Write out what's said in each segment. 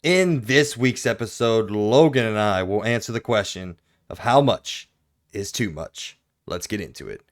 In this week's episode, Logan and I will answer the question of how much is too much. Let's get into it.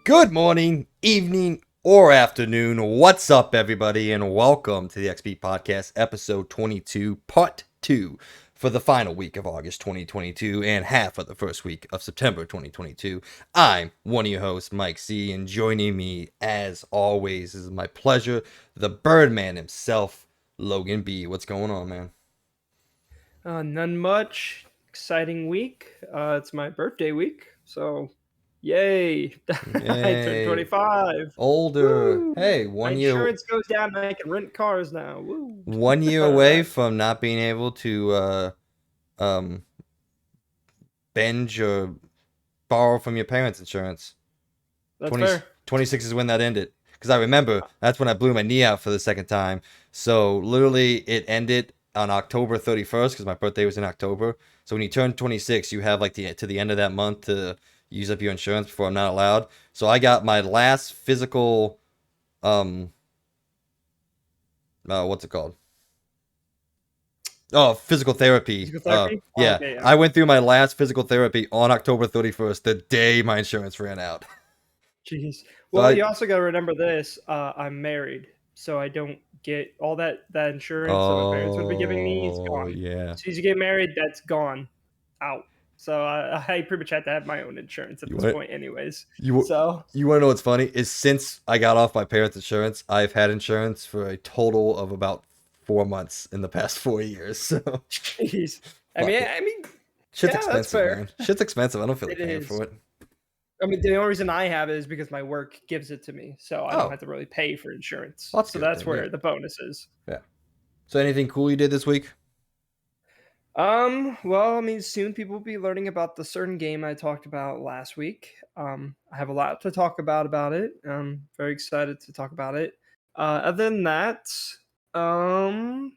Good morning, evening, or afternoon. What's up, everybody, and welcome to the XP Podcast, episode 22, part 2, for the final week of August 2022 and half of the first week of September 2022. I'm one of your hosts, Mike C., and joining me, as always, is my pleasure, the Birdman himself, Logan B. What's going on, man? None much. Exciting week. It's my birthday week, so yay! I turned Yay. 25. Older. Woo! Hey, My 1 year. insurance goes down, and I can rent cars now. Woo! 1 year away from not being able to binge or borrow from your parents' insurance. That's fair. 26 is when that ended. Because I remember that's when I blew my knee out for the second time. So literally it ended on October 31st because my birthday was in October. So when you turn 26, you have like to the end of that month to use up your insurance before I'm not allowed. So I got my last physical what's it called? Oh, physical therapy. Physical therapy? Yeah. Okay, yeah. I went through my last physical therapy on October 31st, the day my insurance ran out. Jeez. Well, you also got to remember this. I'm married, so I don't get all that insurance that my parents would be giving me. It's gone. Yeah. As soon as you get married, that's gone. Out. So I pretty much had to have my own insurance at this point anyways. You want to know what's funny? Is since I got off my parents' insurance, I've had insurance for a total of about 4 months in the past 4 years. So, jeez. I mean, shit's yeah, expensive, man. Shit's expensive. I don't feel like paying is. for it. I mean, the only reason I have it is because my work gives it to me, so I don't have to really pay for insurance. Well, that's then, where the bonus is. Yeah. So, anything cool you did this week? Well, I mean, soon people will be learning about the certain game I talked about last week. I have a lot to talk about it. I'm very excited to talk about it. Other than that, well,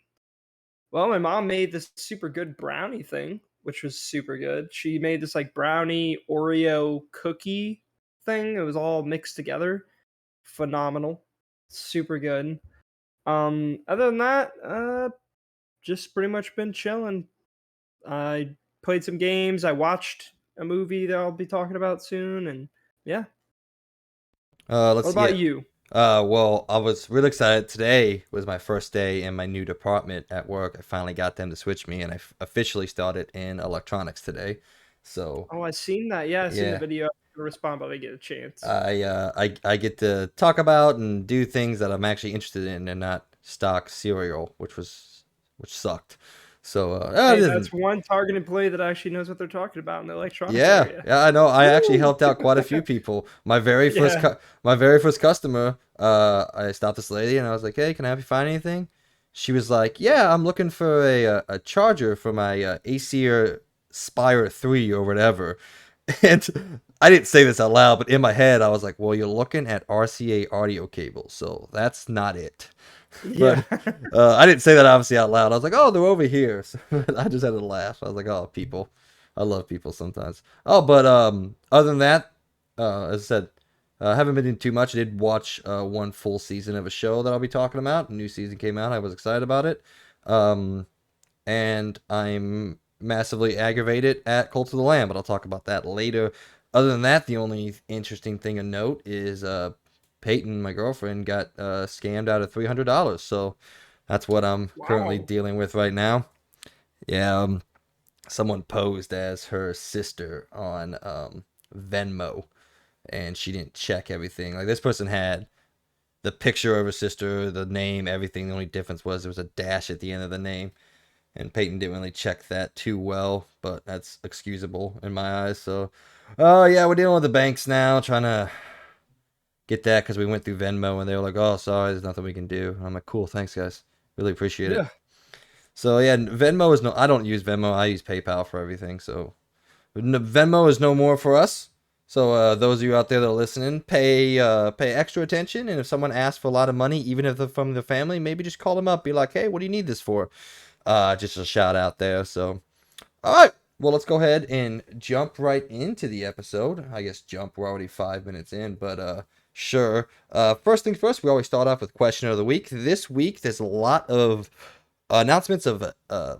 my mom made this super good brownie thing, which was super good. She made this like brownie Oreo cookie thing. It was all mixed together. Phenomenal. Super good. Other than that, just pretty much been chilling. I played some games. I watched a movie that I'll be talking about soon, and yeah. What about you? Well, I was really excited. Today was my first day in my new department at work. I finally got them to switch me, and I officially started in electronics today. So. Oh, I seen that. Yeah, I seen the video. To respond, but I get a chance. I get to talk about and do things that I'm actually interested in, and not stock cereal, which sucked. So that's one targeted play that actually knows what they're talking about in the electronics area. Yeah, I know. I actually helped out quite a few people. My very first customer, I stopped this lady and I was like, "Hey, can I help you find anything?" She was like, "Yeah, I'm looking for a charger for my Acer Spire 3 or whatever." And I didn't say this out loud, but in my head, I was like, "Well, you're looking at RCA audio cables, so that's not it." Yeah. But I didn't say that obviously out loud. I was like, "Oh, they're over here." So I just had to laugh. I was like, "Oh, people, I love people sometimes." Oh, but other than that, as I said, I haven't been doing too much. I did watch one full season of a show that I'll be talking about. A new season came out. I was excited about it, and I'm massively aggravated at Cult of the Lamb, but I'll talk about that later. Other than that, the only interesting thing to note is Peyton, my girlfriend, got scammed out of $300. So that's what I'm currently dealing with right now. Yeah, someone posed as her sister on Venmo, and she didn't check everything. Like, this person had the picture of her sister, the name, everything. The only difference was there was a dash at the end of the name. And Peyton didn't really check that too well, but that's excusable in my eyes. So, yeah, we're dealing with the banks now, trying to get that because we went through Venmo and they were like, "Oh, sorry, there's nothing we can do." And I'm like, "Cool, thanks, guys. Really appreciate it." So, yeah, Venmo is I don't use Venmo. I use PayPal for everything. So, Venmo is no more for us. So, those of you out there that are listening, pay extra attention. And if someone asks for a lot of money, even if they're from the family, maybe just call them up. Be like, "Hey, what do you need this for?" Just a shout out there. So, all right. Well, let's go ahead and jump right into the episode. I guess jump. We're already 5 minutes in, but sure. First things first. We always start off with question of the week. This week, there's a lot of announcements of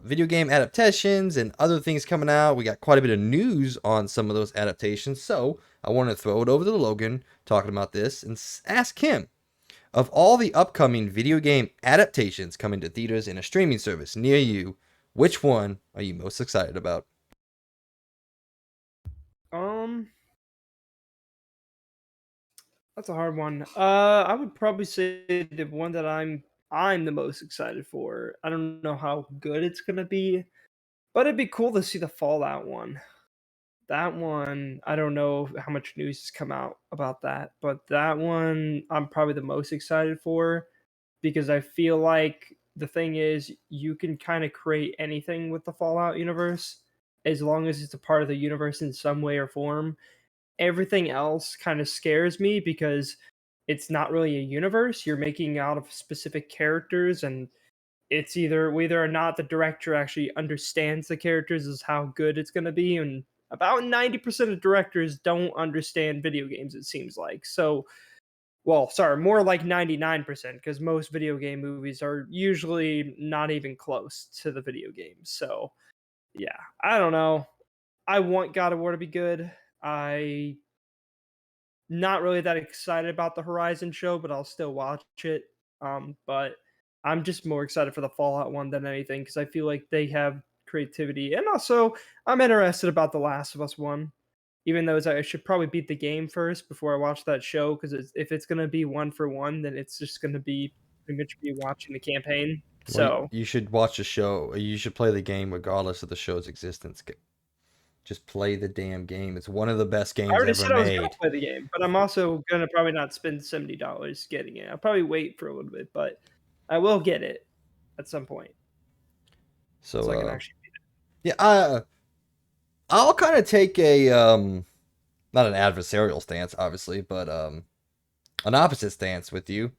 video game adaptations and other things coming out. We got quite a bit of news on some of those adaptations. So I want to throw it over to Logan talking about this and ask him, of all the upcoming video game adaptations coming to theaters in a streaming service near you, which one are you most excited about? Um, that's a hard one. I would probably say the one that I'm the most excited for. I don't know how good it's gonna be, but it'd be cool to see the Fallout one. That one, I don't know how much news has come out about that, but that one I'm probably the most excited for because I feel like the thing is you can kind of create anything with the Fallout universe as long as it's a part of the universe in some way or form. Everything else kind of scares me because it's not really a universe. You're making out of specific characters, and it's either whether or not the director actually understands the characters is how good it's going to be. And about 90% of directors don't understand video games, it seems like. So, well, sorry, more like 99% because most video game movies are usually not even close to the video games. So, yeah, I don't know. I want God of War to be good. I not really that excited about the Horizon show, but I'll still watch it. But I'm just more excited for the Fallout one than anything because I feel like they have creativity, and also I'm interested about the Last of Us one. Even though I should probably beat the game first before I watch that show, because if it's gonna be one for one, then it's just gonna be pretty much be watching the campaign. Well, So you should watch the show. You should play the game regardless of the show's existence. Just play the damn game. It's one of the best I games already ever said I was gonna made. play the game, but I'm also gonna probably not spend $70 getting it. I'll probably wait for a little bit, but I will get it at some point So, so I can actually. yeah, I'll kind of take a not an adversarial stance, obviously, but an opposite stance with you,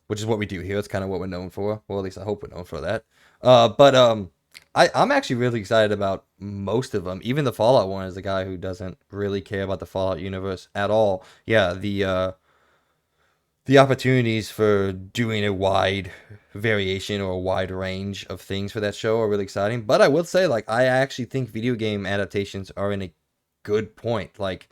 which is what we do here. It's kind of what we're known for. Well, at least I hope we're known for that. But I'm actually really excited about most of them. Even the Fallout one, as a guy who doesn't really care about the Fallout universe at all. Yeah, the opportunities for doing a wide variation or a wide range of things for that show are really exciting. But I will say, like, I actually think video game adaptations are in a good point. Like,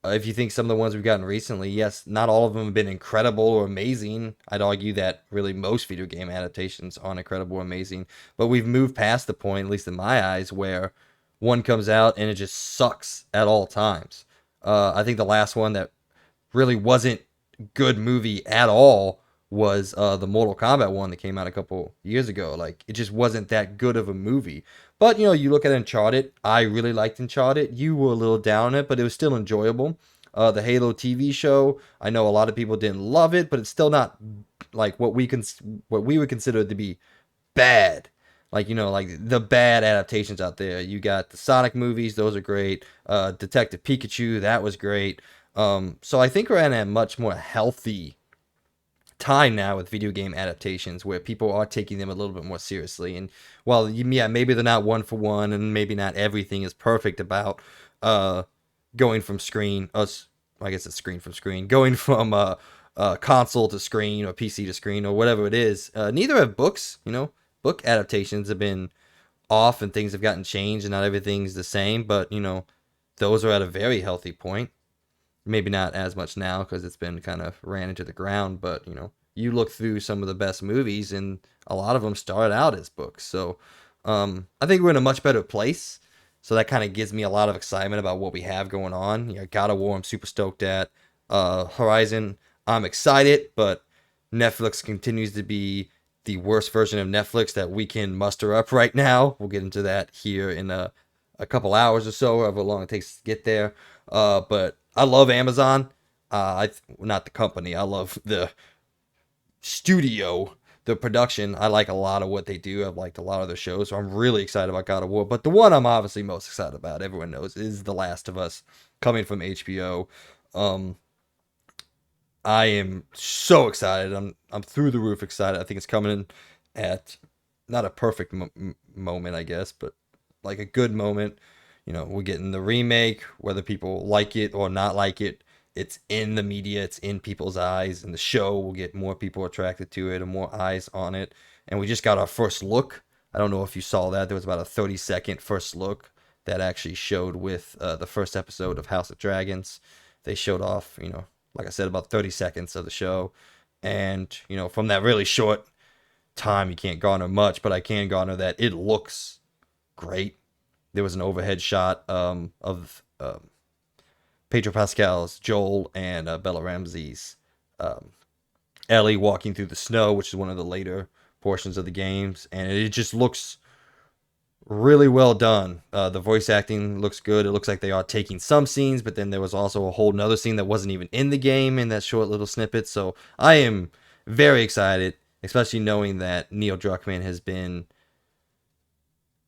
if you think some of the ones we've gotten recently, yes, not all of them have been incredible or amazing. I'd argue that really most video game adaptations aren't incredible or amazing. But we've moved past the point, at least in my eyes, where one comes out and it just sucks at all times. I think the last one that really wasn't good movie at all was the Mortal Kombat one that came out a couple years ago. Like, it just wasn't that good of a movie. But you look at Uncharted. I really liked Uncharted. You were a little down on it, but it was still enjoyable. The Halo TV show. I know a lot of people didn't love it, but it's still not like what we would consider to be bad. Like, like the bad adaptations out there. You got the Sonic movies; those are great. Detective Pikachu, that was great. So I think we're in a much more healthy time now with video game adaptations where people are taking them a little bit more seriously. And while, yeah, maybe they're not one for one, and maybe not everything is perfect about uh, going from screen, I guess it's screen from screen, going from console to screen or PC to screen or whatever it is. Neither have books. Book adaptations have been off and things have gotten changed and not everything's the same. But those are at a very healthy point. Maybe not as much now because it's been kind of ran into the ground, but you look through some of the best movies and a lot of them started out as books. So I think we're in a much better place. So that kind of gives me a lot of excitement about what we have going on. God of War, I'm super stoked at. Horizon, I'm excited, but Netflix continues to be the worst version of Netflix that we can muster up right now. We'll get into that here in a couple hours or so, however long it takes to get there. But I love Amazon. Not the company. I love the studio, the production. I like a lot of what they do. I've liked a lot of their shows, so I'm really excited about God of War. But the one I'm obviously most excited about, everyone knows, is The Last of Us, coming from HBO. Um, I am so excited. I'm through the roof excited. I think it's coming in at not a perfect moment, I guess, but like a good moment. We're getting the remake, whether people like it or not like it. It's in the media, it's in people's eyes, and the show will get more people attracted to it and more eyes on it. And we just got our first look. I don't know if you saw that. There was about a 30-second first look that actually showed with the first episode of House of Dragons. They showed off, like I said, about 30 seconds of the show. And, from that really short time, you can't garner much, but I can garner that it looks great. There was an overhead shot of Pedro Pascal's Joel and Bella Ramsey's um, Ellie walking through the snow, which is one of the later portions of the games, and it just looks really well done. The voice acting looks good. It looks like they are taking some scenes, but then there was also a whole nother scene that wasn't even in the game in that short little snippet. So I am very excited, especially knowing that Neil Druckmann has been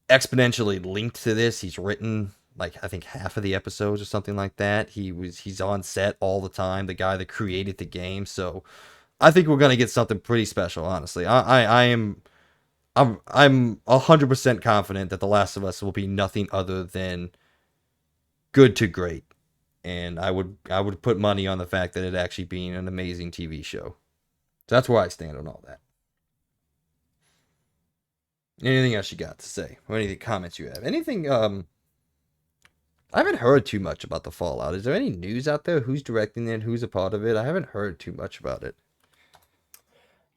exponentially linked to this. He's written like I think half of the episodes or something like that. He's on set all the time, the guy that created the game. So I think we're gonna get something pretty special, honestly. I'm 100% confident that The Last of Us will be nothing other than good to great. And I would put money on the fact that it actually being an amazing TV show. So that's where I stand on all that. Anything else you got to say? Or any comments you have? Anything I haven't heard too much about the Fallout. Is there any news out there? Who's directing it? Who's a part of it? I haven't heard too much about it.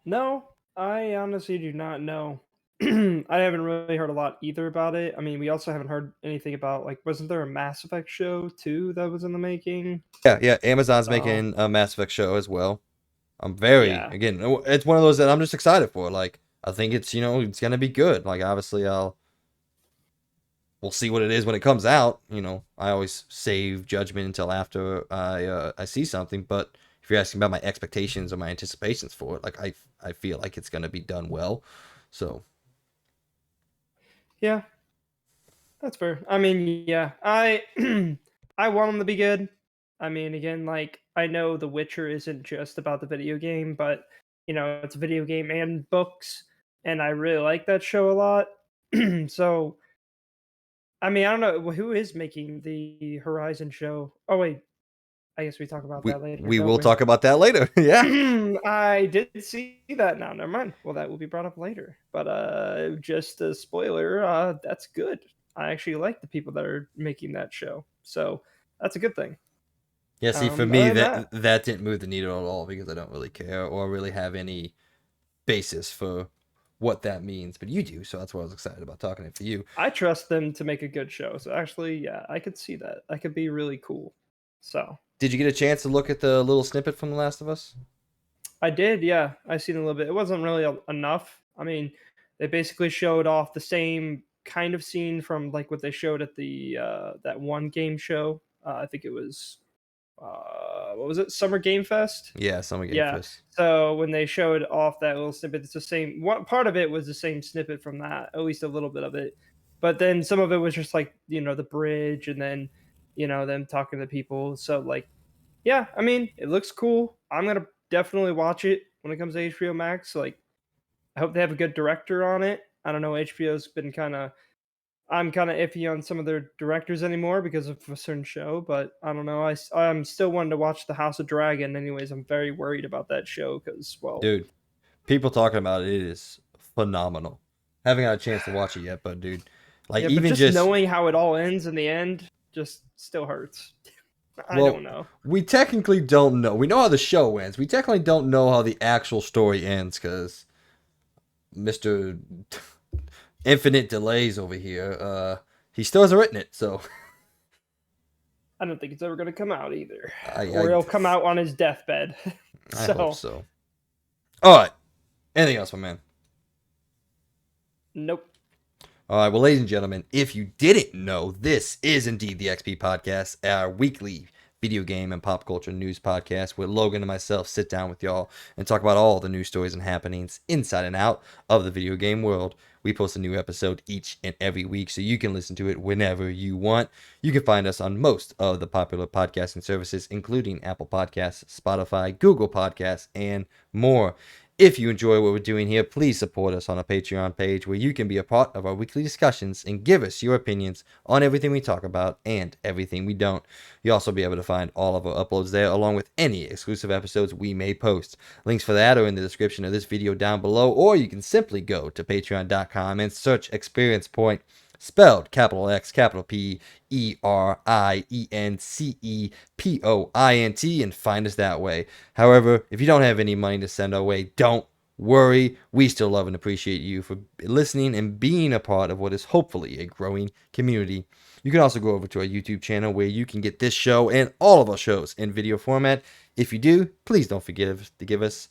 No, I honestly do not know. I haven't really heard a lot either about it. I mean, we also haven't heard anything about like wasn't there a Mass Effect show too that was in the making? Yeah, yeah. Amazon's So making a Mass Effect show as well. I'm very yeah, again. It's one of those that I'm just excited for. Like I think it's gonna be good. Like obviously we'll see what it is when it comes out. I always save judgment until after I see something. But if you're asking about my expectations or my anticipations for it, like I feel like it's gonna be done well. So yeah, that's fair. I mean, yeah, I I want them to be good. I mean, again, like I know The Witcher isn't just about the video game, but it's a video game and books, and I really like that show a lot. So I mean, I don't know who is making the Horizon show. Oh wait, I guess we talk about we that later, we don't will we? talk about that later. Yeah, I did see that now. Never mind. Well, that will be brought up later. But just a spoiler. That's good. I actually like the people that are making that show, so that's a good thing. yeah. See, for Other me than that, that didn't move the needle at all because I don't really care or really have any basis for what that means. But you do, so that's why I was excited about talking it for you. I trust them to make a good show. So actually, yeah, I could see that. That could be really cool. So Did you get a chance to look at the little snippet from The Last of Us? I did, yeah. I seen a little bit. It wasn't really enough. I mean, they basically showed off the same kind of scene from like what they showed at the that one game show. I think it was what was it? Summer Game Fest. Yeah, Summer Game Yeah. Fest. So when they showed off that little snippet, it's the same. One part of it was the same snippet from that, at least a little bit of it. But then some of it was just like the bridge, and then them talking to people. So like yeah, I mean, it looks cool. I'm gonna definitely watch it when it comes to HBO Max. Like, I hope they have a good director on it. I don't know. HBO's been kind of. I'm kind of iffy on some of their directors anymore because of a certain show, but I don't know. I'm still wanting to watch The House of Dragon. Anyways, I'm very worried about that show because, well, Dude, people talking about it, it is phenomenal. Haven't got a chance to watch it yet, but dude, like yeah, but even just just knowing how it all ends in the end just still hurts. I well, don't know. we technically don't know. We know how the show ends. We technically don't know how the actual story ends because Mister Infinite Delays over here, he still hasn't written it. So I don't think it's ever going to come out either, I or I he'll come out on his deathbed. I hope So, so. All right. Anything else, my man? nope. All right, well, ladies and gentlemen, if you didn't know, this is indeed the XP Podcast, our weekly video game and pop culture news podcast where Logan and myself sit down with y'all and talk about all the news stories and happenings inside and out of the video game world. We post a new episode each and every week, so you can listen to it whenever you want. You can find us on most of the popular podcasting services, including Apple Podcasts, Spotify, Google Podcasts, and more. If you enjoy what we're doing here, please support us on a Patreon page where you can be a part of our weekly discussions and give us your opinions on everything we talk about and everything we don't. You'll also be able to find all of our uploads there, along with any exclusive episodes we may post. Links for that are in the description of this video down below, or you can simply go to patreon.com and search Experience Point, spelled capital X, capital P, ERIENCEPOINT, and find us that way. However, if you don't have any money to send our way, don't worry. We still love and appreciate you for listening and being a part of what is hopefully a growing community. You can also go over to our YouTube channel where you can get this show and all of our shows in video format. If you do, please don't forget to give us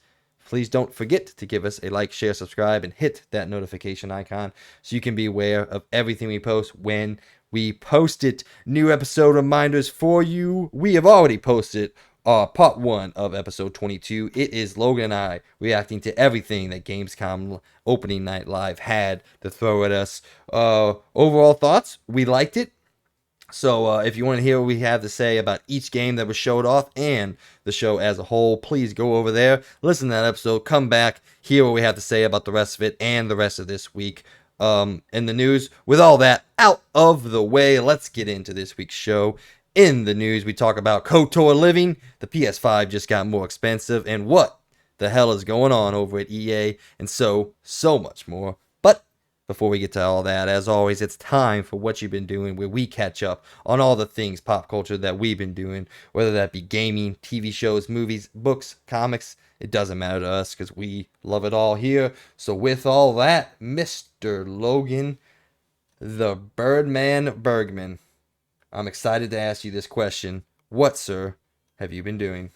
a like, share, subscribe, and hit that notification icon so you can be aware of everything we post when we post it. New episode reminders for you. We have already posted part 1 of episode 22. It is Logan and I reacting to everything that Gamescom Opening Night Live had to throw at us. Overall thoughts, we liked it. So if you want to hear what we have to say about each game that was showed off and the show as a whole, please go over there, listen to that episode, come back, hear what we have to say about the rest of it and the rest of this week in the news. With all that out of the way, let's get into this week's show. In the news, we talk about KOTOR Living, the PS5 just got more expensive, and what the hell is going on over at EA, and so much more. But before we get to all that, as always, it's time for What You've Been Doing, where we catch up on all the things pop culture that we've been doing, whether that be gaming, TV shows, movies, books, comics. It doesn't matter to us because we love it all here. So with all that, Mr. Logan, the Birdman Bergman, I'm excited to ask you this question. What, sir, have you been doing?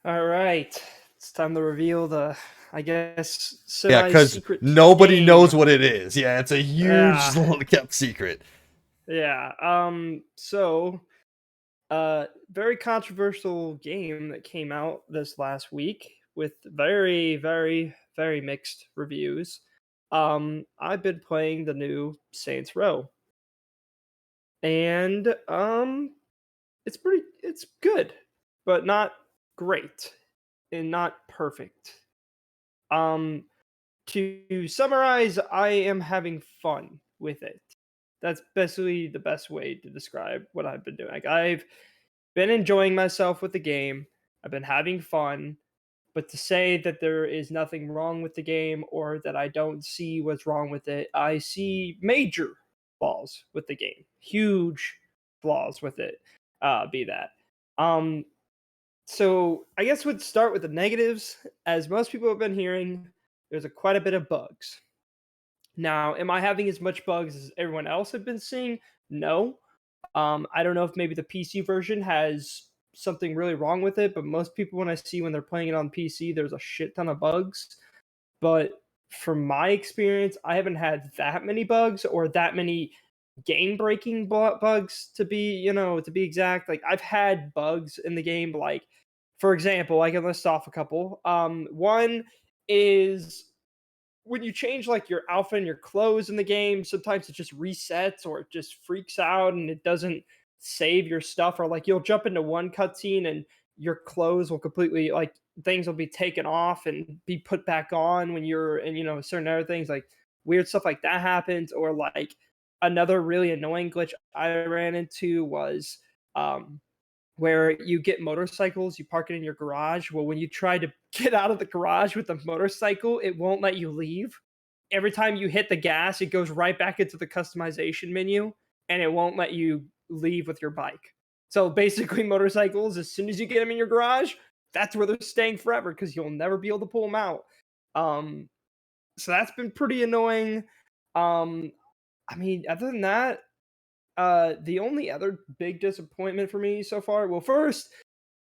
All right, it's time to reveal the, I guess, Yeah, because semi-secret nobody game. knows what it is. Yeah, it's a huge Yeah, little kept secret. yeah. Very controversial game that came out this last week with very, very, very mixed reviews. I've been playing the new Saints Row, and it's good, but not great and not perfect. Um, to summarize, I am having fun with it. That's basically the best way to describe what I've been doing. Like, I've been enjoying myself with the game. I've been having fun, but to say that there is nothing wrong with the game or that I don't see what's wrong with it, I see major flaws with the game. Huge flaws with it. Be that. Um so I guess we'd start with the negatives. As most people have been hearing, there's quite a bit of bugs. Now, am I having as much bugs as everyone else have been seeing? No. I don't know if maybe the PC version has something really wrong with it, but most people when I see when they're playing it on PC, there's a shit ton of bugs. But from my experience, I haven't had that many bugs or that many game breaking bugs to be exact. Like, I've had bugs in the game, like, for example, I can list off a couple. One is when you change like your outfit and your clothes in the game, sometimes it just resets or it just freaks out and it doesn't save your stuff. Or like you'll jump into one cutscene and your clothes will completely, like, things will be taken off and be put back on when you're and certain other things, like weird stuff like that happens. Or like another really annoying glitch I ran into was um where you get motorcycles, you park it in your garage. Well, when you try to get out of the garage with the motorcycle, it won't let you leave. Every time you hit the gas, it goes right back into the customization menu and it won't let you leave with your bike. So basically, motorcycles, as soon as you get them in your garage, that's where they're staying forever because you'll never be able to pull them out. Um, so that's been pretty annoying. Um, I mean, other than that, the only other big disappointment for me so far. Well, first,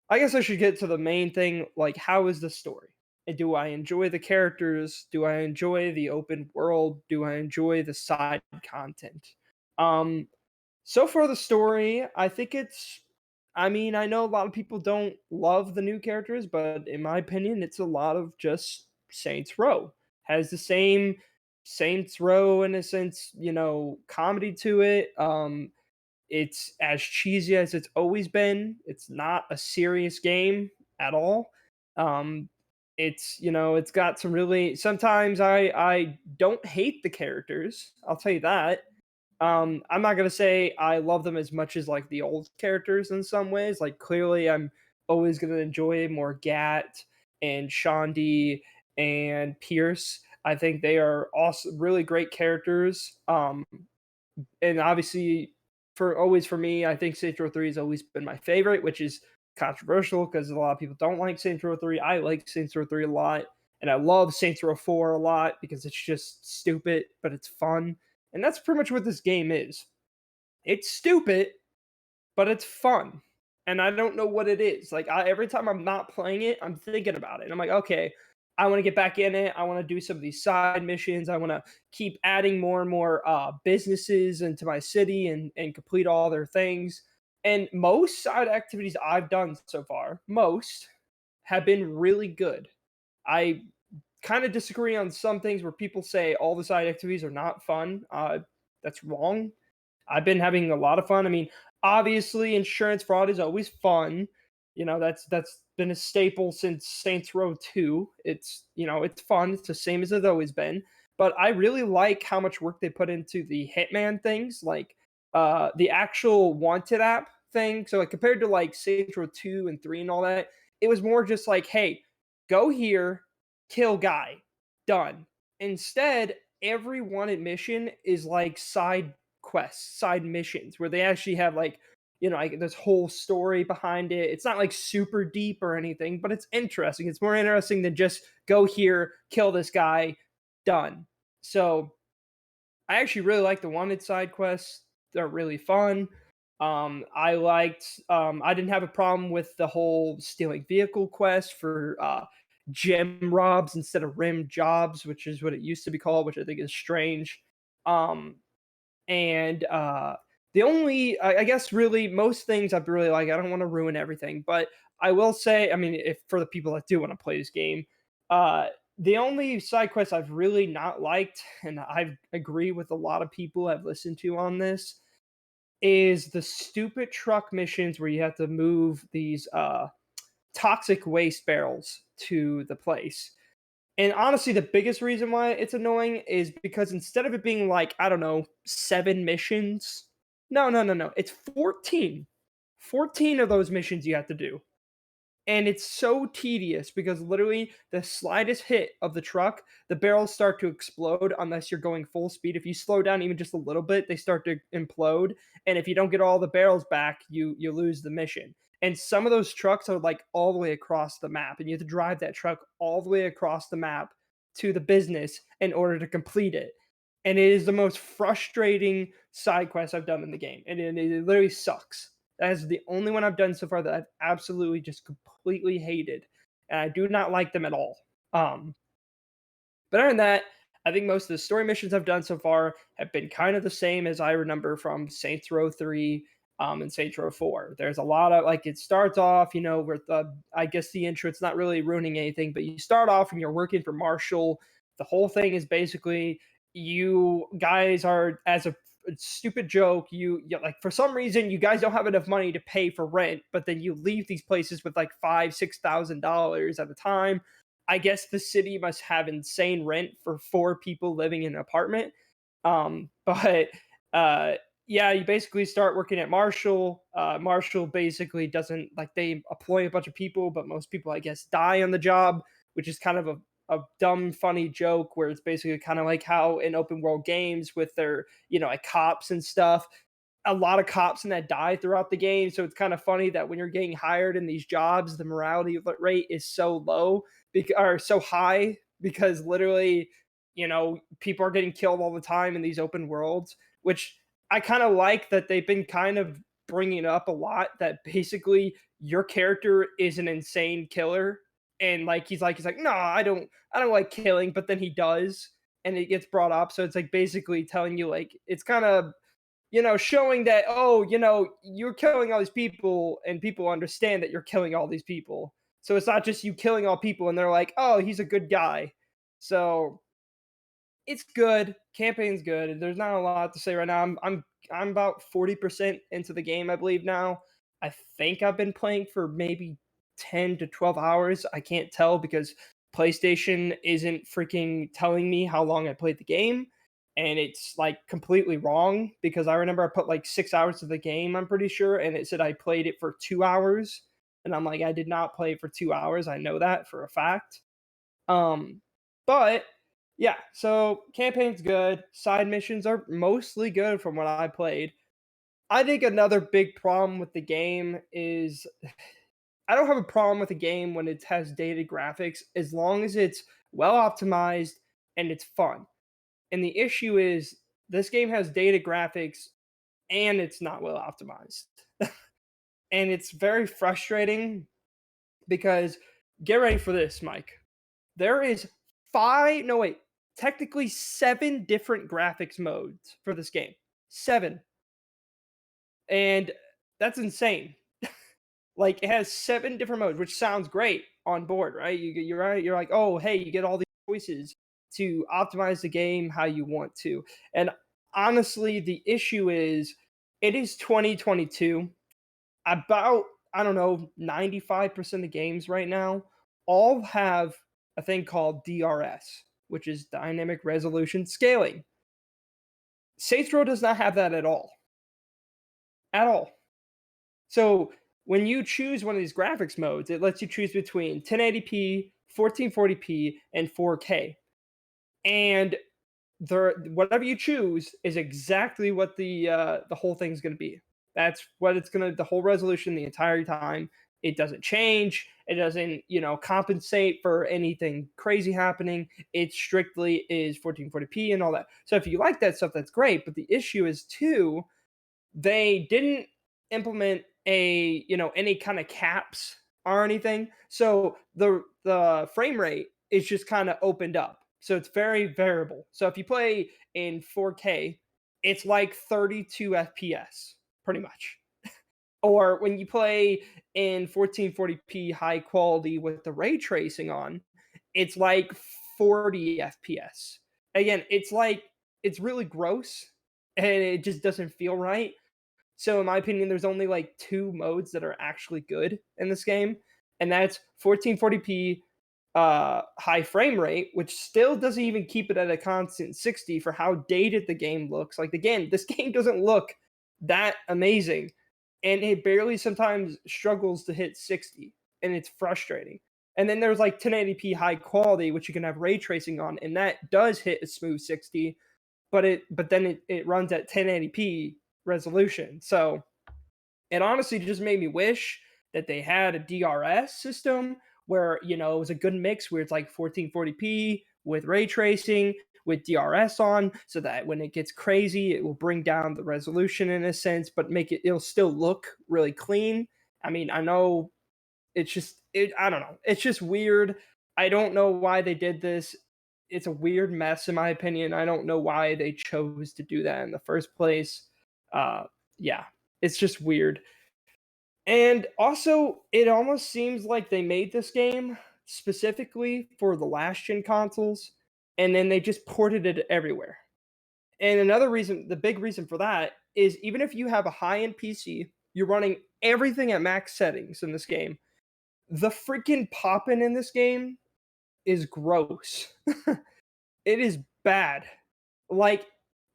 I guess I should get to the main thing. Like, how is the story? And do I enjoy the characters? Do I enjoy the open world? Do I enjoy the side content? Um, so far the story, I think it's. I mean, I know a lot of people don't love the new characters, but in my opinion, it's a lot of just Saints Row. Has the same Saints Row in a sense, comedy to it. It's as cheesy as it's always been. It's not a serious game at all. It's, it's got some really, sometimes I don't hate the characters. I'll tell you that. I'm not gonna say I love them as much as like the old characters in some ways. Like clearly, I'm always gonna enjoy more Gat and Shondi and Pierce. I think they are also really great characters. And obviously, for me, I think Saints Row 3 has always been my favorite, which is controversial because a lot of people don't like Saints Row 3. I like Saints Row 3 a lot, and I love Saints Row 4 a lot because it's just stupid, but it's fun. And that's pretty much what this game is. It's stupid, but it's fun. And I don't know what it is. Like every time I'm not playing it, I'm thinking about it. And I'm like, okay, I want to get back in it. I want to do some of these side missions. I want to keep adding more and more businesses into my city and complete all their things. And most side activities I've done so far, most have been really good. I kind of disagree on some things where people say all the side activities are not fun. That's wrong. I've been having a lot of fun. I mean, obviously, insurance fraud is always fun. That's been a staple since Saints Row 2. It's fun. It's the same as it's always been. But I really like how much work they put into the Hitman things, like the actual Wanted app thing. So like compared to like Saints Row 2 and 3 and all that, it was more just like, hey, go here, kill guy, done. Instead, every wanted mission is like side quests, side missions where they actually have like this whole story behind it. It's not like super deep or anything, but it's interesting. It's more interesting than just go here, kill this guy, done. So I actually really like the wanted side quests. They're really fun. I didn't have a problem with the whole stealing vehicle quest for gem robs instead of rim jobs, which is what it used to be called, which I think is strange. Um, and the only, I guess, really most things I really like. I don't want to ruin everything, but I will say, I mean, if for the people that do want to play this game, uh, the only side quest I've really not liked, and I agree with a lot of people I've listened to on this, is the stupid truck missions where you have to move these toxic waste barrels to the place. And honestly, the biggest reason why it's annoying is because instead of it being like, I don't know, 7 missions, no, no, no, no, it's 14. 14 of those missions you have to do. And it's so tedious because literally the slightest hit of the truck, the barrels start to explode unless you're going full speed. If you slow down even just a little bit, they start to implode. And if you don't get all the barrels back, you lose the mission. And some of those trucks are like all the way across the map, and you have to drive that truck all the way across the map to the business in order to complete it. And it is the most frustrating side quest I've done in the game, and it literally sucks. That is the only one I've done so far that I've absolutely just completely hated, and I do not like them at all. But other than that, I think most of the story missions I've done so far have been kind of the same as I remember from Saints Row 3 and Saints Row 4. There's a lot of like it starts off, with I guess the intro, it's not really ruining anything, but you start off and you're working for Marshall. The whole thing is basically you guys are as a stupid joke. Like for some reason you guys don't have enough money to pay for rent, but then you leave these places with like $5,000-6,000 at a time. I guess the city must have insane rent for 4 people living in an apartment. But yeah, you basically start working at Marshall. Marshall basically doesn't like they employ a bunch of people, but most people, I guess, die on the job, which is kind of a dumb, funny joke where it's basically kind of like how in open world games with their, like cops and stuff, a lot of cops in that die throughout the game. So it's kind of funny that when you're getting hired in these jobs, the morality rate is so low or so high because literally, people are getting killed all the time in these open worlds, which I kind of like that they've been kind of bringing up a lot that basically your character is an insane killer. And like he's like no, I don't like killing, but then he does, and it gets brought up. So it's like basically telling you like it's kind of showing that, oh, you're killing all these people and people understand that you're killing all these people. So it's not just you killing all people and they're like, oh, he's a good guy. So it's good. Campaign's good. There's not a lot to say right now. I'm about 40% into the game, I believe now. I think I've been playing for maybe 10 to 12 hours. I can't tell because PlayStation isn't freaking telling me how long I played the game, and it's like completely wrong because I remember I put like 6 hours of the game, I'm pretty sure, and it said I played it for 2 hours. And I'm like, I did not play it for 2 hours. I know that for a fact. Um, but yeah, so campaign's good. Side missions are mostly good from what I played. I think another big problem with the game is I don't have a problem with a game when it has dated graphics as long as it's well optimized and it's fun. And the issue is this game has dated graphics and it's not well optimized. And it's very frustrating because get ready for this, Mike. There is five, no, wait, technically seven different graphics modes for this game. Seven. And that's insane. Like it has seven different modes, which sounds great on board, right? You're right. You're like, oh, hey, you get all these choices to optimize the game how you want to. And honestly, the issue is it is 2022. About, I don't know, 95% of games right now all have a thing called DRS, which is dynamic resolution scaling. Saints Row does not have that at all. At all. So when you choose one of these graphics modes, it lets you choose between 1080p, 1440p, and 4K. And whatever you choose is exactly what the whole thing's going to be. That's what it's going to, the whole resolution the entire time. It doesn't change. It doesn't, compensate for anything crazy happening. It strictly is 1440p and all that. So if you like that stuff, that's great. But the issue is too, they didn't implement any kind of caps or anything. So the frame rate is just kind of opened up. So it's very variable. So if you play in 4K, it's like 32 FPS pretty much. Or when you play in 1440p high quality with the ray tracing on, it's like 40 FPS. Again, it's really gross and it just doesn't feel right. So in my opinion, there's only like two modes that are actually good in this game, and that's 1440p high frame rate, which still doesn't even keep it at a constant 60 for how dated the game looks. Like again, this game doesn't look that amazing, and it barely sometimes struggles to hit 60, and it's frustrating. And then there's like 1080p high quality, which you can have ray tracing on, and that does hit a smooth 60, but then it runs at 1080p resolution. So it honestly just made me wish that they had a DRS system where it was a good mix where it's like 1440p with ray tracing with DRS on, so that when it gets crazy, it will bring down the resolution in a sense, but it'll still look really clean. I mean, I know I don't know. It's just weird. I don't know why they did this. It's a weird mess in my opinion. I don't know why they chose to do that in the first place. Uh yeah, it's just weird. And also, it almost seems like they made this game specifically for the last gen consoles and then they just ported it everywhere. And another reason, the big reason for that is even if you have a high-end PC, you're running everything at max settings in this game, the freaking popping in this game is gross. It is bad. Like,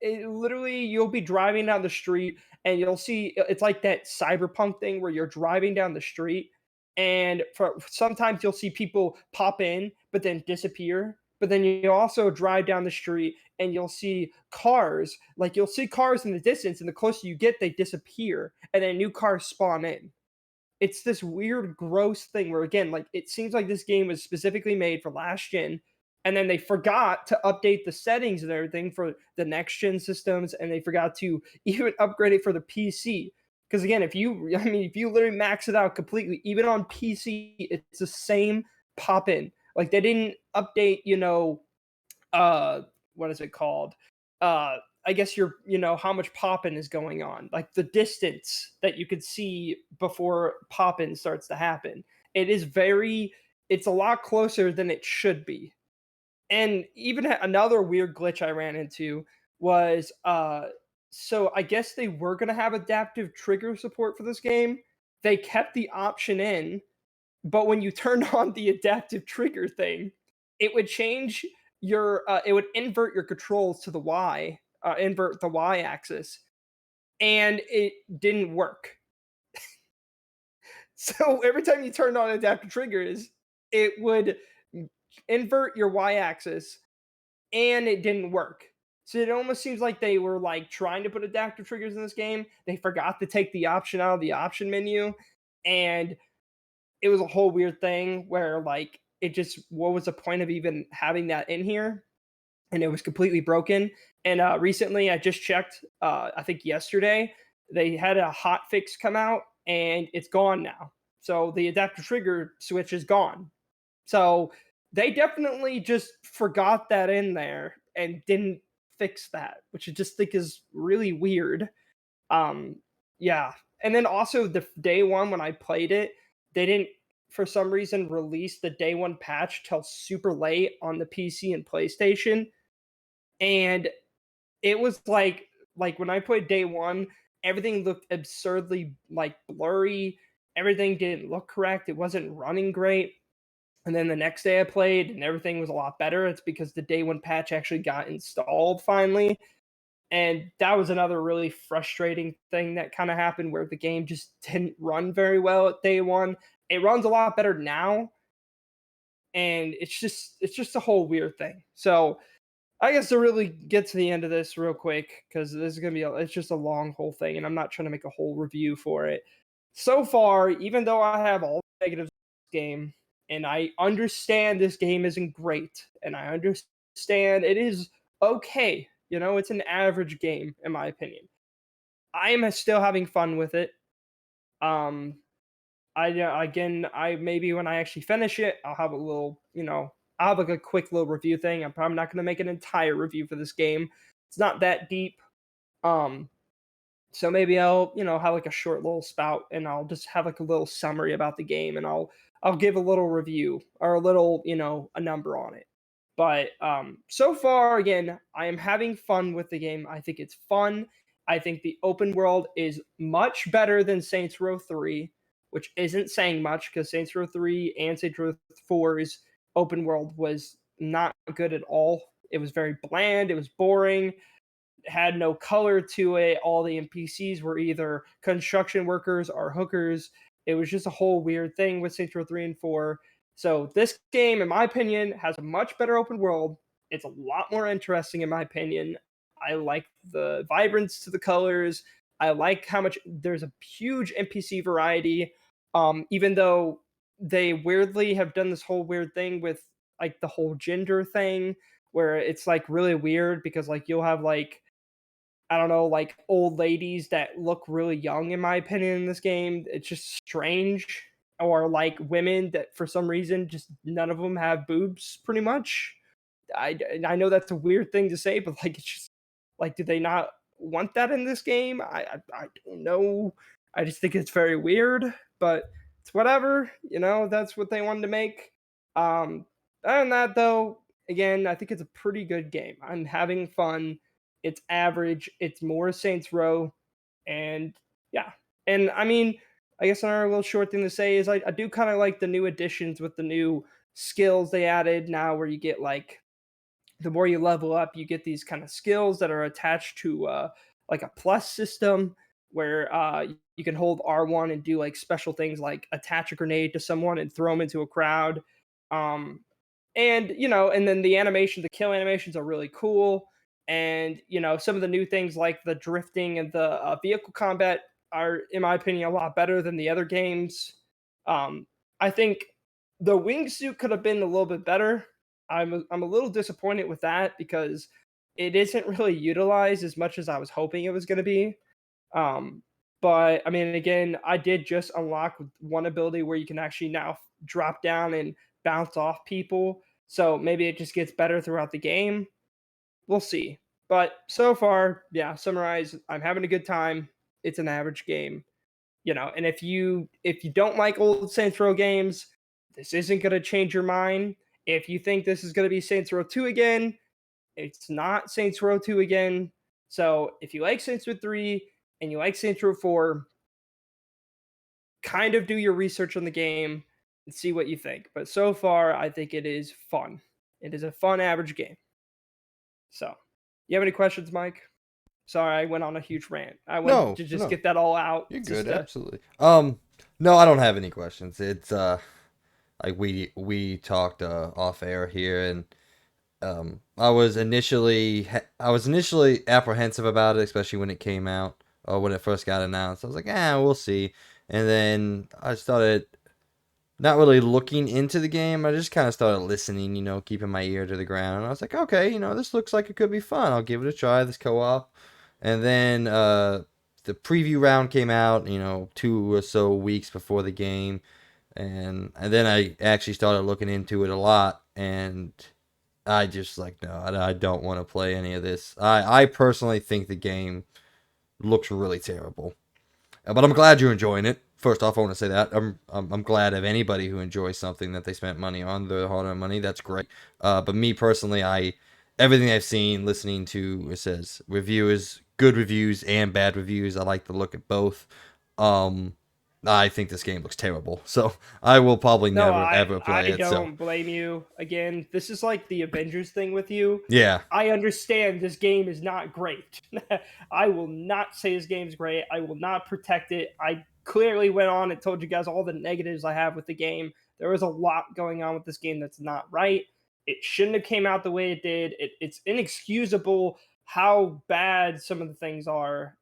literally, you'll be driving down the street and you'll see it's like that cyberpunk thing where you're driving down the street and sometimes you'll see people pop in but then disappear. But then you also drive down the street and you'll see cars, like you'll see cars in the distance, and the closer you get, they disappear, and then new cars spawn in. It's this weird, gross thing where again, like it seems like this game was specifically made for last gen, and then they forgot to update the settings and everything for the next gen systems, and they forgot to even upgrade it for the PC. Because again, if you literally max it out completely, even on PC, it's the same pop in. Like they didn't update, uh what is it called? I guess how much popping is going on, like the distance that you could see before popping starts to happen. It's a lot closer than it should be. And even another weird glitch I ran into was so I guess they were going to have adaptive trigger support for this game. They kept the option in, but when you turn on the adaptive trigger thing, it would change it would invert your controls to the Y, invert the Y axis, and it didn't work. So every time you turned on adaptive triggers, it would invert your Y axis, and it didn't work. So it almost seems like they were like trying to put adaptive triggers in this game. They forgot to take the option out of the option menu, and it was a whole weird thing where like it just what was the point of even having that in here? And it was completely broken. And recently, I just checked. I think yesterday they had a hot fix come out, and it's gone now. So the adaptive trigger switch is gone. So they definitely just forgot that in there and didn't fix that, which I just think is really weird. Um, yeah. And then also the day one when I played it, they didn't for some reason release the day one patch till super late on the PC and PlayStation. And it was like when I played day one, everything looked absurdly like blurry. Everything didn't look correct. It wasn't running great. And then the next day I played and everything was a lot better. It's because the day one patch actually got installed finally. And that was another really frustrating thing that kind of happened where the game just didn't run very well at day one. It runs a lot better now, and it's just a whole weird thing. So I guess to really get to the end of this real quick, because this is gonna be it's just a long whole thing, and I'm not trying to make a whole review for it. So far, even though I have all the negatives of this game, and I understand this game isn't great, and I understand it is okay, it's an average game in my opinion. I am still having fun with it. Um, again, I maybe when I actually finish it, I'll have a little, I'll have like a quick little review thing. I'm probably not going to make an entire review for this game. It's not that deep. Um, so maybe I'll, have like a short little spout, and I'll just have like a little summary about the game, and I'll give a little review or a little, a number on it. But so far, again, I am having fun with the game. I think it's fun. I think the open world is much better than Saints Row 3, which isn't saying much because Saints Row 3 and Saints Row 4's open world was not good at all. It was very bland, it was boring, had no color to it. All the NPCs were either construction workers or hookers. It was just a whole weird thing with Saints Row 3 and 4. So this game, in my opinion, has a much better open world. It's a lot more interesting, in my opinion. I like the vibrance to the colors. I like how much there's a huge NPC variety. Even though they weirdly have done this whole weird thing with like the whole gender thing, where it's like really weird because like you'll have like I don't know, like old ladies that look really young, in my opinion, in this game. It's just strange. Or like women that for some reason just none of them have boobs, pretty much. I know that's a weird thing to say, but like it's just like, do they not want that in this game? I don't know. I just think it's very weird, but it's whatever. That's what they wanted to make. Um, Other than that, though, again, I think it's a pretty good game. I'm having fun. It's average. It's more Saints Row, and yeah. And I mean, I guess another little short thing to say is I do kind of like the new additions with the new skills they added now, where you get like the more you level up, you get these kind of skills that are attached to like a plus system where you can hold R1 and do like special things like attach a grenade to someone and throw them into a crowd. Um, and then the animation, the kill animations are really cool. And some of the new things like the drifting and the vehicle combat are, in my opinion, a lot better than the other games. Um, I think the wingsuit could have been a little bit better. I'm a little disappointed with that because it isn't really utilized as much as I was hoping it was going to be. Um, but I mean, again, I did just unlock one ability where you can actually now drop down and bounce off people. So maybe it just gets better throughout the game. We'll see. But so far, yeah, summarize, I'm having a good time. It's an average game. And if you don't like old Saints Row games, this isn't going to change your mind. If you think this is going to be Saints Row 2 again, it's not Saints Row 2 again. So if you like Saints Row 3 and you like Saints Row 4, kind of do your research on the game and see what you think. But so far, I think it is fun. It is a fun average game. So, you have any questions, Mike? Sorry, I went on a huge rant. I wanted No, to just no, get that all out. you're good. Just to Absolutely. No, I don't have any questions. It's like we talked off air here, and I was initially apprehensive about it, especially when it came out or when it first got announced. I was like, we'll see. And then I started not really looking into the game. I just kind of started listening, keeping my ear to the ground. And I was like, okay, this looks like it could be fun. I'll give it a try, this co-op. And then the preview round came out, 2 or so weeks before the game. And then I actually started looking into it a lot. And I just like, no, I don't want to play any of this. I personally think the game looks really terrible. But I'm glad you're enjoying it. First off, I want to say that I'm glad of anybody who enjoys something that they spent money on, their hard-earned money. That's great. But me personally, everything I've seen, listening to, it says reviews, good reviews and bad reviews. I like to look at both. Um, I think this game looks terrible, so I will probably No, never ever I play it. So don't blame you. Again, this is like the Avengers thing with you. yeah, I understand this game is not great. I will not say this game's great. I will not protect it. I clearly went on and told you guys all the negatives I have with the game. There was a lot going on with this game that's not right. It shouldn't have came out the way it did. It's inexcusable how bad some of the things are.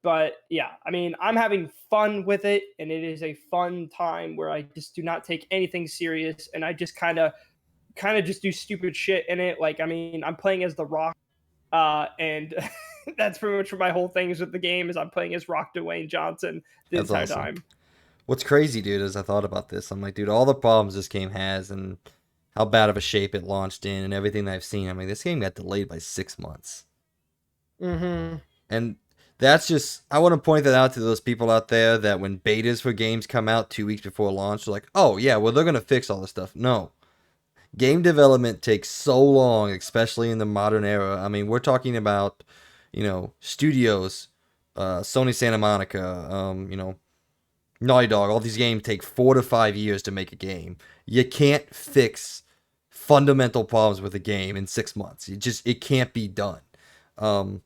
But yeah, I mean, I'm having fun with it, and it is a fun time where I just do not take anything serious, and I just kind of just do stupid shit in it. Like, I mean, I'm playing as the Rock, and that's pretty much what my whole thing is with the game. Is I'm playing as Rock Dwayne Johnson the that's entire awesome. time. What's crazy, dude, is I thought about this. I'm like, dude, all the problems this game has and how bad of a shape it launched in and everything that I've seen. I mean, this game got delayed by 6 months. Mm-hmm. And that's just, I want to point that out to those people out there that when betas for games come out 2 weeks before launch, they're like, oh, yeah, well, they're going to fix all this stuff. No. Game development takes so long, especially in the modern era. I mean, we're talking about, studios, Sony Santa Monica, Naughty Dog, all these games take 4 to 5 years to make a game. You can't fix fundamental problems with a game in 6 months. It can't be done. Um,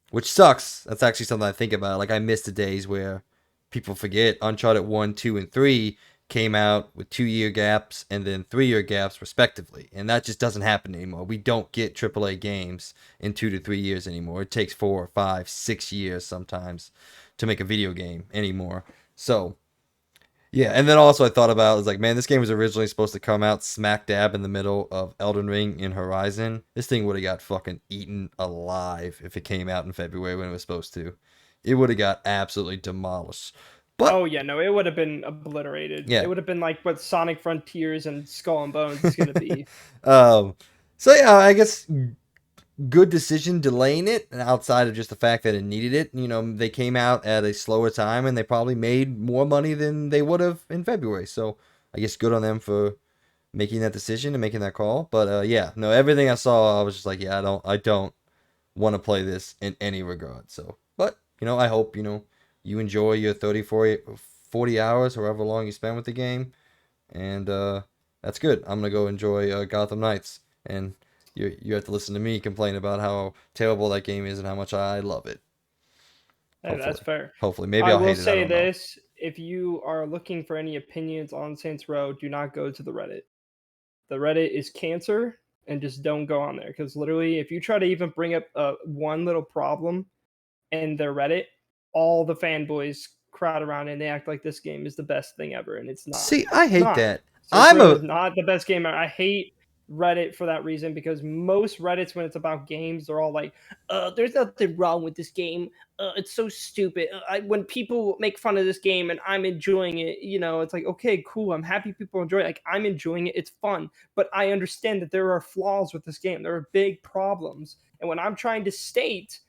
which sucks. That's actually something I think about. Like I miss the days where people forget Uncharted 1, 2, and 3 came out with 2 year gaps and then 3 year gaps respectively. And that just doesn't happen anymore. We don't get AAA games in 2 to 3 years anymore. It takes 4, 5, 6 years sometimes to make a video game anymore. So yeah, and then also I thought about it was like, man, this game was originally supposed to come out smack dab in the middle of Elden Ring and Horizon. This thing would have got fucking eaten alive if it came out in February when it was supposed to. It would have got absolutely demolished. But Oh yeah, no, it would have been obliterated. It yeah. would have been like what Sonic Frontiers and Skull and Bones is gonna be. um so yeah, I guess good decision delaying it outside of just the fact that it needed it. They came out at a slower time and they probably made more money than they would have in February. So I guess good on them for making that decision and making that call. But yeah, no, everything I saw, I was just like, yeah, I don't want to play this in any regard. So, but I hope you enjoy your 40 hours, however long you spend with the game, and that's good. I'm gonna go enjoy Gotham Knights, and you have to listen to me complain about how terrible that game is and how much I love it. Hey, that's Hopefully, fair. hopefully, maybe I I'll will hate it. I say don't know. this: if you are looking for any opinions on Saints Row, do not go to the Reddit. The Reddit is cancer, and just don't go on there because literally, if you try to even bring up one little problem in their Reddit, all the fanboys crowd around and they act like this game is the best thing ever, and it's not. See, I It's hate not. that. Saints I'm Row a is not the best game ever. I hate Reddit for that reason because most Reddits, when it's about games, they're all like, there's nothing wrong with this game. It's so stupid. When people make fun of this game and I'm enjoying it, it's like, okay, cool. I'm happy people enjoy it. Like, I'm enjoying it. It's fun. But I understand that there are flaws with this game. There are big problems. And when I'm trying to state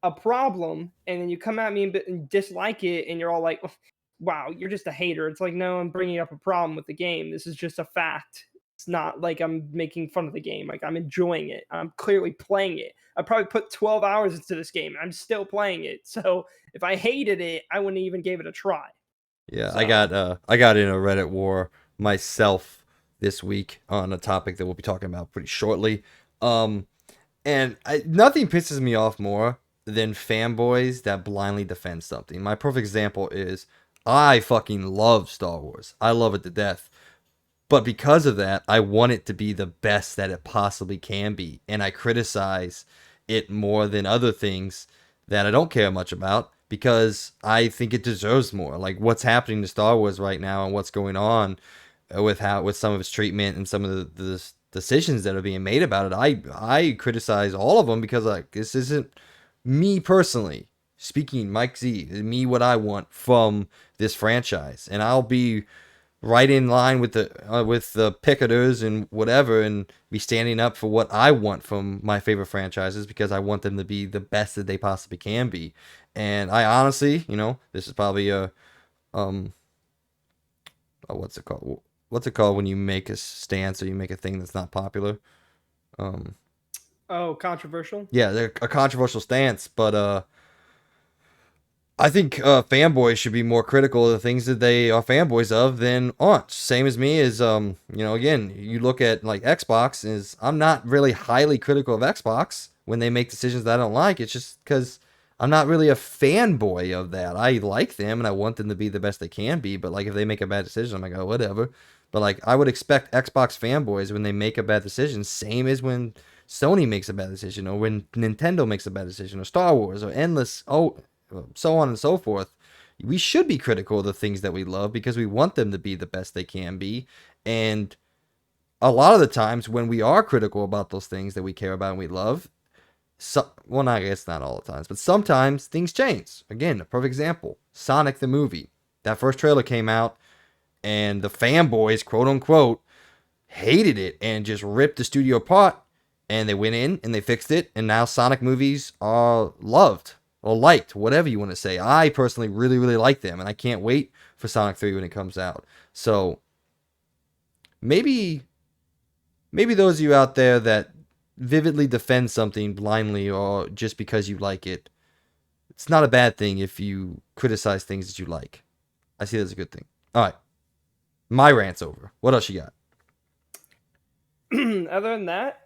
a problem and then you come at me and dislike it and you're all like, wow, you're just a hater. It's like, no, I'm bringing up a problem with the game. This is just a fact. It's not like I'm making fun of the game. Like, I'm enjoying it. I'm clearly playing it. I probably put 12 hours into this game and I'm still playing it. So if I hated it, I wouldn't even give it a try. Yeah, So I got in a Reddit war myself this week on a topic that we'll be talking about pretty shortly. Um, nothing pisses me off more than fanboys that blindly defend something. My perfect example is I fucking love Star Wars. I love it to death. But because of that, I want it to be the best that it possibly can be. And I criticize it more than other things that I don't care much about because I think it deserves more. Like what's happening to Star Wars right now and what's going on with some of its treatment and some of the decisions that are being made about it. I criticize all of them because like this isn't me personally speaking, Mike Z, me what I want from this franchise. And I'll be right in line with the picketers and whatever, and be standing up for what I want from my favorite franchises because I want them to be the best that they possibly can be. And I honestly, this is probably um, what's it called? What's it called when you make a stance or you make a thing that's not popular? Um, Oh, controversial. yeah, they're a controversial stance, but I think fanboys should be more critical of the things that they are fanboys of than aren't. Same as me is, again, you look at like Xbox is I'm not really highly critical of Xbox when they make decisions that I don't like. It's just because I'm not really a fanboy of that. I like them and I want them to be the best they can be. But like if they make a bad decision, I'm like, oh, whatever. But like I would expect Xbox fanboys when they make a bad decision, same as when Sony makes a bad decision or when Nintendo makes a bad decision or Star Wars or so on and so forth. We should be critical of the things that we love because we want them to be the best they can be. And a lot of the times when we are critical about those things that we care about and we love, well, I guess not all the times, but sometimes things change. Again, a perfect example, Sonic the movie. That first trailer came out and the fanboys, quote unquote, hated it and just ripped the studio apart. And they went in and they fixed it. And now Sonic movies are loved or liked, whatever you want to say. I personally really, really like them. And I can't wait for Sonic 3 when it comes out. So maybe those of you out there that vividly defend something blindly or just because you like it, it's not a bad thing if you criticize things that you like. I see that as a good thing. All right. My rant's over. What else you got? Other than that,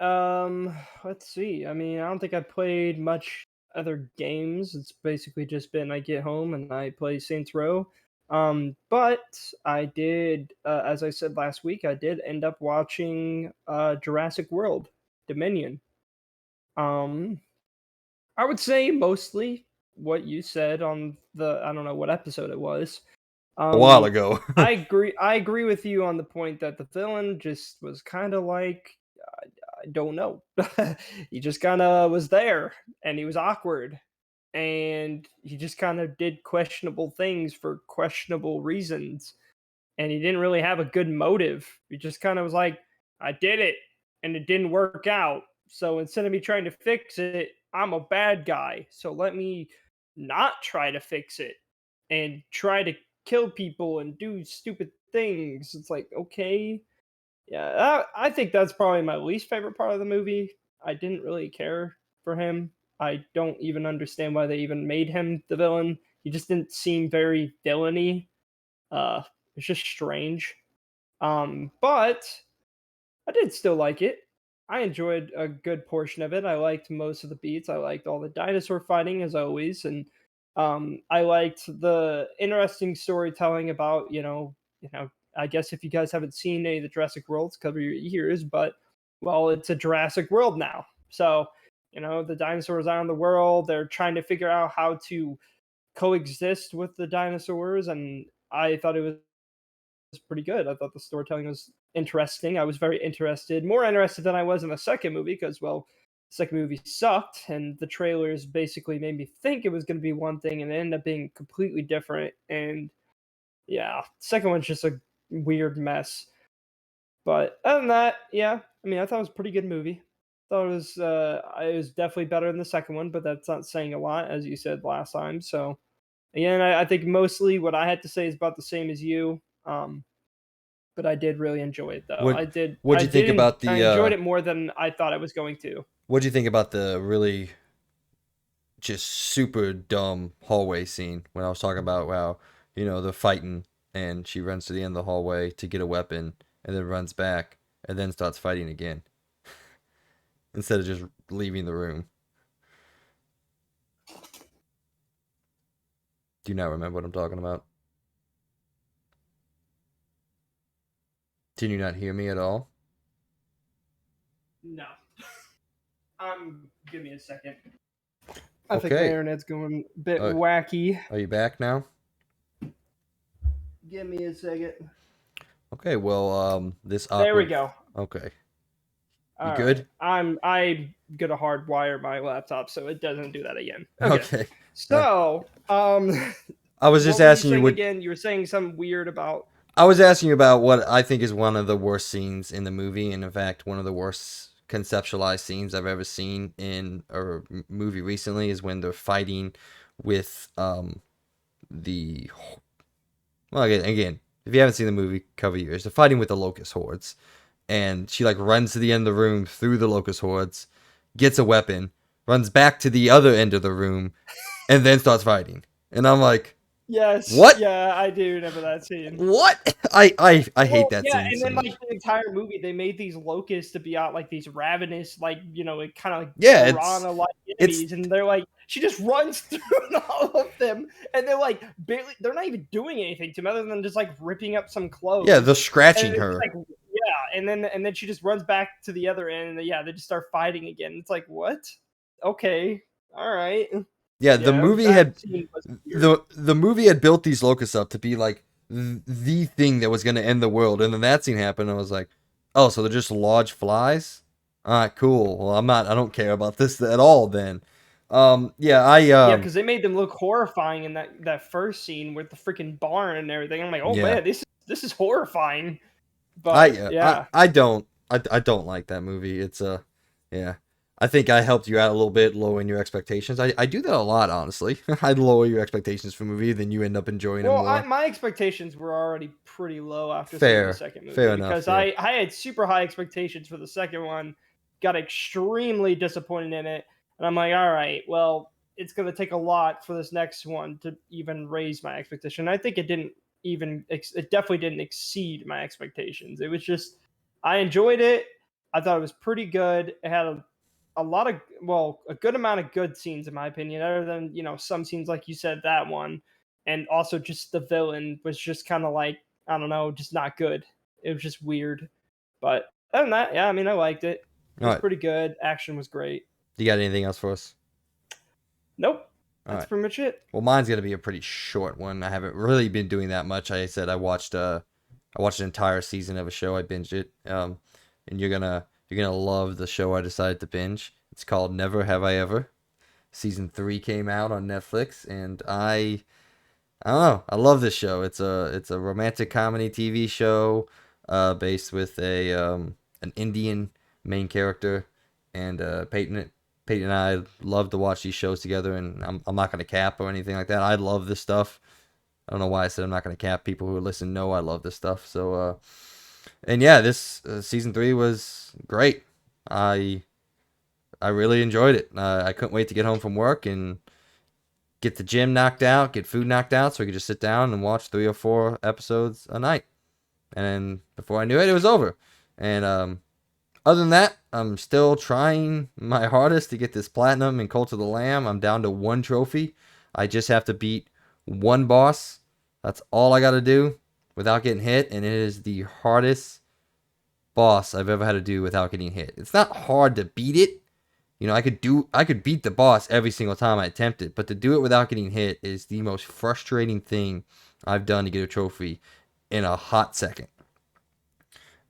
let's see. I mean, I don't think I played much other games. It's basically just been I get home and I play Saints Row. But I did, as I said last week, I did end up watching Jurassic World Dominion. Um, I would say mostly what you said on the I don't know what episode it was. A while Um, ago. I agree with you on the point that the villain just was kind of like I don't know. He just kind of was there and he was awkward and he just kind of did questionable things for questionable reasons and he didn't really have a good motive. He just kind of was like, I did it and it didn't work out. So instead of me trying to fix it, I'm a bad guy. So let me not try to fix it and try to kill people and do stupid things. It's like, okay. Yeah, I think that's probably my least favorite part of the movie. I didn't really care for him. I don't even understand why they even made him the villain. He just didn't seem very villainy. Uh, it's just strange. But I did still like it. I enjoyed a good portion of it. I liked most of the beats. I liked all the dinosaur fighting as always, and I liked the interesting storytelling about I guess if you guys haven't seen any of the Jurassic Worlds, cover your ears. But well, it's a Jurassic World now, so the dinosaurs are in the world. They're trying to figure out how to coexist with the dinosaurs, and I thought it was pretty good. I thought the storytelling was interesting. I was very interested, more interested than I was in the second movie because, well, the second movie sucked, and the trailers basically made me think it was going to be one thing, and it ended up being completely different. And yeah, second one's just a weird mess. But other than that, yeah, I mean, I thought it was a pretty good movie. Thought it was definitely better than the second one, but that's not saying a lot, as you said last time. So again, I think mostly what I had to say is about the same as you. But I did really enjoy it though. What what'd you think about I the enjoyed it more than I thought I was going to. what'd you think about the really just super dumb hallway scene when I was talking about, wow, they're fighting and she runs to the end of the hallway to get a weapon and then runs back, and then starts fighting again instead of just leaving the room. Do you not remember what I'm talking about? Can you not hear me at all? No. Give me a second. I think my Okay. internet's going a bit Uh, wacky. are you back now? Give me a second. Okay. Well, this There we awkward. go. Okay. You All right. good? I'm gonna hardwire my laptop so it doesn't do that again. Okay. Okay. Uh, So, I was just what were you asking you saying what. again? You were saying something weird about. I was asking you about what I think is one of the worst scenes in the movie, and in fact, one of the worst conceptualized scenes I've ever seen in a movie recently is when they're fighting with the well again if you haven't seen the movie, cover your ears. They're fighting with the locust hordes, and she like runs to the end of the room through the locust hordes, gets a weapon, runs back to the other end of the room, and then starts fighting. And I'm like, Yes, what? yeah, I do remember that scene. What? I hate Well, that yeah, scene and so then like much. the entire movie, they made these locusts to be out like these ravenous, like it kind of like Yeah, piranha-like it's enemies, and they're like she just runs through all of them, and they're like barely, they're not even doing anything to them other than just like ripping up some yeah, they're clothes, and scratching it's her. like yeah, and then she just runs back to the other end, and yeah, they just start fighting again. It's like what? Okay, all right, Yeah, the yeah, movie that had scene was weird. the movie had built these locusts up to be like the thing that was going to end the world, and then that scene happened. And I was like, oh, so they're just large flies? All right, cool. Well, I'm not. I don't care about this at all. Then, yeah, Yeah, because they made them look horrifying in that first scene with the freaking barn and everything. I'm like, oh yeah, man, this is horrifying. But yeah, I don't like that movie. It's yeah. I think I helped you out a little bit lowering your expectations. I do that a lot, honestly. I lower your expectations for a movie, then you end up enjoying them well, more. my expectations were already pretty low after seeing the Fair, second fair movie enough. because Yeah. I had super high expectations for the second one, got extremely disappointed in it, and I'm like, all right, well, it's gonna take a lot for this next one to even raise my expectation. I think it didn't even it definitely didn't exceed my expectations. It was just I enjoyed it. I thought it was pretty good. It had a lot of a good amount of good scenes in my opinion, other than some scenes like you said that one, and also just the villain was just kind of like I don't know, just not good. It was just weird, but other than that, yeah, I mean, I liked it. It All was right. pretty good. Action was great. You got anything else for us? Nope, All that's right. pretty much it. Well, mine's gonna be a pretty short one. I haven't really been doing that much. I said I watched an entire season of a show. I binged it. And you're gonna love the show I decided to binge. It's called Never Have I Ever. Season 3 came out on Netflix, and I don't know. I love this show. It's a romantic comedy TV show, based with a an Indian main character, and Peyton and I love to watch these shows together. And I'm not gonna cap or anything like that. I love this stuff. I don't know why I said I'm not gonna cap. People who listen know I love this stuff. So and yeah, this season 3 was great. I I really enjoyed it. I couldn't wait to get home from work and get the gym knocked out, get food knocked out, so we could just sit down and watch 3 or 4 episodes a night. And before I knew it, it was over. And other than that, I'm still trying my hardest to get this platinum in Cult of the Lamb. I'm down to 1 trophy. I just have to beat 1 boss. That's all I got to do without getting hit, and it is the hardest boss I've ever had to do without getting hit. It's not hard to beat it. You know, I could beat the boss every single time I attempt it, but to do it without getting hit is the most frustrating thing I've done to get a trophy in a hot second.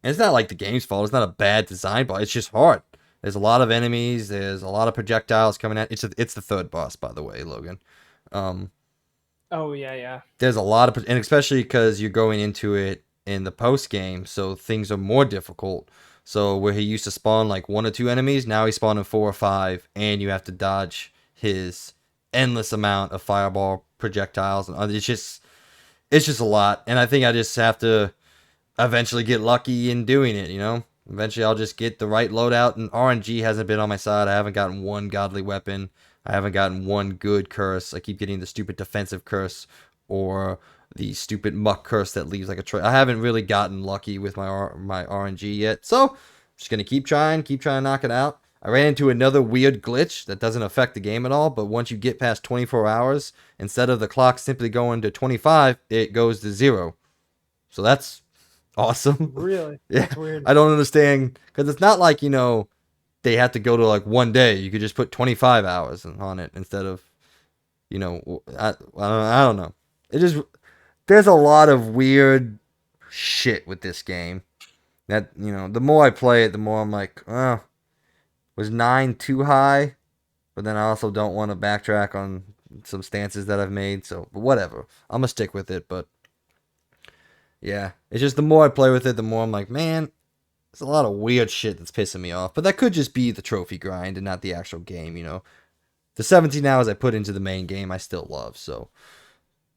And it's not like the game's fault. It's not a bad design, but it's just hard. There's a lot of enemies. There's a lot of projectiles coming at. It's the third boss, by the way, Logan. Um, Oh yeah, yeah. there's a lot of, and especially because you're going into it in the post game, so things are more difficult. So where he used to spawn like 1 or 2 enemies, now he's spawning 4 or 5, and you have to dodge his endless amount of fireball projectiles, and it's just a lot. And I think I just have to eventually get lucky in doing it. Eventually I'll just get the right loadout, and RNG hasn't been on my side. I haven't gotten one godly weapon. I haven't gotten one good curse. I keep getting the stupid defensive curse or the stupid muck curse that leaves like a trail. I haven't really gotten lucky with my RNG yet, so I'm just gonna keep trying to knock it out. I ran into another weird glitch that doesn't affect the game at all, but once you get past 24 hours, instead of the clock simply going to 25, it goes to 0. So that's awesome. Really? Yeah, That's weird. I don't understand, because it's not like, they have to go to like one day. You could just put 25 hours on it instead of, I don't know. It just, there's a lot of weird shit with this game that, the more I play it, the more I'm like, oh, was 9 too high? But then I also don't want to backtrack on some stances that I've made. So, but whatever. I'm going to stick with it. But yeah, it's just the more I play with it, the more I'm like, man, there's a lot of weird shit that's pissing me off. But that could just be the trophy grind and not the actual game. The 17 hours I put into the main game, I still love. So,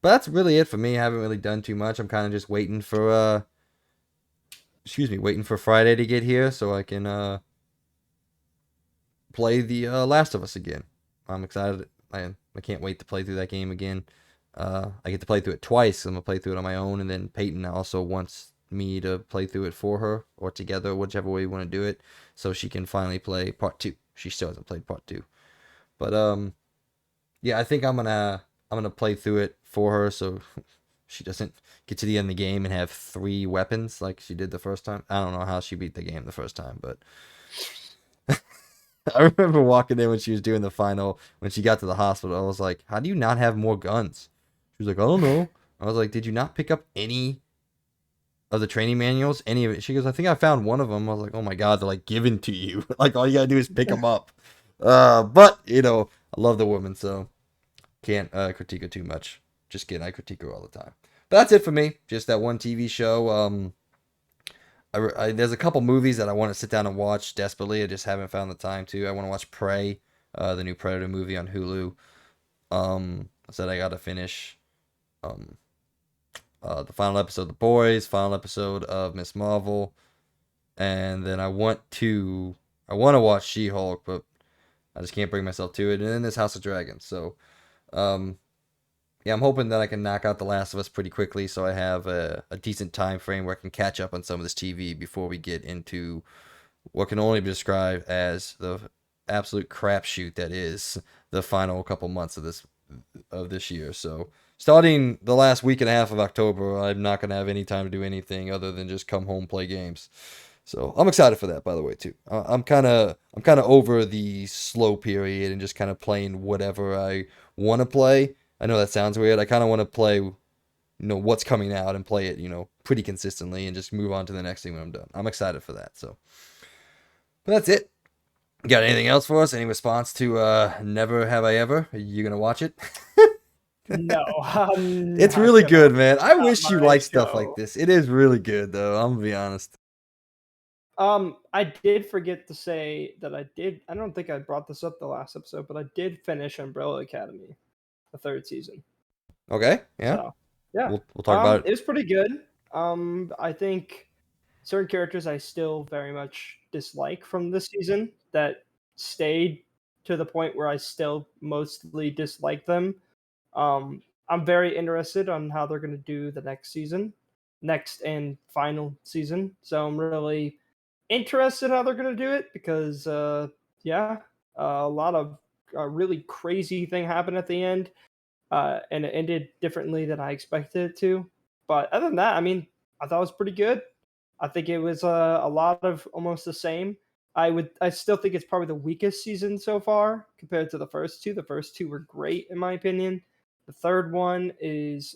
but that's really it for me. I haven't really done too much. I'm kind of just waiting for, waiting for Friday to get here so I can, play the Last of Us again. I'm excited. I can't wait to play through that game again. I get to play through it twice. I'm gonna play through it on my own, and then Peyton also wants me to play through it for her or together, whichever way we want to do it, so she can finally play part 2. She still hasn't played part 2, but yeah, I think I'm gonna play through it for her so she doesn't get to the end of the game and have 3 weapons like she did the first time. I don't know how she beat the game the first time, but I remember walking in when she was doing the final, when she got to the hospital. I was like, how do you not have more guns? She was like, I don't know. I was like, did you not pick up any of the training manuals? Any of it? She goes, I think I found one of them. I was like, oh my God, they're like given to you. Like all you gotta do is pick them up. But, I love the woman, so can't critique her too much. Just kidding, I critique her all the time. But that's it for me. Just that one TV show. There's a couple movies that I want to sit down and watch desperately. I just haven't found the time to. I want to watch Prey, the new Predator movie on Hulu. I said I got to finish um, the final episode of The Boys, final episode of Miss Marvel, and then I want to watch She-Hulk, but I just can't bring myself to it. And then there's House of Dragons. So, um, yeah, I'm hoping that I can knock out The Last of Us pretty quickly, so I have a decent time frame where I can catch up on some of this TV before we get into what can only be described as the absolute crapshoot that is the final couple months of this year. So, starting the last week and a half of October, I'm not gonna have any time to do anything other than just come home, play games. So I'm excited for that, by the way, too. I'm kind of over the slow period and just kind of playing whatever I want to play. I know that sounds weird. I kind of want to play, what's coming out and play it, pretty consistently and just move on to the next thing when I'm done. I'm excited for that. So, but that's it. Got anything else for us? Any response to Never Have I Ever? Are you gonna watch it? No, I'm It's not really gonna. good, man. I Not wish you my liked stuff like show. this. It is really good, though. I'm gonna be honest. I did forget to say that I did. I don't think I brought this up the last episode, but I did finish Umbrella Academy, the 3rd season. Okay, yeah. So, yeah. We'll talk about It it. was pretty good. I think certain characters I still very much dislike from this season that stayed to the point where I still mostly dislike them. I'm very interested on how they're going to do the next and final season. So I'm really interested how they're going to do it because, yeah, a lot of a really crazy thing happened at the end, and it ended differently than I expected it to. But other than that, I mean, I thought it was pretty good. I think it was a lot of almost the same. I still think it's probably the weakest season so far compared to the first two. The first two were great in my opinion. The third one is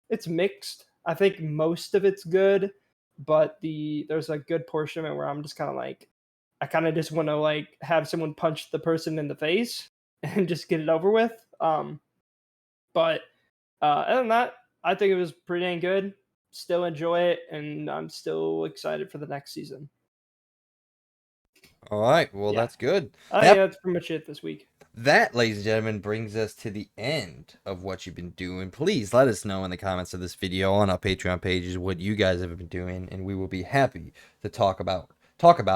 it's mixed. I think most of it's good, but there's a good portion of it where I'm just kind of like I kind of just want to like have someone punch the person in the face and just get it over with. But other than that, I think it was pretty dang good. Still enjoy it, and I'm still excited for the next season. All right, well, Yeah, that's good. I think That that's pretty much it this week. That, ladies and gentlemen, brings us to the end of what you've been doing. Please let us know in the comments of this video on our Patreon pages what you guys have been doing, and we will be happy to talk about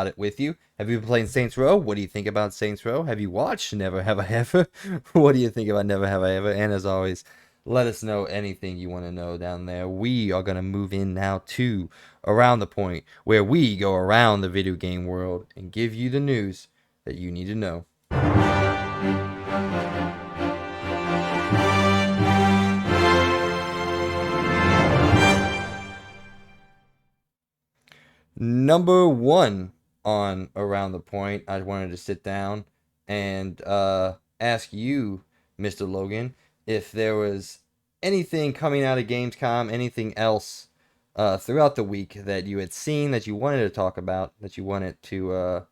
it with you. Have you been playing Saints Row? What do you think about Saints Row? Have you watched Never Have I Ever? What do you think about Never Have I Ever? And as always, let us know anything you want to know down there. We are going to move in now to Around the Point, where we go around the video game world and give you the news that you need to know. Number one on Around the Point, I wanted to sit down and ask you, Mr. Logan, if there was anything coming out of Gamescom, anything else throughout the week that you had seen that you wanted to talk about, that you wanted to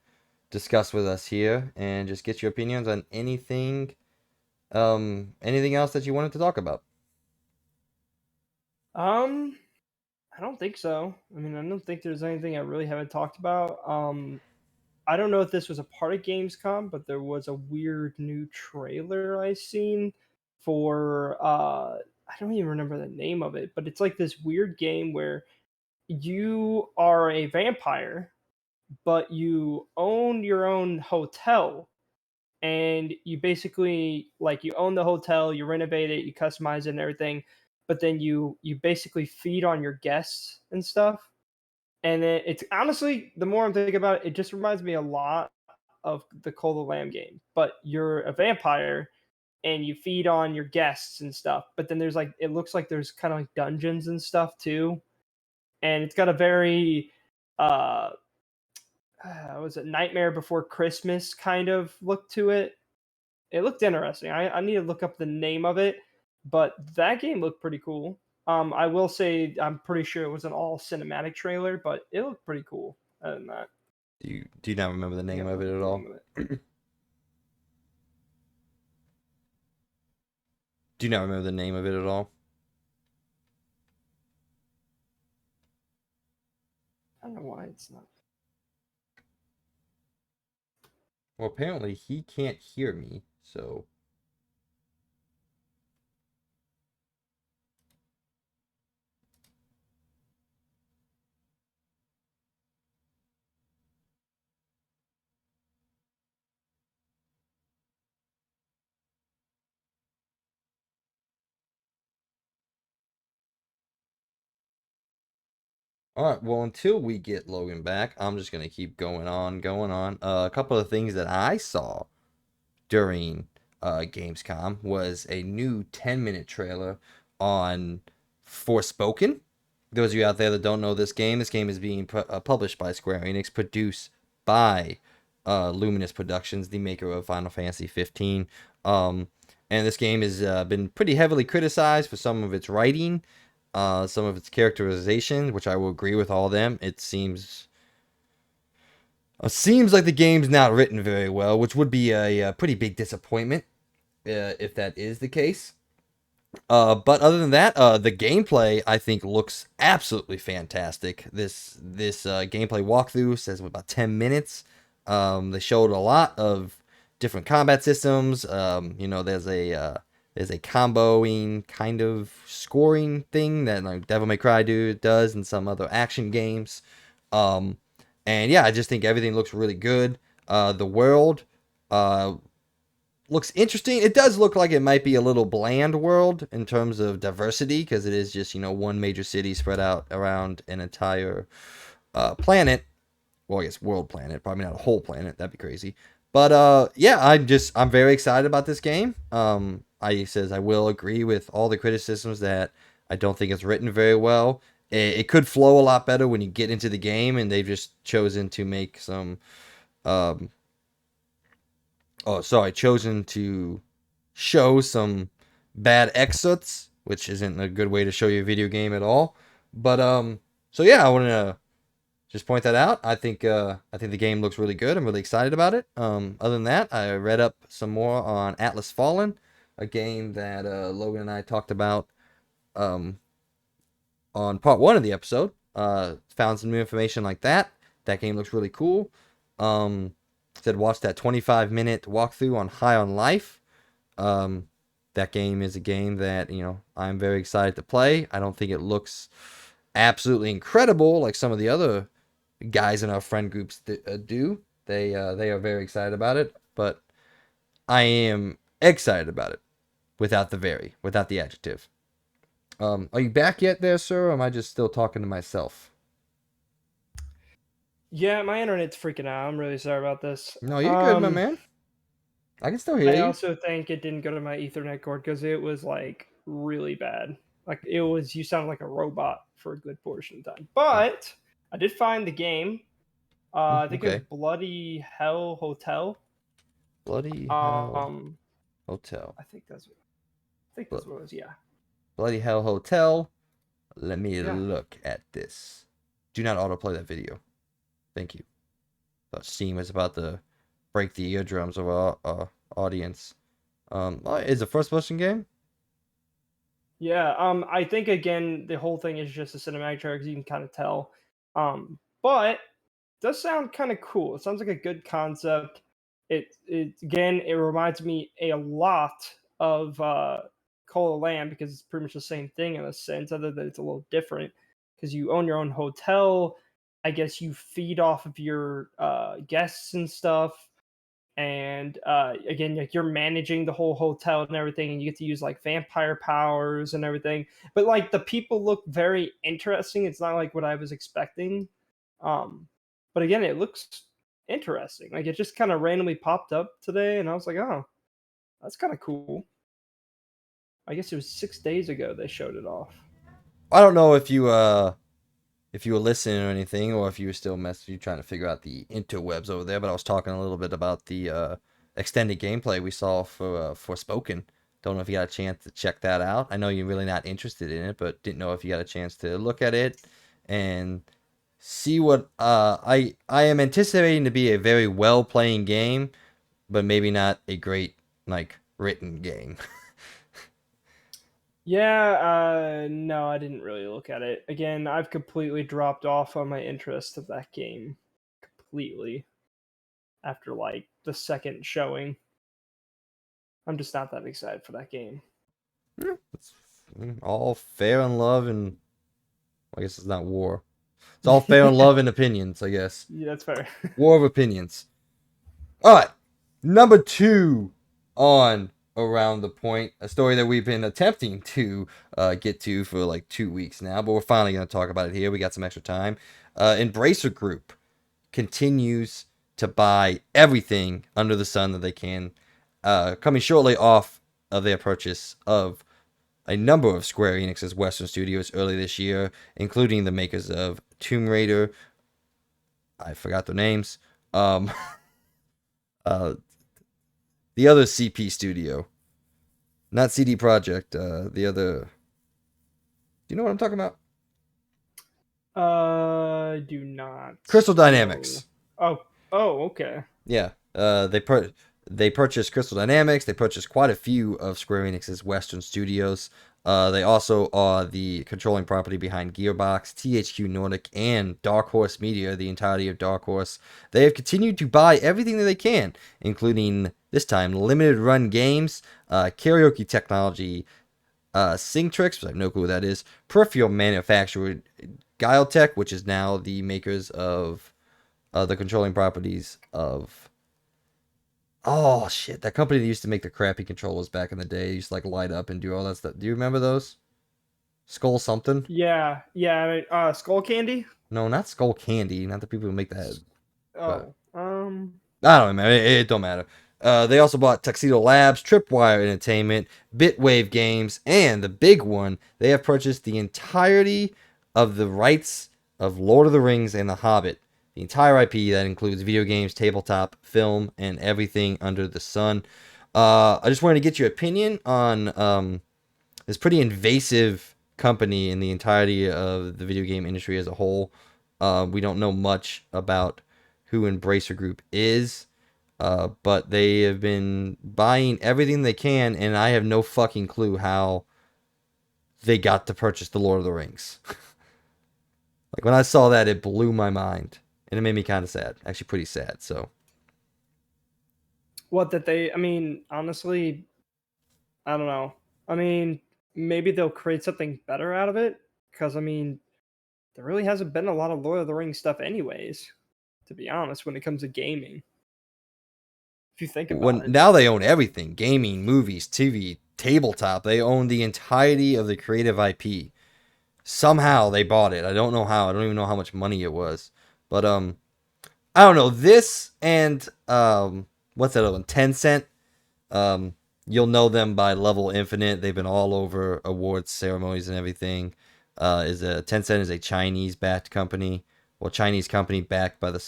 discuss with us here, and just get your opinions on anything else that you wanted to talk about. Um, I don't think so. I mean, I don't think there's anything I really haven't talked about. I don't know if this was a part of Gamescom, but there was a weird new trailer I seen for I don't even remember the name of it, but it's like this weird game where you are a vampire, but you own your own hotel, and you basically like you own the hotel, you renovate it, you customize it and everything, but then you basically feed on your guests and stuff. And it's honestly, the more I'm thinking about it, it just reminds me a lot of the Call of the Lamb game. But you're a vampire and you feed on your guests and stuff. But then there's like, it looks like there's kind of like dungeons and stuff too. And it's got a very, uh, was it Nightmare Before Christmas kind of look to it. It looked interesting. I need to look up the name of it, but that game looked pretty cool. I will say I'm pretty sure it was an all cinematic trailer, but it looked pretty cool. Other than that, Do you not remember the I name gotta of look it up at the all? name of it. Do you not remember the name of it at all? I don't know why it's not. Well, apparently he can't hear me, so all right. Well, until we get Logan back, I'm just gonna keep going on, going on. A couple of things that I saw during Gamescom was a new 10-minute trailer on Forspoken. Those of you out there that don't know this game is being published by Square Enix, produced by Luminous Productions, the maker of Final Fantasy 15. And this game has been pretty heavily criticized for some of its writing, some of its characterization, which I will agree with all of them. Seems like the game's not written very well, which would be a pretty big disappointment if that is the case. But other than that, the gameplay I think looks absolutely fantastic. This gameplay walkthrough says about 10 minutes. They showed a lot of different combat systems. There's a comboing kind of scoring thing that like Devil May Cry does in some other action games. Um, and yeah, I just think everything looks really good. The world uh, looks interesting. It does look like it might be a little bland world in terms of diversity because it is just one major city spread out around an entire planet. Well, I guess world planet, probably not a whole planet. That'd be crazy. But yeah, I'm very excited about this game. I will agree with all the criticisms that I don't think it's written very well. It could flow a lot better when you get into the game, and they've just chosen to make some um, chosen to show some bad excerpts, which isn't a good way to show you a video game at all. But so yeah, I want to just point that out. I think the game looks really good. I'm really excited about it. Other than that, I read up some more on Atlas Fallen, a game that Logan and I talked about um on part one of the episode. Found some new information like that. That game looks really cool. Um, Said watch that 25-minute walkthrough on High on Life. Um, that game is a game that I'm very excited to play. I don't think it looks absolutely incredible like some of the other guys in our friend groups do. They are very excited about it, but I am excited about it. without the adjective. Are you back yet there, sir, or am I just still talking to myself? Yeah, my internet's freaking out. I'm really sorry about this. No, you're good, my man. I can still hear I you. also think it didn't go to my Ethernet cord because it was like really bad. Like it was, you sound like a robot for a good portion of time. Oh, But I did find the game. I think it was okay. Bloody Hell Hotel. Bloody Hell Um, Hotel. I think that's Blo- what it was. Yeah, Bloody Hell Hotel. Let me yeah. look at this. Do not autoplay that video. Thank you. Thought Steam was about to break the eardrums of our audience. Is it a first-person game? Yeah, I think again the whole thing is just a cinematic trailer because you can kind of tell. But it does sound kind of cool. It sounds like a good concept. It again it reminds me a lot of Call of Land because it's pretty much the same thing in a sense, other than it's a little different because you own your own hotel. I guess you feed off of your guests and stuff, and again, like you're managing the whole hotel and everything, and you get to use like vampire powers and everything, but like the people look very interesting. It's not like what I was expecting, um but again, it looks interesting. Like it just kind of randomly popped up today and I was like, oh, that's kind of cool. I guess it was 6 days ago they showed it off. I don't know if you were listening or anything, or if you were still you trying to figure out the interwebs over there. But I was talking a little bit about the extended gameplay we saw for Spoken. Don't know if you got a chance to check that out. I know you're really not interested in it, but didn't know if you got a chance to look at it and see what I am anticipating to be a very well playing game, but maybe not a great like written game. Yeah, no, I didn't really look at it. Again, I've completely dropped off on my interest of that game completely after like the second showing. I'm just not that excited for that game. Yeah, it's all fair in love and I guess it's not war. It's all fair in love and opinions, I guess. Yeah, that's fair. War of opinions. All right, number two on Around the Point, a story that we've been attempting to get to for like 2 weeks now, but we're finally going to talk about it here. We got some extra time. Embracer Group continues to buy everything under the sun that they can, coming shortly off of their purchase of a number of Square Enix's Western studios early this year, including the makers of Tomb Raider. I forgot their names. Um, uh, the other CP studio, not CD Projekt. The other. Do you know what I'm talking about? Do not Crystal know. Dynamics. Oh, oh, okay. Yeah. They purchased Crystal Dynamics. They purchased quite a few of Square Enix's Western studios. They also are the controlling property behind Gearbox, THQ Nordic, and Dark Horse Media, the entirety of Dark Horse. They have continued to buy everything that they can, including, this time, limited run games, karaoke technology, Singtrix, which I have no clue what that is, peripheral manufacturer Guiletech, which is now the makers of the controlling properties of. Oh shit! That company that used to make the crappy controllers back in the day used to like light up and do all that stuff. Do you remember those? Skull something? Yeah, yeah. Skull Candy. No, not Skull Candy. Not the people who make that. But Oh, I don't remember. It don't matter. They also bought Tuxedo Labs, Tripwire Entertainment, Bitwave Games, and the big one, they have purchased the entirety of the rights of Lord of the Rings and The Hobbit. The entire IP that includes video games, tabletop, film, and everything under the sun. I just wanted to get your opinion on this pretty invasive company in the entirety of the video game industry as a whole. We don't know much about who Embracer Group is, but they have been buying everything they can, and I have no fucking clue how they got to purchase the Lord of the Rings. Like when I saw that, it blew my mind, and it made me kind of sad. Actually, pretty sad. So what that they? I mean, honestly, I don't know. I mean, maybe they'll create something better out of it. Because I mean, there really hasn't been a lot of Lord of the Rings stuff, anyways. To be honest, when it comes to gaming, if you think about when it. now they own everything: gaming, movies, TV. tabletop. They own the entirety of the creative IP. Somehow they bought it. I don't know how. I don't even know how much money it was. But I don't know. This and what's that other one? Tencent. Um, you'll know them by Level Infinite. They've been all over awards ceremonies and everything. Tencent is a Chinese backed company. Well, Chinese company backed by the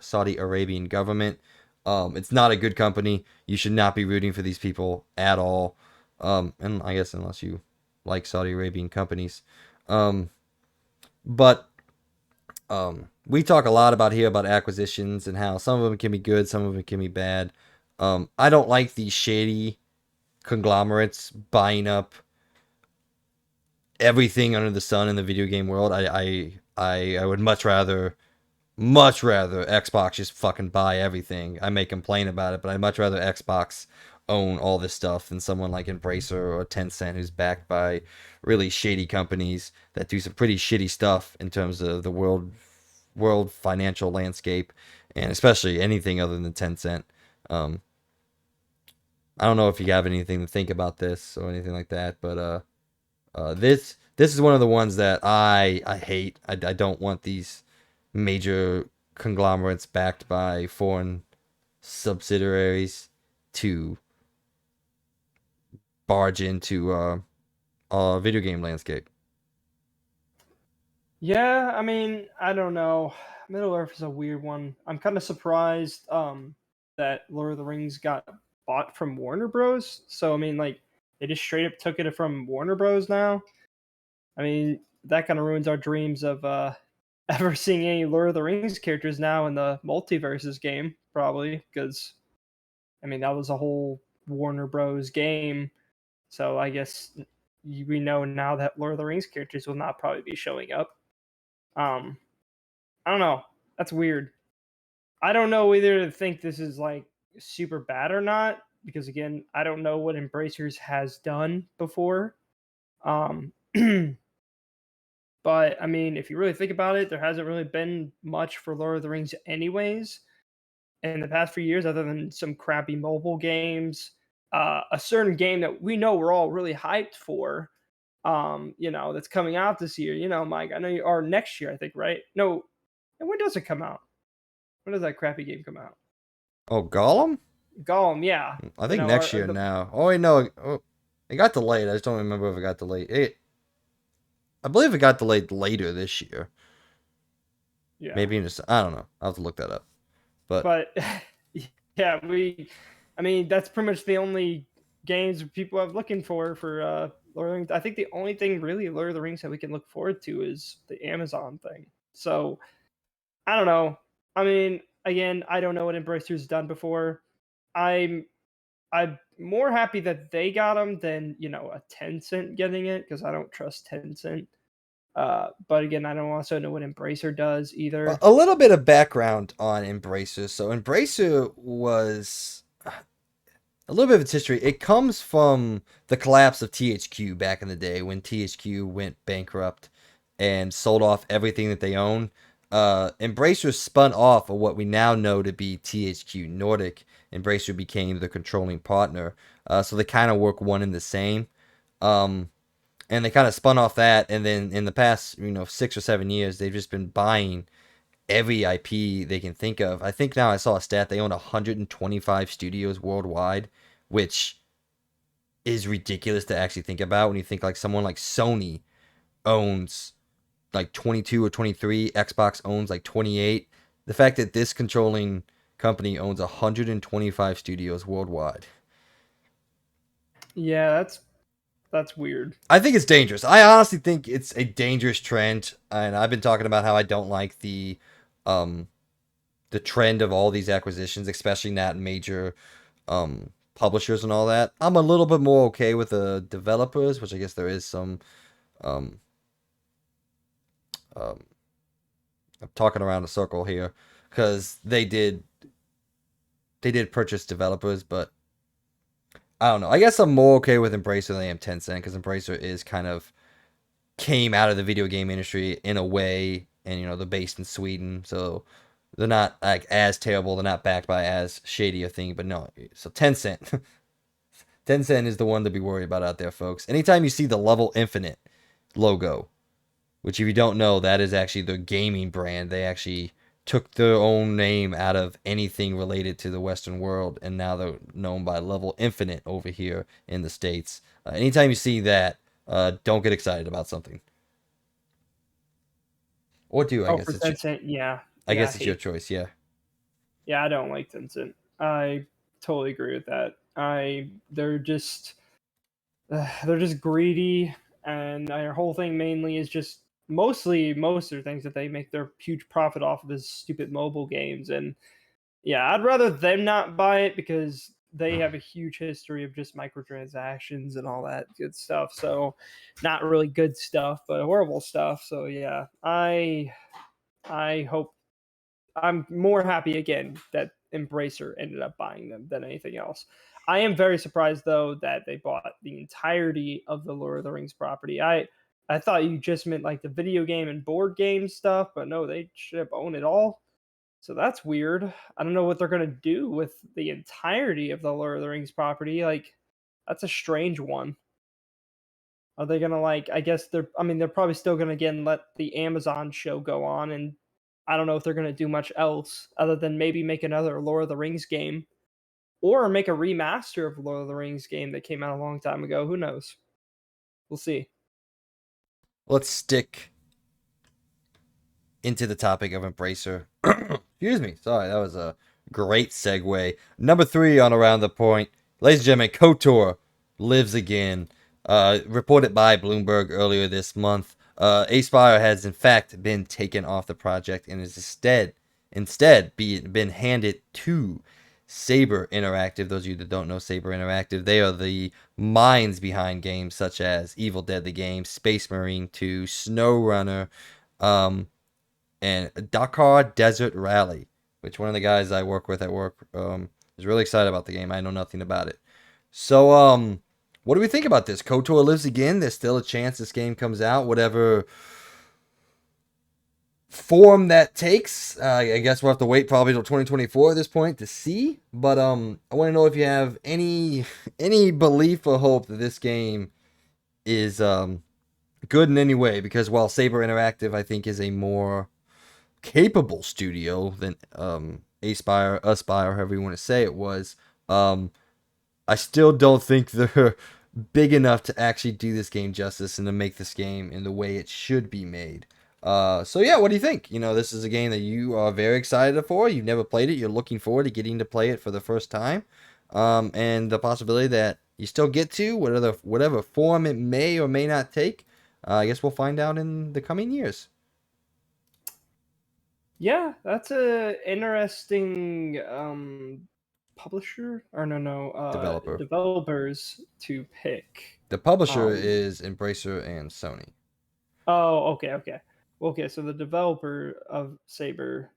Saudi Arabian government. It's not a good company. You should not be rooting for these people at all. And I guess unless you like Saudi Arabian companies. Um, but we talk a lot about here about acquisitions and how some of them can be good, some of them can be bad. I don't like these shady conglomerates buying up everything under the sun in the video game world. I would much rather Xbox just fucking buy everything. I may complain about it, but I'd much rather Xbox own all this stuff than someone like Embracer or Tencent who's backed by really shady companies that do some pretty shitty stuff in terms of the world financial landscape and especially anything other than Tencent. Um, I don't know if you have anything to think about this or anything like that, but this is one of the ones that I hate. I don't want these major conglomerates backed by foreign subsidiaries to barge into video game landscape. Yeah, I mean, I don't know. Middle Earth is a weird one. I'm kind of surprised that Lord of the Rings got bought from Warner Bros. So I mean, like they just straight up took it from Warner Bros. Now. I mean, that kind of ruins our dreams of ever seeing any Lord of the Rings characters now in the multiverses game, probably because I mean that was a whole Warner Bros. Game. So I guess we know now that Lord of the Rings characters will not probably be showing up. Um, I don't know. That's weird. I don't know whether to think this is like super bad or not because again, I don't know what Embracers has done before. Um, but I mean, if you really think about it, there hasn't really been much for Lord of the Rings, anyways, in the past few years, other than some crappy mobile games. A certain game that we know we're all really hyped for, that's coming out this year. Mike, I know you are next year, I think, right? No, and when does it come out? When does that crappy game come out? Oh, Gollum? Gollum, yeah. I think next year now. Oh, wait, no. Oh, it got delayed. I just don't remember if it got delayed. I believe it got delayed later this year. Yeah, Maybe I don't know. I'll have to look that up. But but yeah, I mean, that's pretty much the only games people have looking for Lord of the Rings. I think the only thing really Lord of the Rings that we can look forward to is the Amazon thing. So I don't know. I mean, again, I don't know what Embracer's done before. I'm I'm more happy that they got them than a Tencent getting it because I don't trust Tencent. But again, I don't also know what Embracer does either. a little bit of background on Embracer. So Embracer was a little bit of its history. It comes from the collapse of THQ back in the day when THQ went bankrupt and sold off everything that they owned. Embracer spun off of what we now know to be THQ Nordic. Embracer became the controlling partner. So they kind of work one and the same. Um, and they kind of spun off that. And then in the past, 6 or 7 years, they've just been buying every IP they can think of. I think now I saw a stat they own 125 studios worldwide, which is ridiculous to actually think about when you think like someone like Sony owns like 22 or 23, Xbox owns like 28. The fact that this controlling company owns 125 studios worldwide. Yeah, that's weird. I think it's dangerous. I honestly think it's a dangerous trend, and I've been talking about how I don't like um the trend of all these acquisitions, especially not major publishers and all that. I'm a little bit more okay with the developers, which I guess there is some um, um I'm talking around a circle here because they did purchase developers, but I don't know. I guess I'm more okay with Embracer than I am Tencent because Embracer is kind of came out of the video game industry in a way, and they're based in Sweden, so they're not like as terrible. They're not backed by as shady a thing, but no. So Tencent, Tencent is the one to be worried about out there, folks. Anytime you see the Level Infinite logo, which if you don't know, that is actually the gaming brand. They actually took their own name out of anything related to the Western world, and now they're known by Level Infinite over here in the States. Anytime you see that, don't get excited about something. Or do, I Oh, guess. for It's Tencent, yeah, I yeah, I guess it's your hate. choice, yeah. Yeah, I don't like Tencent. I totally agree with that. They're just greedy, and their whole thing mainly is just mostly most of the things that they make their huge profit off of is stupid mobile games. And yeah, I'd rather them not buy it because they have a huge history of just microtransactions and all that good stuff. So not really good stuff, but horrible stuff. So yeah, I hope I'm more happy again that Embracer ended up buying them than anything else. I am very surprised though that they bought the entirety of the Lord of the Rings property. I thought you just meant like the video game and board game stuff, but no, they should have owned it all. So that's weird. I don't know what they're gonna do with the entirety of the Lord of the Rings property. Like, that's a strange one. Are they gonna like? I guess they're. I mean, they're probably still gonna again let the Amazon show go on, and I don't know if they're gonna do much else other than maybe make another Lord of the Rings game or make a remaster of Lord of the Rings game that came out a long time ago. Who knows? We'll see. Let's stick into the topic of Embracer. Excuse me. Sorry, that was a great segue. Number 3 on Around the Point. Ladies and gentlemen, KOTOR lives again. Reported by Bloomberg earlier this month. Aspire has in fact been taken off the project and is been handed to Saber Interactive. Those of you that don't know Saber Interactive, they are the minds behind games such as Evil Dead the Game, Space Marine 2, SnowRunner, um, and Dakar Desert Rally, which one of the guys I work with at work is really excited about the game. I know nothing about it. So, what do we think about this? KOTOR lives again. There's still a chance this game comes out, whatever form that takes. I guess we'll have to wait probably till 2024 at this point to see. But I want to know if you have any belief or hope that this game is good in any way. Because while Saber Interactive, I think, is a more capable studio than Aspire, however you want to say it was. I still don't think they're big enough to actually do this game justice and to make this game in the way it should be made. So yeah, what do you think? You know, this is a game that you are very excited for. You've never played it. You're looking forward to getting to play it for the first time, and the possibility that you still get to whatever form it may or may not take. I guess we'll find out in the coming years. Yeah, that's a interesting publisher or no Developer. developers to pick. The publisher Um, is Embracer and Sony. Oh, okay, okay. Okay, so the developer of Saber,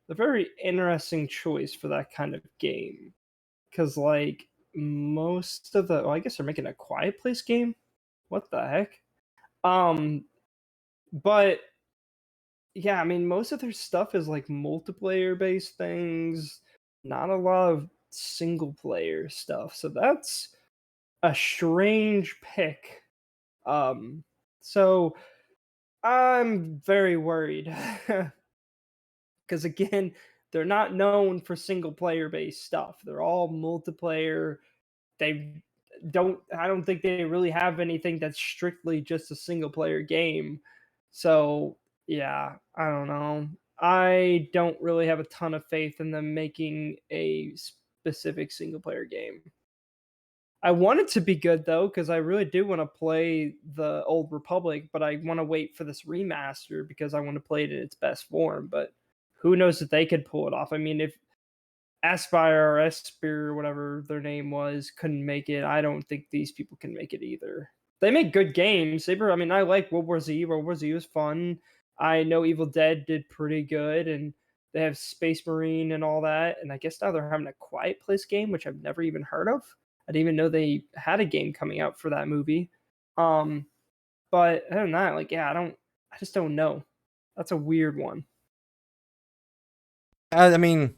a very interesting choice for that kind of game. Because, like, most of the. Well, I guess they're making a Quiet Place game? What the heck? Um, but, yeah, I mean, most of their stuff is, like, multiplayer based things, not a lot of single player stuff. So that's a strange pick. Um, so I'm very worried because again, they're not known for single player based stuff. They're all multiplayer. They don't. I don't think they really have anything that's strictly just a single player game. So yeah, I don't know. I don't really have a ton of faith in them making a specific single player game. I want it to be good though, because I really do want to play the Old Republic, but I want to wait for this remaster because I want to play it in its best form. But who knows if they could pull it off? I mean, if Aspire or Espir or whatever their name was couldn't make it, I don't think these people can make it either. They make good games. Saber, I mean, I like World War Z. World War Z was fun. I know Evil Dead did pretty good, and they have Space Marine and all that. And I guess now they're having a Quiet Place game, which I've never even heard of. I didn't even know they had a game coming out for that movie. Um, but other than that, like, yeah, I just don't know. That's a weird one. I mean,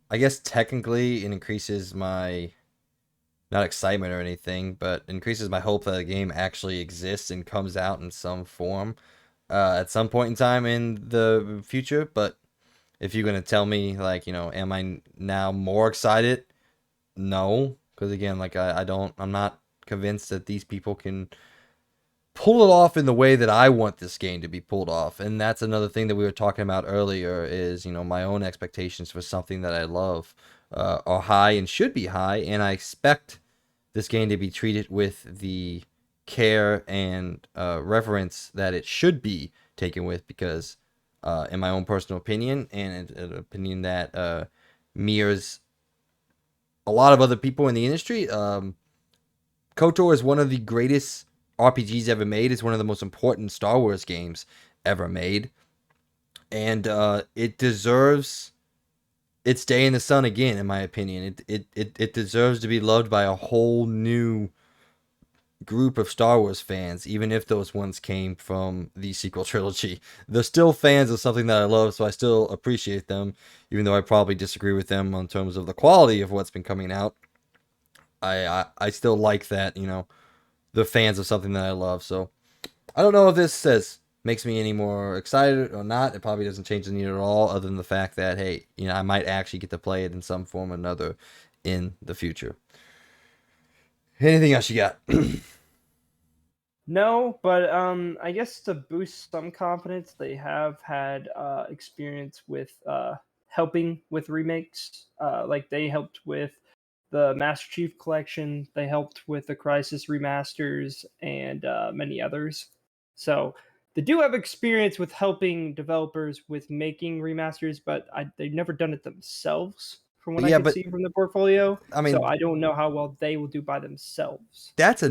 I guess technically it increases my not excitement or anything, but increases my hope that the game actually exists and comes out in some form at some point in time in the future. But if you're gonna tell me like, am I now more excited? No, because again, like I'm not convinced that these people can pull it off in the way that I want this game to be pulled off. And that's another thing that we were talking about earlier is, my own expectations for something that I love are high and should be high. And I expect this game to be treated with the care and reverence that it should be taken with because, in my own personal opinion, and an opinion that mirrors a lot of other people in the industry, KOTOR is one of the greatest RPGs ever made. It's one of the most important Star Wars games ever made. And it deserves its day in the sun again, in my opinion. It deserves to be loved by a whole new group of Star Wars fans, even if those ones came from the sequel trilogy. They're still fans of something that I love, so I still appreciate them, even though I probably disagree with them on terms of the quality of what's been coming out. I still like that, the fans of something that I love. So I don't know if this says makes me any more excited or not. It probably doesn't change the need at all, other than the fact that hey, I might actually get to play it in some form or another in the future. Anything else you got? No, but I guess to boost some confidence, they have had experience with helping with remakes. Like they helped with the Master Chief Collection, they helped with the Crisis remasters, and many others. So they do have experience with helping developers with making remasters, but they've never done it themselves, from what I Yeah, could but see from the portfolio. I So mean, I don't know how well they will do by themselves. that's a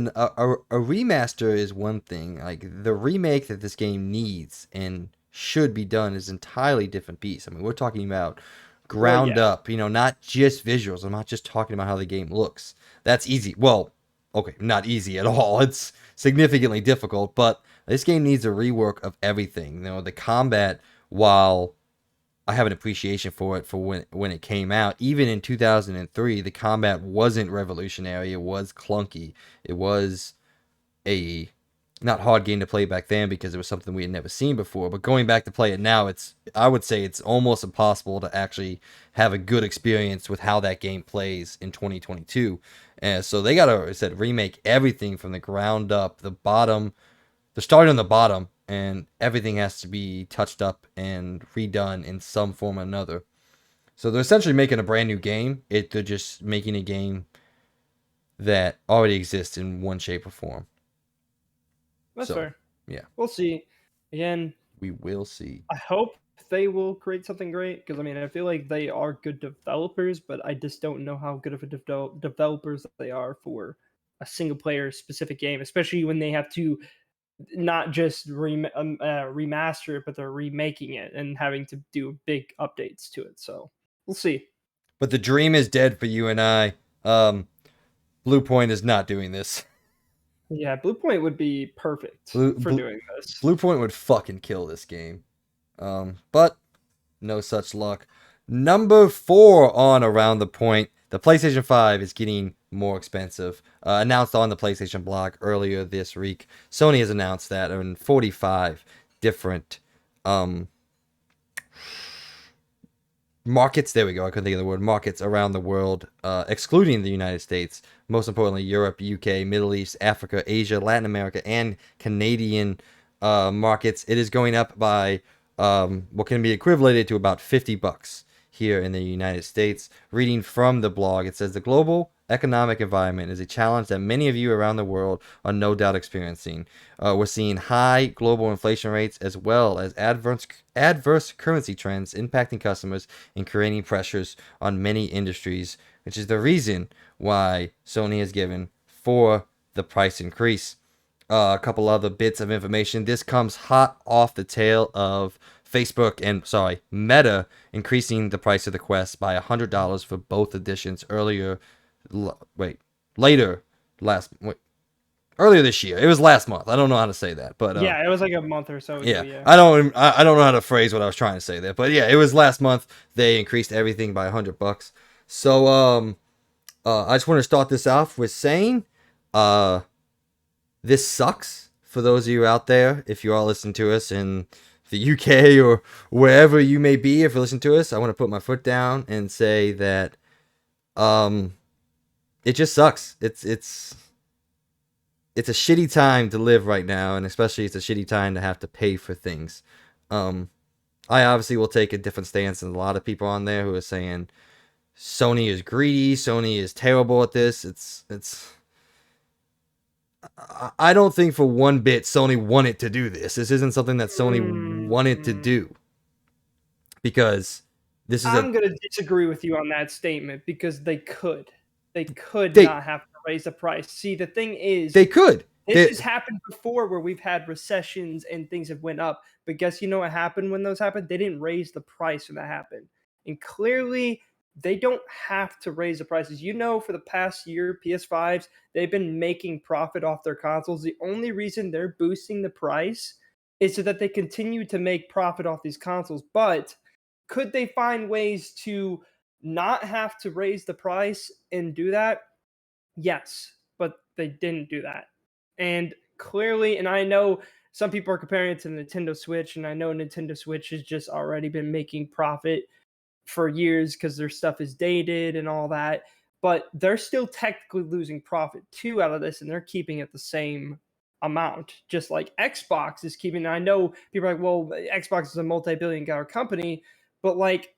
remaster is one thing. Like the remake that this game needs and should be done is entirely different beast. I mean, we're talking about Well, ground yeah. up, not just visuals. I'm not just talking about how the game looks. That's easy. Well, okay, not easy at all. It's significantly difficult, but this game needs a rework of everything. The combat, while I have an appreciation for it for when it came out. Even in 2003, the combat wasn't revolutionary. It was clunky. It was a not hard game to play back then because it was something we had never seen before. But going back to play it now, I would say it's almost impossible to actually have a good experience with how that game plays in 2022. And so they gotta, I said, remake everything from the ground up. They're starting on the bottom, and everything has to be touched up and redone in some form or another. So they're essentially making a brand new game. They're just making a game that already exists in one shape or form. That's So, fair. yeah, We'll see. Again, we will see. I hope they will create something great because I mean I feel like they are good developers, but I just don't know how good of a developers they are for a single player specific game, especially when they have to not just remaster it, but they're remaking it and having to do big updates to it. So we'll see. But the dream is dead for you and I. Blue Point is not doing this. Yeah, Blue Point would be perfect Blue, for Blue, doing this. Blue Point would fucking kill this game. But no such luck. Number 4 on Around the Point. The PlayStation 5 is getting more expensive. Announced on the PlayStation blog earlier this week. Sony has announced that in 45 different um, markets. There we go. I couldn't think of the word markets around the world, excluding the United States. Most importantly, Europe, UK, Middle East, Africa, Asia, Latin America, and Canadian markets. It is going up by what can be equated to about $50 here in the United States. Reading from the blog, it says the global economic environment is a challenge that many of you around the world are no doubt experiencing. We're seeing high global inflation rates as well as adverse currency trends impacting customers and creating pressures on many industries, which is the reason why Sony has given for the price increase. A couple other bits of information. This comes hot off the tail of Facebook and Meta increasing the price of the Quest by $100 for both editions later last wait, earlier this year. It was last month. I don't know how to say that, but Yeah, it was like a month or so ago. yeah, Yeah. I don't know how to phrase what I was trying to say there, but yeah, it was last month. They increased everything by $100. So I just want to start this off with saying, uh, this sucks for those of you out there. If you are listening to us in the UK or wherever you may be, if you listen to us, I want to put my foot down and say that um, it just sucks. It's a shitty time to live right now, and especially it's a shitty time to have to pay for things. Um, I obviously will take a different stance than a lot of people on there who are saying Sony is greedy, Sony is terrible at this. It's I don't think for one bit Sony wanted to do this. This isn't something that Sony wanted to Mm, do because this is a I'm gonna disagree with you on that statement because they could. They could they not have to raise the price. See, the thing is, they could. this has happened before where we've had recessions and things have went up. But guess you know what happened when those happened? They didn't raise the price when that happened. And clearly they don't have to raise the prices. You know, for the past year, PS5s, they've been making profit off their consoles. The only reason they're boosting the price is so that they continue to make profit off these consoles. But could they find ways to not have to raise the price and do that? Yes, but they didn't do that. And clearly, and I know some people are comparing it to the Nintendo Switch, and I know Nintendo Switch has just already been making profit for years because their stuff is dated and all that. But they're still technically losing profit too out of this, and they're keeping it the same amount, just like Xbox is keeping. I know people are like, well, Xbox is a multi-billion-dollar company, but like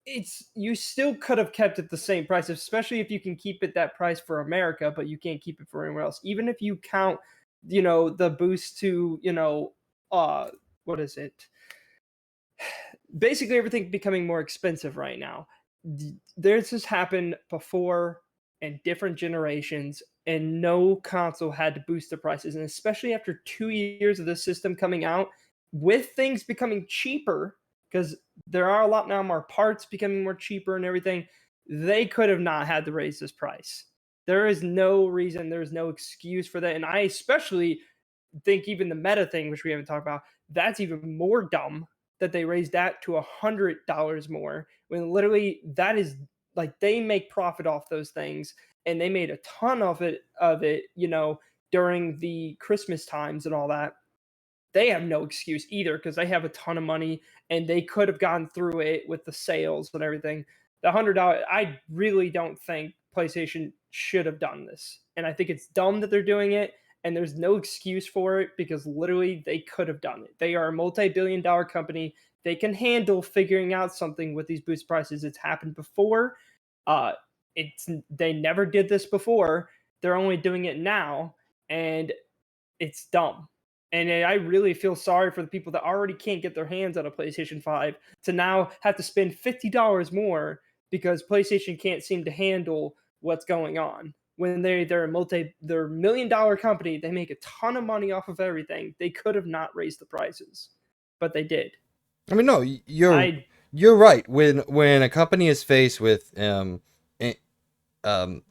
it's you still could have kept it the same price, especially if you can keep it that price for America, but you can't keep it for anywhere else. Even if you count, the boost to, what is it? Basically everything becoming more expensive right now. This has happened before in different generations, and no console had to boost the prices. And especially after 2 years of this system coming out, with things becoming cheaper, because there are a lot now more parts becoming more cheaper and everything, they could have not had to raise this price. There is no reason, there's no excuse for that. And I especially think even the meta thing, which we haven't talked about, that's even more dumb that they raised that to $100 more when literally that is like they make profit off those things and they made a ton of it, during the Christmas times and all that. They have no excuse either because they have a ton of money and they could have gone through it with the sales and everything. The $100, I really don't think PlayStation should have done this, and I think it's dumb that they're doing it. And there's no excuse for it because literally they could have done it. They are a multi-billion-dollar company. They can handle figuring out something with these boost prices. It's happened before. Uh, it's they never did this before. They're only doing it now, and it's dumb. And I really feel sorry for the people that already can't get their hands on a PlayStation 5 to now have to spend $50 more because PlayStation can't seem to handle what's going on. When they're $1 million company, they make a ton of money off of everything. They could have not raised the prices, but they did. I mean, no, I you're right. When a company is faced with an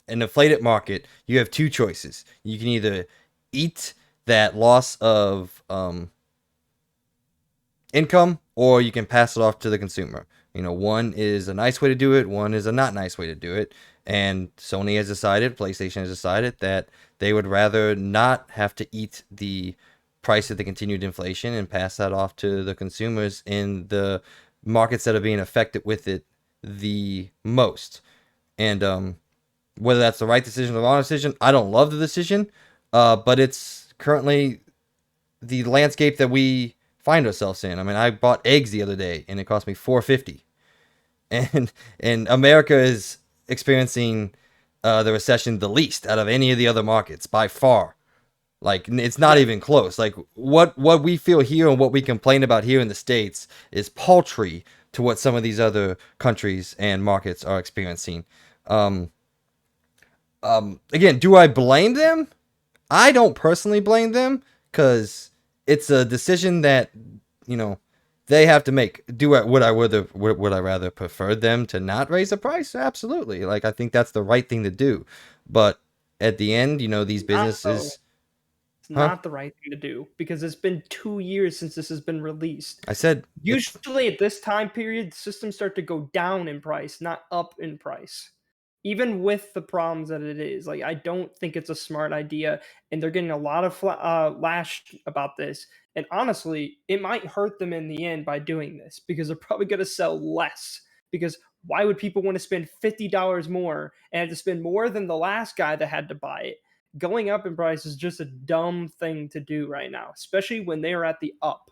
inflated market, you have two choices. You can either eat that loss of income, or you can pass it off to the consumer. One is a nice way to do it, one is a not nice way to do it. And Sony has decided, PlayStation has decided that they would rather not have to eat the price of the continued inflation and pass that off to the consumers in the markets that are being affected with it the most. And whether that's the right decision or the wrong decision, I don't love the decision, but it's currently the landscape that we find ourselves in. I mean, I bought eggs the other day and it cost me $4.50, and America is experiencing the recession the least out of any of the other markets by far. Like it's not yeah, even close. Like what we feel here and what we complain about here in the States is paltry to what some of these other countries and markets are experiencing. Um, again, do I blame them? I don't personally blame them because it's a decision that you know they have to make. Would I rather prefer them to not raise the price? Absolutely. Like I think that's the right thing to do. But at the end, these not though. businesses, It's huh? not the right thing to do because it's been 2 years since this has been released. I said it's Usually at this time period, systems start to go down in price, not up in price. even with the problems that it is. Like, I don't think it's a smart idea, and they're getting a lot of lash about this. And honestly, it might hurt them in the end by doing this because they're probably going to sell less. Because why would people want to spend $50 more and have to spend more than the last guy that had to buy it? Going up in price is just a dumb thing to do right now, especially when they are at the up.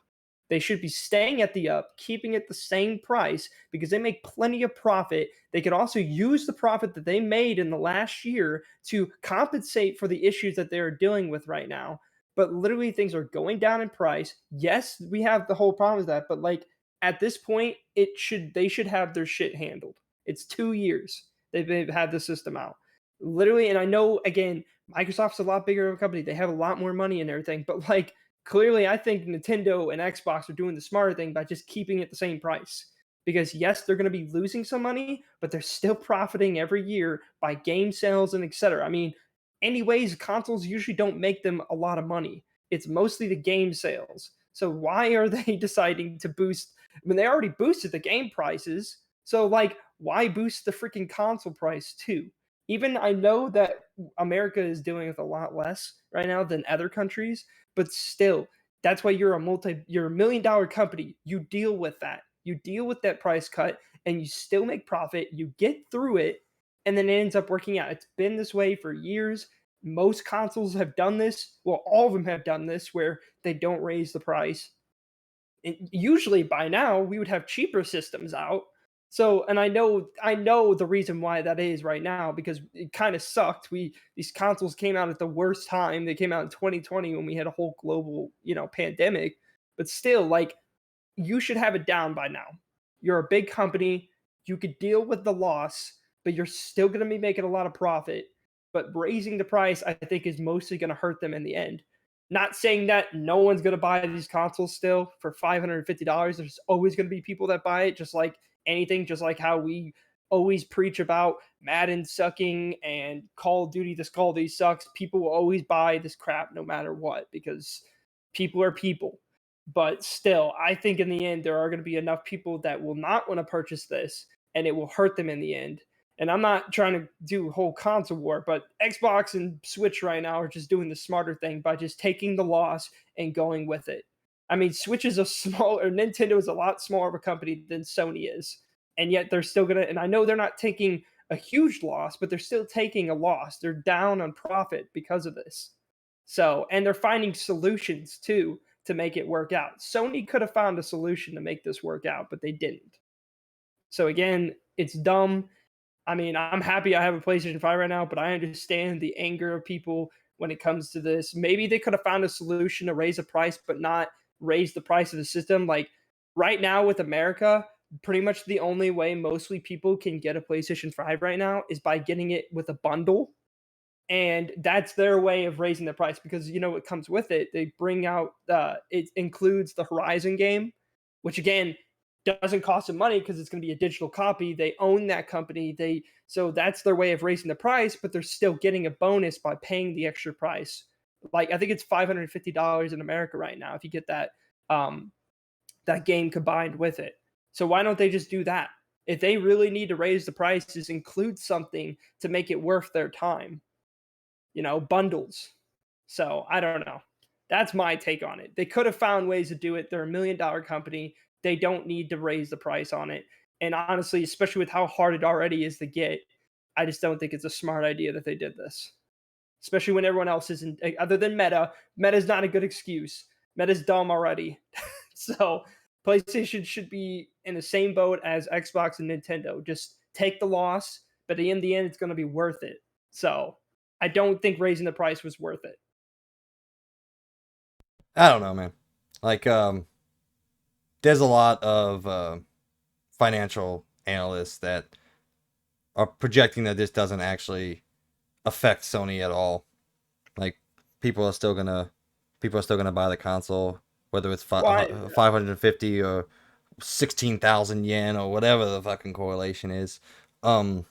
They should be staying at the up, keeping it the same price because they make plenty of profit. They could also use the profit that they made in the last year to compensate for the issues that they're dealing with right now. But literally, things are going down in price. Yes, we have the whole problem with that, but like at this point, they should have their shit handled. It's 2 years they've had the system out, literally. And I know again, Microsoft's a lot bigger of a company. They have a lot more money and everything, but like clearly, I think Nintendo and Xbox are doing the smarter thing by just keeping it the same price. Because yes, they're going to be losing some money, but they're still profiting every year by game sales and etc. I mean, anyways, consoles usually don't make them a lot of money. It's mostly the game sales. So why are they deciding to boost? I mean, they already boosted the game prices. So like, why boost the freaking console price too? Even I know that America is doing with a lot less right now than other countries, but still, that's why you're a $1 million company. You deal with that. You deal with that price cut and you still make profit. You get through it and then it ends up working out. It's been this way for years. Most consoles have done this. Well, all of them have done this where they don't raise the price. And usually by now we would have cheaper systems out. So, and I know the reason why that is right now because it kind of sucked. These consoles came out at the worst time. They came out in 2020 when we had a whole global, pandemic. But still, like you should have it down by now. You're a big company. You could deal with the loss, but you're still going to be making a lot of profit. But raising the price, I think, is mostly going to hurt them in the end. Not saying that no one's going to buy these consoles still for $550. There's always going to be people that buy it, just like anything, just like how we always preach about Madden sucking and Call of Duty, this Call of Duty sucks. People will always buy this crap no matter what because people are people. But still, I think in the end, there are going to be enough people that will not want to purchase this and it will hurt them in the end. And I'm not trying to do a whole console war, but Xbox and Switch right now are just doing the smarter thing by just taking the loss and going with it. I mean, Switch is a small, or Nintendo is a lot smaller of a company than Sony is. And yet they're still going to, and I know they're not taking a huge loss, but they're still taking a loss. They're down on profit because of this. So, and they're finding solutions too to make it work out. Sony could have found a solution to make this work out, but they didn't. So again, it's dumb. I mean, I'm happy I have a PlayStation 5 right now, but I understand the anger of people when it comes to this. Maybe they could have found a solution to raise the price, but not raise the price of the system. Like right now with America, pretty much the only way mostly people can get a PlayStation 5 right now is by getting it with a bundle, and that's their way of raising the price because you know what comes with it. They bring out it includes the Horizon game, which again doesn't cost them money because it's going to be a digital copy. They own that company. So that's their way of raising the price, but they're still getting a bonus by paying the extra price. Like I think it's $550 in America right now if you get um, that game combined with it. So why don't they just do that? If they really need to raise the prices, include something to make it worth their time, bundles. So I don't know. That's my take on it. They could have found ways to do it. They're $1 million company. They don't need to raise the price on it. And honestly, especially with how hard it already is to get, I just don't think it's a smart idea that they did this. Especially when everyone else isn't, other than Meta. Meta's not a good excuse. Meta's dumb already. So PlayStation should be in the same boat as Xbox and Nintendo. Just take the loss, but in the end, it's going to be worth it. So I don't think raising the price was worth it. I don't know, man. Like, there's a lot of financial analysts that are projecting that this doesn't actually affect Sony at all. Like, people are still gonna buy the console, whether it's Why? 550 or 16,000 yen or whatever the fucking correlation is. Um,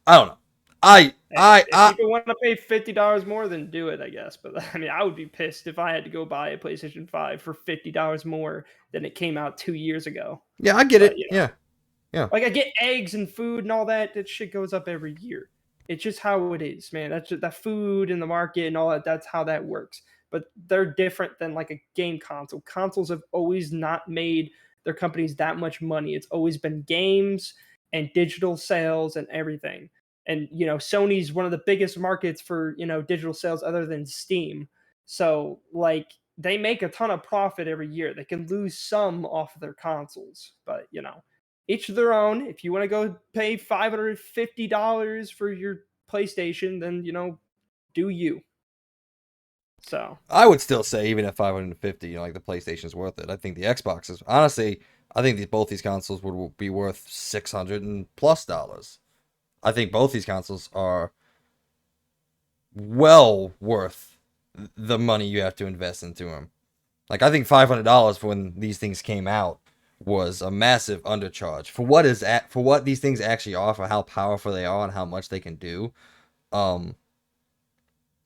I don't know. I Hey, I if I people want to pay $50 more, then do it, I guess. But I mean, I would be pissed if I had to go buy a PlayStation 5 for $50 more than it came out 2 years ago. yeah, I get But it. Yeah, Yeah. Like I get eggs and food and all that. That shit goes up every year. It's just how it is, man. That's just that food in the market and all that. That's how that works. But they're different than like a game console. Consoles have always not made their companies that much money. It's always been games and digital sales and everything. And Sony's one of the biggest markets for digital sales other than Steam. So like they make a ton of profit every year. They can lose some off of their consoles, but each their own. If you want to go pay $550 for your PlayStation, then do you. So I would still say even at 550, like the PlayStation's worth it. I think the Xbox is honestly. I think both these consoles would be worth $600+ I think both these consoles are well worth the money you have to invest into them. Like I think $500 for when these things came out was a massive undercharge for what these things actually are, for how powerful they are and how much they can do. Um,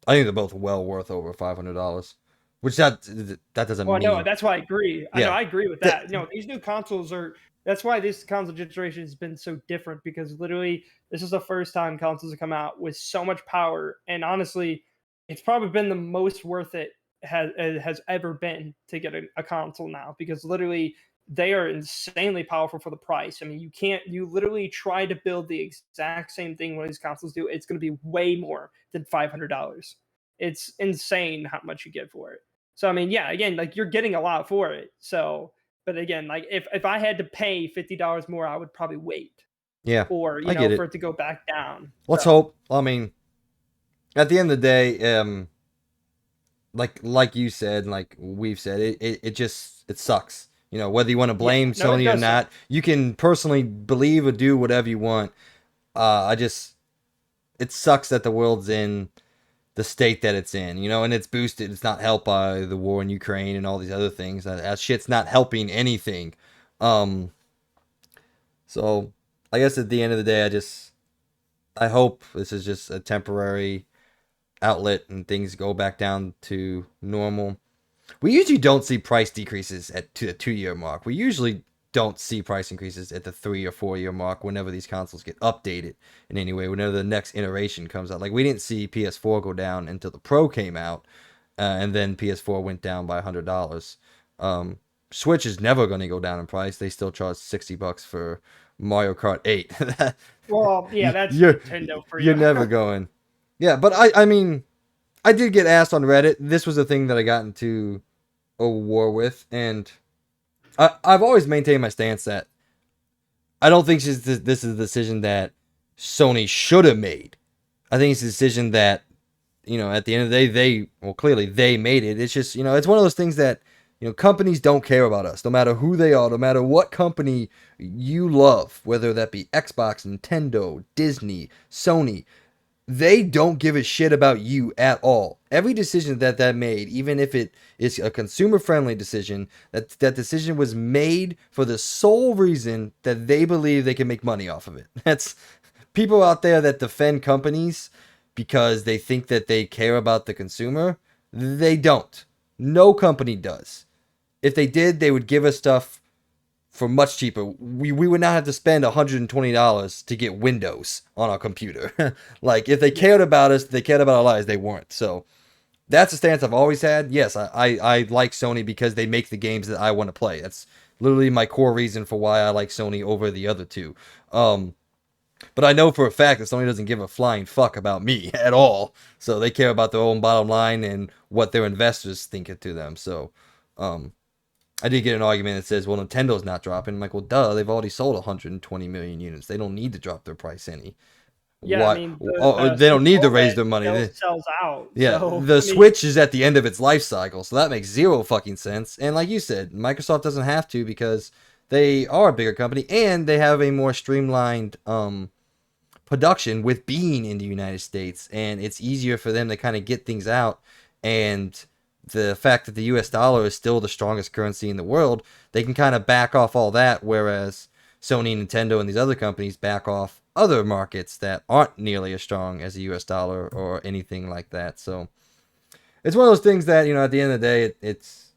I think they're both well worth over $500, which that doesn't well, no, mean that's why I agree. I know yeah. I agree with That, that. These new consoles are. That's why this console generation has been so different because literally this is the first time consoles have come out with so much power, and honestly, it's probably been the most worth it has ever been to get a console now because literally they are insanely powerful for the price. I mean, you literally try to build the exact same thing what these consoles do, it's going to be way more than $500. It's insane how much you get for it. So I mean, yeah, again, like you're getting a lot for it. So, but again, like if I had to pay $50 more, I would probably wait, yeah, or I get for it. it to go back down. Let's So hope. I mean, at the end of the day, like you said, like we've said, it just it sucks. Whether you want to yeah, blame no, it Sony or does suck. not, you can personally believe or do whatever you want. I just it sucks that the world's in the state that it's in, and it's boosted. It's not helped by the war in Ukraine and all these other things. That shit's not helping anything. Um, so I guess at the end of the day, I hope this is just a temporary outlet and things go back down to normal. We usually don't see price decreases at to the 2 year mark. We usually don't see price increases at the 3 or 4 year mark whenever these consoles get updated in any way, whenever the next iteration comes out. Like we didn't see PS4 go down until the Pro came out, and then PS4 went down by $100. Um, Switch is never going to go down in price. They still charge $60 for Mario Kart 8. Well, yeah, that's you're Nintendo for you're you. never going. Yeah, but I mean I did get asked on Reddit. This was a thing that I got into a war with, and I've always maintained my stance that I don't think this is a decision that Sony should have made. I think it's a decision that at the end of the day, clearly they made it. It's just it's one of those things that companies don't care about us, no matter who they are, no matter what company you love, whether that be Xbox, Nintendo, Disney, Sony. They don't give a shit about you at all. Every decision that made, even if it is a consumer friendly decision, that decision was made for the sole reason that they believe they can make money off of it. That's people out there that defend companies because they think that they care about the consumer. They don't. No company does. If they did, they would give us stuff for much cheaper. We would not have to spend $120 to get Windows on our computer. Like if they Yeah, cared about us, they cared about our lives. They weren't. So that's a stance I've always had. Yes, I like Sony because they make the games that I want to play. That's literally my core reason for why I like Sony over the other two. But I know for a fact that Sony doesn't give a flying fuck about me at all. So they care about their own bottom line and what their investors think it to them. So um, I did get an argument that says, well, Nintendo's not dropping. I'm like, well, duh, they've already sold 120 million units. They don't need to drop their price any. yeah. I What? mean, Oh, the they don't Switch need to raise OLED their money. still sells out. Yeah, So the I mean, Switch is at the end of its life cycle, so that makes zero fucking sense. And like you said, Microsoft doesn't have to because they are a bigger company and they have a more streamlined production with being in the United States, and it's easier for them to kind of get things out. And the fact that the U.S. dollar is still the strongest currency in the world, they can kind of back off all that, whereas Sony, Nintendo, and these other companies back off other markets that aren't nearly as strong as the U.S. dollar or anything like that. So it's one of those things that at the end of the day, it's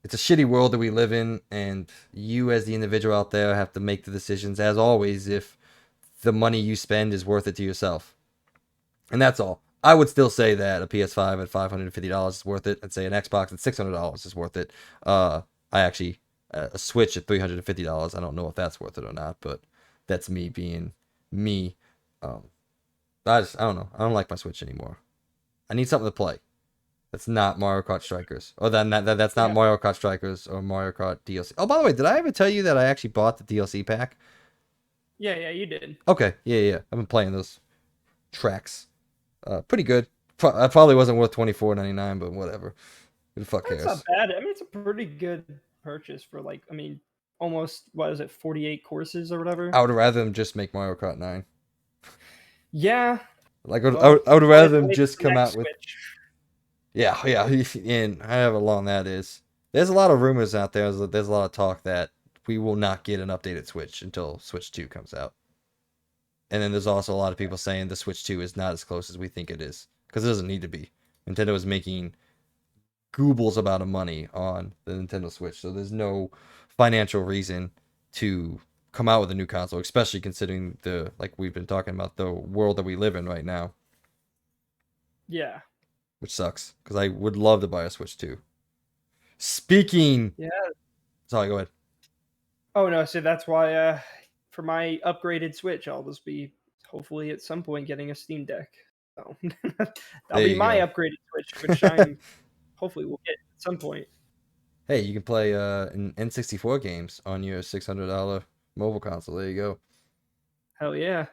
it's a shitty world that we live in, and you as the individual out there have to make the decisions, as always, if the money you spend is worth it to yourself. And that's all. I would still say that a PS5 at $550 is worth it. I'd say an Xbox at $600 is worth it. Uh, I actually a Switch at $350. I don't know if that's worth it or not, but that's me being me. Um, I don't know. I don't like my Switch anymore. I need something to play. That's not Mario Kart Strikers. Or that's not Yeah, Mario Kart Strikers or Mario Kart DLC. Oh, by the way, did I ever tell you that I actually bought the DLC pack? yeah, you did. Okay, yeah. I've been playing those tracks. Pretty good. Probably wasn't worth $24.99, but whatever. Who the fuck That's not cares? bad. I mean, it's a pretty good purchase for like, I mean, almost what is it, 48 courses or whatever. I would rather them just make Mario Kart 9. Yeah. Like Well, I would I'll rather have to them wait for just the come next out with Switch. yeah. And however long that is. There's a lot of rumors out there. There's a lot of talk that we will not get an updated Switch until Switch 2 comes out. And then there's also a lot of people saying the Switch 2 is not as close as we think it is because it doesn't need to be. Nintendo is making goobles amount of money on the Nintendo Switch, so there's no financial reason to come out with a new console, especially considering the like we've been talking about the world that we live in right now, Yeah. which sucks because I would love to buy a Switch too. Speaking, Yeah. sorry, go ahead. Oh no, so that's why for my upgraded Switch, I'll just be hopefully at some point getting a Steam Deck. So that'll There be you my go. upgraded Switch, which I'm hopefully will get at some point. Hey, you can play an N64 games on your $600 mobile console. There you go. Hell yeah.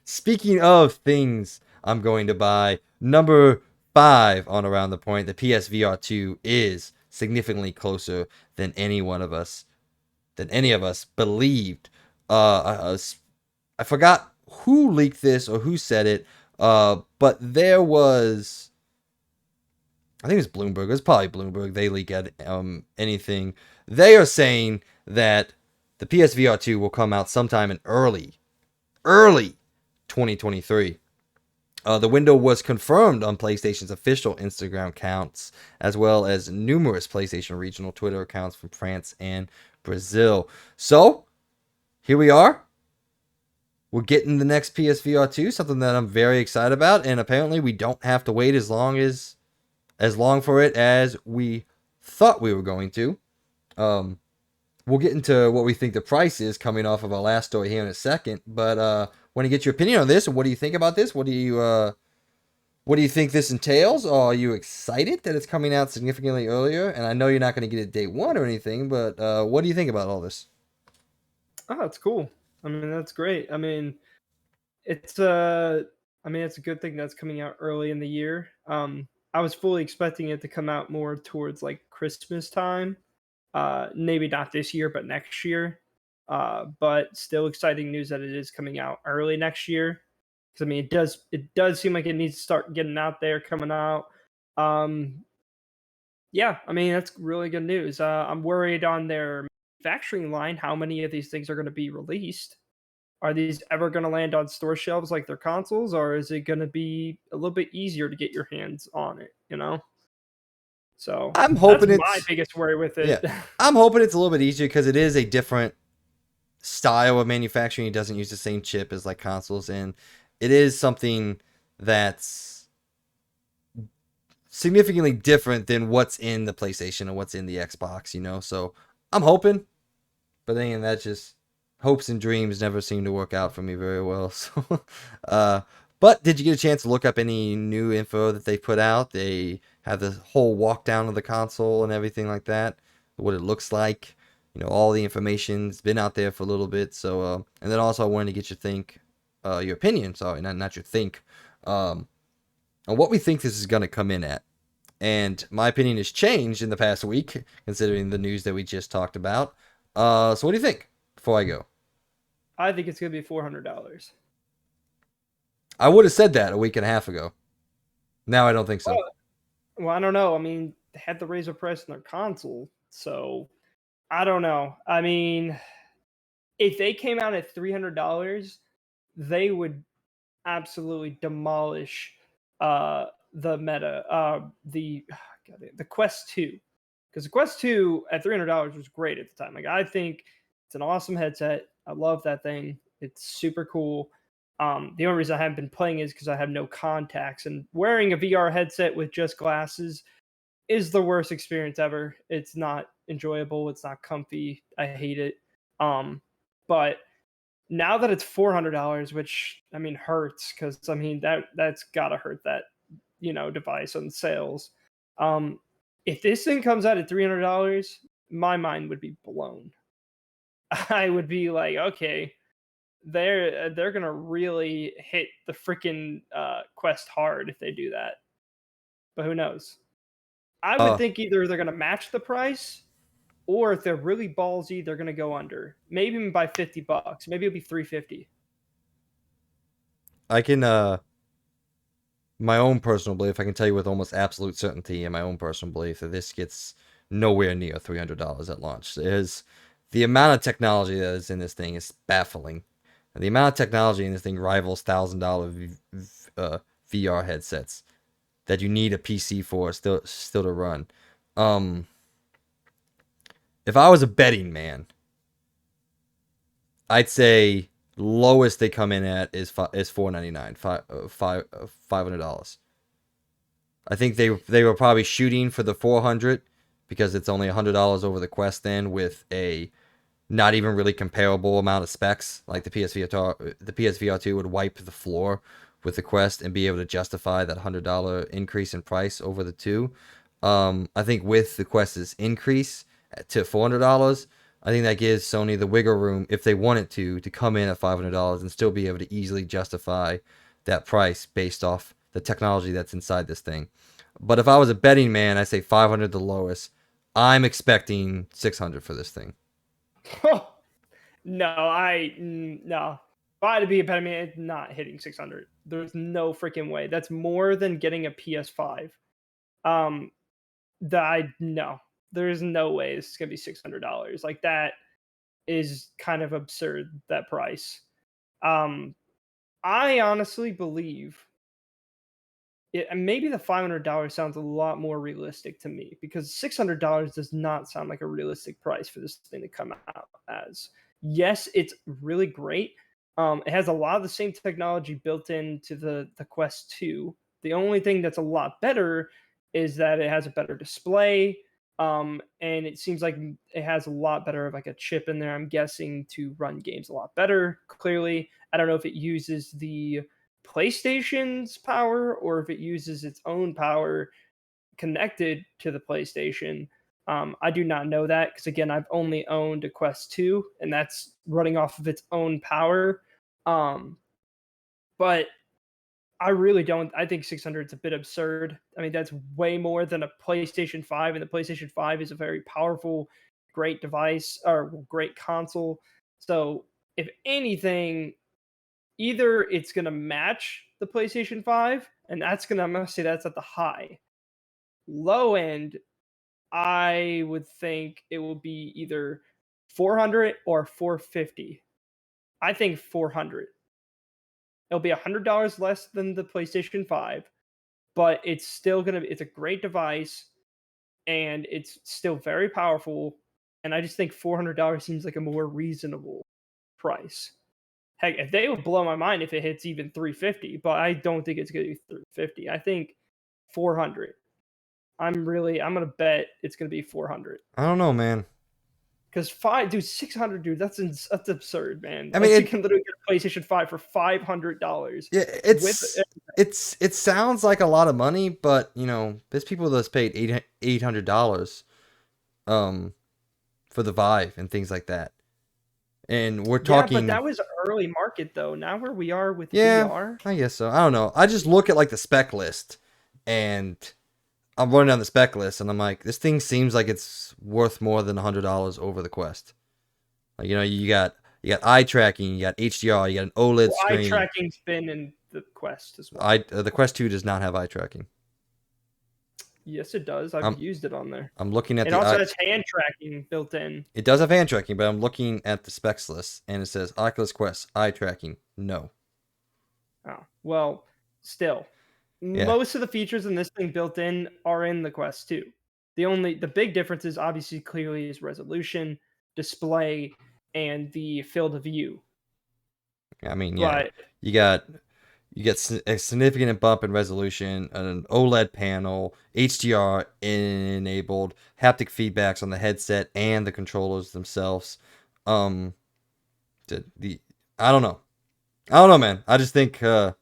Speaking of things I'm going to buy, number 5 on Around the Point, the PSVR 2 is significantly closer than any of us believed. I forgot who leaked this or who said it, but there was, I think it was Bloomberg. It was probably Bloomberg. They leak at anything. They are saying that the PSVR 2 will come out sometime in early 2023. The window was confirmed on PlayStation's official Instagram accounts, as well as numerous PlayStation regional Twitter accounts from France and Brazil. So, here we are. We're getting the next PSVR 2, something that I'm very excited about, and apparently we don't have to wait as long for it as we thought we were going to. Um, we'll get into what we think the price is coming off of our last story here in a second, but want to get your opinion on this and what do you think about this? What do you think this entails? Are you excited that it's coming out significantly earlier? And I know you're not going to get it day one or anything, but what do you think about all this? Oh, that's cool. I mean, that's great. It's I mean, it's a good thing that's coming out early in the year. I was fully expecting it to come out more towards like Christmas time. Maybe not this year, but next year. But still exciting news that it is coming out early next year. Because I mean, it does seem like it needs to start getting out there, coming out. Um, yeah, I mean that's really good news. I'm worried on their manufacturing line how many of these things are going to be released. Are these ever going to land on store shelves like their consoles, or is it going to be a little bit easier to get your hands on it? So I'm that's hoping my it's biggest worry with yeah. it. I'm hoping it's a little bit easier because it is a different style of manufacturing. It doesn't use the same chip as like consoles, and it is something that's significantly different than what's in the PlayStation and what's in the Xbox. So I'm hoping, but then that just hopes and dreams never seem to work out for me very well. So, uh, but did you get a chance to look up any new info that they put out? They have the whole walk down of the console and everything like that, what it looks like. All the information's been out there for a little bit. So, and then also I wanted to get your opinion. Sorry, not your think, um, on what we think this is going to come in at. And my opinion has changed in the past week, considering the news that we just talked about. So what do you think before I go? I think it's going to be $400. I would have said that a week and a half ago. Now I don't think so. Well, well, I don't know. I mean, they had to raise the price on their console, so I don't know. I mean, if they came out at $300, they would absolutely demolish the meta, the God, the Quest 2. because the Quest 2 at $300 was great at the time. Like, I think it's an awesome headset. I love that thing. It's super cool. The only reason I haven't been playing is because I have no contacts, and wearing a VR headset with just glasses is the worst experience ever. It's not enjoyable. It's not comfy. I hate it. But now that it's $400, which I mean hurts, because I mean that's gotta hurt that device on sales. Um, if this thing comes out at $300, my mind would be blown. I would be like, okay, they're gonna really hit the freaking Quest hard if they do that. But who knows? I would Uh, think either they're gonna match the price, or if they're really ballsy, they're gonna go under. Maybe even by $50. Maybe it'll be 350. I can my own personal belief, I can tell you with almost absolute certainty in my own personal belief that this gets nowhere near $300 at launch. There's the amount of technology that is in this thing is baffling. And the amount of technology in this thing rivals $1,000 VR headsets that you need a PC for still to run. Um, if I was a betting man, I'd say lowest they come in at is $499, $500. I think they were probably shooting for the 400 because it's only $100 over the Quest then with a not even really comparable amount of specs. Like the PSVR 2 would wipe the floor with the Quest and be able to justify that $100 increase in price over the two. I think with the Quest's increase to $400, I think that gives Sony the wiggle room if they wanted to come in at $500 and still be able to easily justify that price based off the technology that's inside this thing. But if I was a betting man, I say 500 the lowest. I'm expecting 600 for this thing. No, no. If I had to be a betting man, it's not hitting 600. There's no freaking way. That's more than getting a PS5. Um, that I no. There's no way this is gonna be $600. Like, that is kind of absurd, that price. Um, I honestly believe and maybe the $500 sounds a lot more realistic to me, because $600 does not sound like a realistic price for this thing to come out as. Yes, it's really great. It has a lot of the same technology built into the Quest 2. The only thing that's a lot better is that it has a better display. And it seems like it has a lot better of like a chip in there, I'm guessing, to run games a lot better. Clearly, I don't know if it uses the PlayStation's power or if it uses its own power connected to the PlayStation. I do not know that, because again, I've only owned a Quest 2, and that's running off of its own power. Um, but I really don't. I think 600 is a bit absurd. I mean, that's way more than a PlayStation 5, and the PlayStation 5 is a very powerful, great device or great console. So, if anything, either it's going to match the PlayStation 5, and I'm going to say that's at the high. Low end, I would think it will be either 400 or 450. I think 400. It'll be $100 less than the PlayStation 5, but it's still going to be, it's a great device, and it's still very powerful, and I just think $400 seems like a more reasonable price. Heck, if they would blow my mind if it hits even 350, but I don't think it's going to be 350. I think 400. I'm gonna bet it's gonna be 400. I don't know, man. Because 600, dude, that's absurd, man. I mean, Like, you can literally get a PlayStation 5 for $500 yeah, with. it sounds like a lot of money, but there's people that's paid $800 um for the Vive and things like that. And we're Yeah, but talking, that was early market though. Now where we are with yeah, VR. I guess so. I don't know. I just look at like the spec list and I'm running down the spec list and I'm like, this thing seems like it's worth more than $100 over the Quest. Like, you got eye tracking, you got HDR, you got an OLED Well, eye screen. tracking's been in the Quest as well. The Quest 2 does not have eye tracking. Yes, it does. I've I'm used it on there. I'm looking at It the also eye. has hand tracking built in. It does have hand tracking, but I'm looking at the specs list and it says Oculus Quest eye tracking. No. Oh, well, still. Yeah. Most of the features in this thing built in are in the Quest 2. The big difference is obviously clearly is resolution, display, and the field of view. I mean, yeah, But you got a significant bump in resolution, an OLED panel, HDR enabled, haptic feedbacks on the headset and the controllers themselves. Um, the I don't know, man. I just think you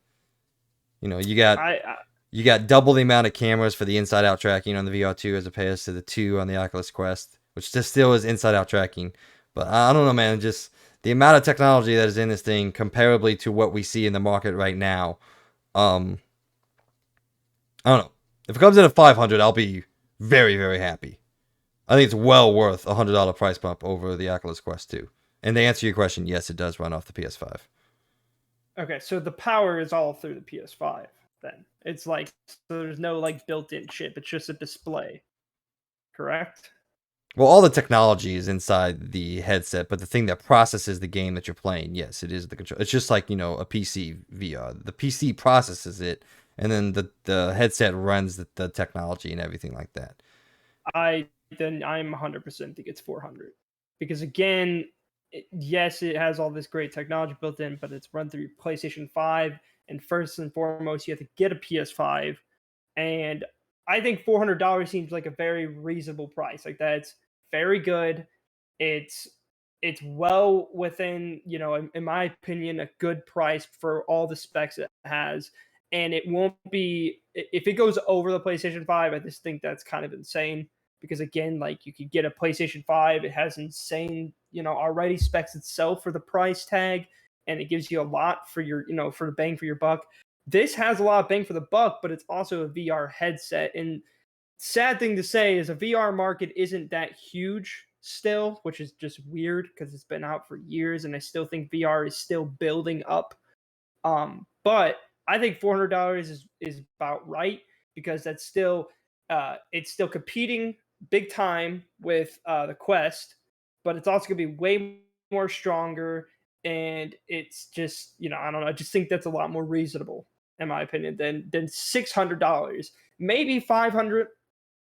know, I you got double the amount of cameras for the inside out tracking on the VR2 as opposed to the two on the Oculus Quest, which just still is inside out tracking. But I don't know, man. Just the amount of technology that is in this thing, comparably to what we see in the market right now. Um, I don't know. If it comes in at 500, I'll be very, very happy. I think it's well worth a $100 price bump over the Oculus Quest 2. And to answer your question, yes, it does run off the PS5. Okay, so the power is all through the PS5 then. It's like so there's no like built-in chip. It's just a display, correct? Well, all the technology is inside the headset, but the thing that processes the game that you're playing, yes, it is the control. It's just like, a PC VR. The PC processes it, and then the headset runs the technology and everything like that. I'm 100% think it's 400 because again, yes, it has all this great technology built in, but it's run through PlayStation 5, and first and foremost, you have to get a PS5, and I think $400 seems like a very reasonable price. Like that's very good. It's it's well within, in my opinion, a good price for all the specs it has. And it won't be if it goes over the PlayStation 5, I just think that's kind of insane. Because again, like you could get a PlayStation 5, it has insane, already specs itself for the price tag, and it gives you a lot for for the bang for your buck. This has a lot of bang for the buck, but it's also a VR headset. And sad thing to say is a VR market isn't that huge still, which is just weird because it's been out for years, and I still think VR is still building up. But I think $400 is about right because that's still it's still competing big time with the Quest, but it's also gonna be way more stronger, and it's just I don't know. I just think that's a lot more reasonable in my opinion than $600. Maybe 500.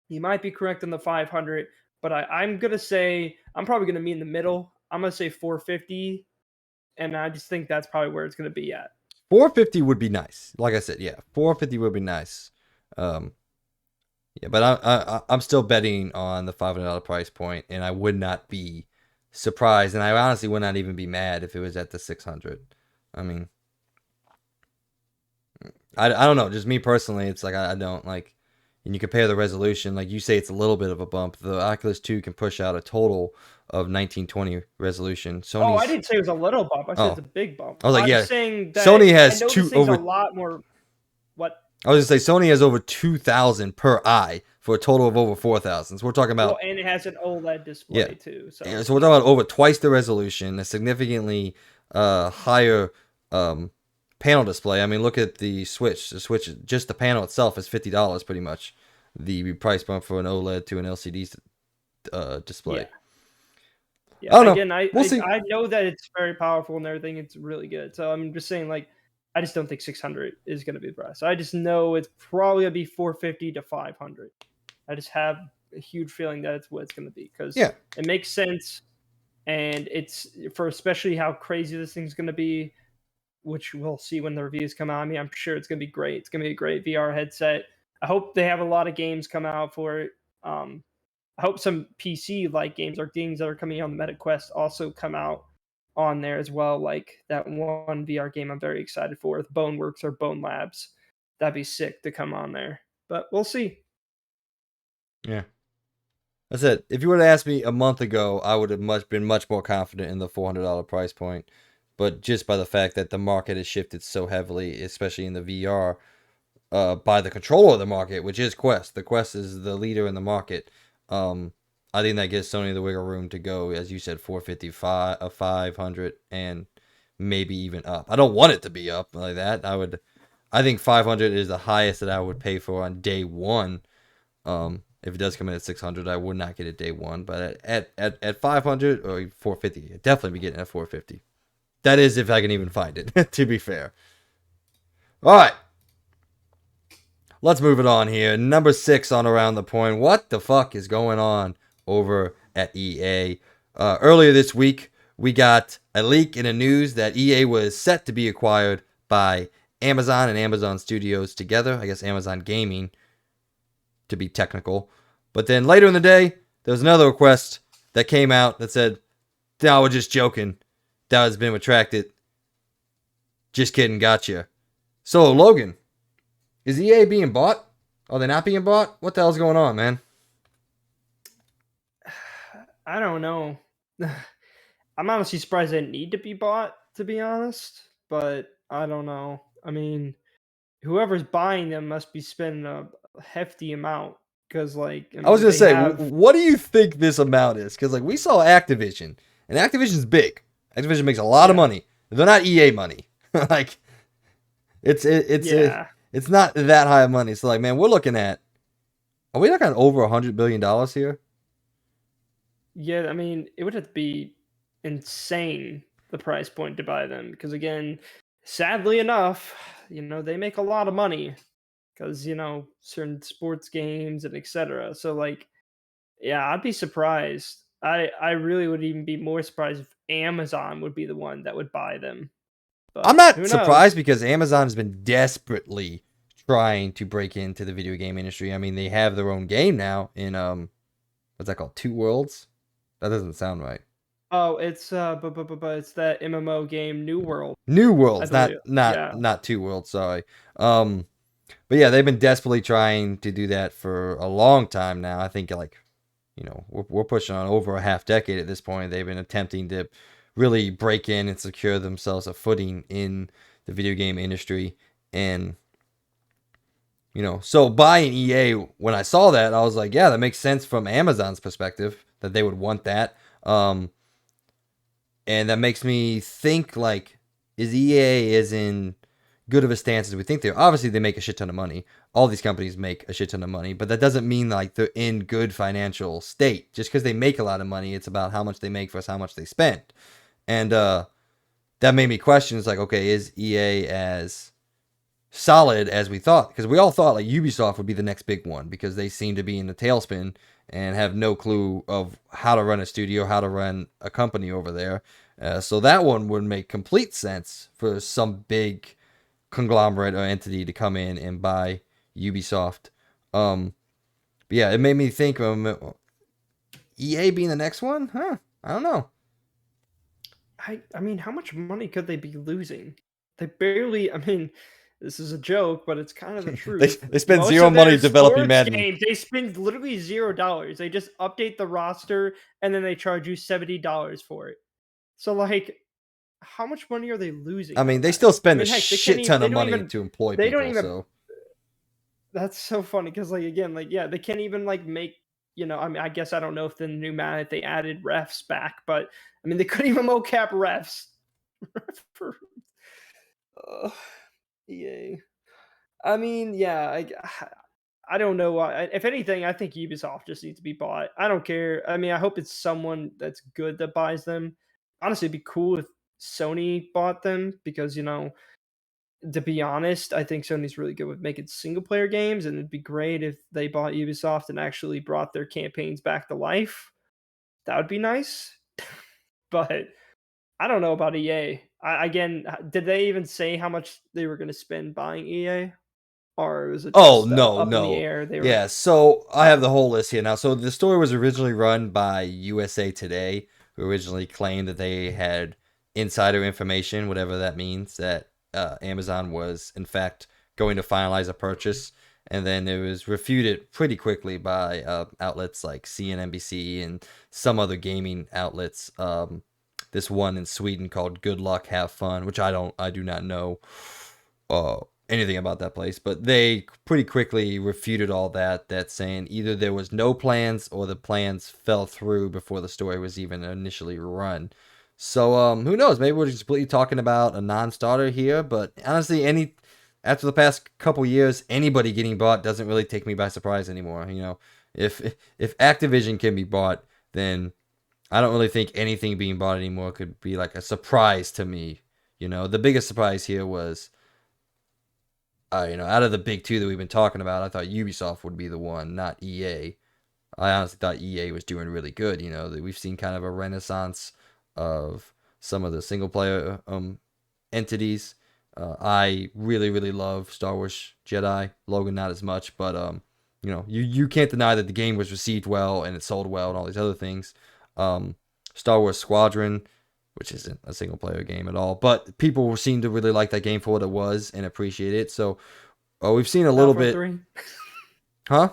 You might be correct on the 500, but I'm gonna say I'm probably gonna meet in the middle. I'm gonna say 450, and I just think that's probably where it's gonna be at. 450 would be nice. Like I said, yeah, 450 would be nice. Um, yeah, but I'm still betting on the $500 price point, and I would not be surprised, and I honestly would not even be mad if it was at the 600. I mean, I don't know. Just me personally, it's like I don't like. And you compare the resolution, like you say, it's a little bit of a bump. The Oculus 2 can push out a total of 1920 resolution. Oh, I Sony's didn't say it was a little bump. I said it's oh, a big bump. I was like, I'm yeah, saying that Sony I has know two this thing's a over. lot more. What? I was gonna say Sony has over 2,000 per eye for a total of over 4,000. So we're talking Well, about and it has an OLED yeah, display too. and So so we're talking about over twice the resolution, a significantly higher panel display. I mean, look at the Switch. The Switch, just the panel itself, is $50 pretty much. The price bump for an OLED to an LCD display. yeah, yeah. I don't know. Again, I, We'll I see. I know that it's very powerful and everything. It's really good. So I'm just saying, like, I just don't think 600 is going to be the price. I just know it's probably going to be 450 to 500. I just have a huge feeling that it's what it's going to be because Yeah, it makes sense, and it's for especially how crazy this thing's going to be, which we'll see when the reviews come out. I mean, I'm sure it's going to be great. It's going to be a great VR headset. I hope they have a lot of games come out for it. I hope some PC like games or games that are coming on the Meta Quest also come out on there as well. Like that one VR game I'm very excited for with Boneworks or Bone Labs. That'd be sick to come on there. But we'll see. yeah. That's it. If you were to ask me a month ago, I would have been much more confident in the $400 price point. But just by the fact that the market has shifted so heavily, especially in the VR, by the controller of the market, which is Quest. The Quest is the leader in the market. Um, I think that gives Sony the wiggle room to go, as you said, 455, 500, and maybe even up. I don't want it to be up like that. I think 500 is the highest that I would pay for on day one. If it does come in at 600, I would not get it day one. But at 500 or 450, I'd definitely be getting at 450. That is if I can even find it. To be fair. All right. let's move it on here. Number 6 on Around the Point. What the fuck is going on over at EA? Earlier this week, we got a leak in the news that EA was set to be acquired by Amazon and Amazon Studios together. I guess Amazon Gaming, to be technical. But then later in the day, there was another request that came out that said, "No, we're just joking. That has been retracted. Just kidding, gotcha." So, Logan, is EA being bought? Are they not being bought? What the hell's going on, man? I don't know. I'm honestly surprised they need to be bought, to be honest. But I don't know. I mean, whoever's buying them must be spending a hefty amount because, like, I I was mean, gonna they say, have. what do you think this amount is? Because like we saw Activision, and Activision's big. Activision makes a lot of Yeah, money. They're not EA money. Like yeah, it's not that high of money. So like, man, we're looking at. Are we looking at over $100 billion here? yeah. I mean, it would have to be insane the price point to buy them because, again, sadly enough, they make a lot of money because certain sports games and etc. So, like, yeah, I'd be surprised. I really would even be more surprised if Amazon would be the one that would buy them. I'm But not who surprised knows? because Amazon has been desperately trying to break into the video game industry. I mean, they have their own game now in what's that called? Two Worlds? That doesn't sound right. Oh, it's but it's that MMO game New World, New I Worlds, believe. Yeah. not Two Worlds, sorry. Um but yeah, they've been desperately trying to do that for a long time now. I think like, we're pushing on over a half decade at this point. They've been attempting to really break in and secure themselves a footing in the video game industry. And so buying EA, when I saw that, I was like, yeah, that makes sense from Amazon's perspective that they would want that. And that makes me think like, is EA as in good of a stance as we think they are? Obviously, they make a shit ton of money. All these companies make a shit ton of money, but that doesn't mean like they're in good financial state. Just because they make a lot of money, it's about how much they make versus how much they spend. And that made me question. It's like, okay, is EA as solid as we thought? Because we all thought like Ubisoft would be the next big one because they seem to be in the tailspin and have no clue of how to run a studio, how to run a company over there. So that one would make complete sense for some big conglomerate or entity to come in and buy Ubisoft. But yeah, it made me think EA being the next one, huh? I don't know. I mean, how much money could they be losing? They barely. I mean, this is a joke, but it's kind of the they truth. they spend Most zero of money their developing sports Madden. games, they spend literally $0. They just update the roster and then they charge you $70 for it. So, like, how much money are they I losing mean, on they that? still I spend a mean, heck, they can't shit even. ton They of don't money even. to employ They don't people. even. So That's so funny because, like, again, like, yeah, they can't even like make. I mean, I guess I don't know if the new Madden if they added refs back, but I mean, they couldn't even mocap refs. For uh, EA. I mean, yeah, I don't know why. If anything, I think Ubisoft just needs to be bought. I don't care. I mean, I hope it's someone that's good that buys them. Honestly, it'd be cool if Sony bought them because, to be honest, I think Sony's really good with making single player games, and it'd be great if they bought Ubisoft and actually brought their campaigns back to life. That would be nice. But I don't know about EA. Again, did they even say how much they were going to spend buying EA, or was it oh just no, up in the no. air? They were. Yeah, so I have Oh, the whole list here now. So the story was originally run by USA Today, who originally claimed that they had insider information, whatever that means, that Amazon was in fact going to finalize a purchase, and then it was refuted pretty quickly by outlets like CNBC and some other gaming outlets. This one in Sweden called Good Luck Have Fun, which I do not know anything about that place, but they pretty quickly refuted all that. That saying either there was no plans or the plans fell through before the story was even initially run. So who knows? Maybe we're just completely talking about a non-starter here. But honestly, after the past couple years, anybody getting bought doesn't really take me by surprise anymore. If Activision can be bought, then I don't really think anything being bought anymore could be like a surprise to me. The biggest surprise here was out of the big two that we've been talking about, I thought Ubisoft would be the one, not EA. I honestly thought EA was doing really good. That we've seen kind of a renaissance of some of the single player entities. I really really love Star Wars Jedi. Logan not as much, but you can't deny that the game was received well and it sold well and all these other things. Um, Star Wars Squadron, which isn't a single player game at all, but people seem to really like that game for what it was and appreciate it. So we've seen a little Battlefront bit, 3. huh?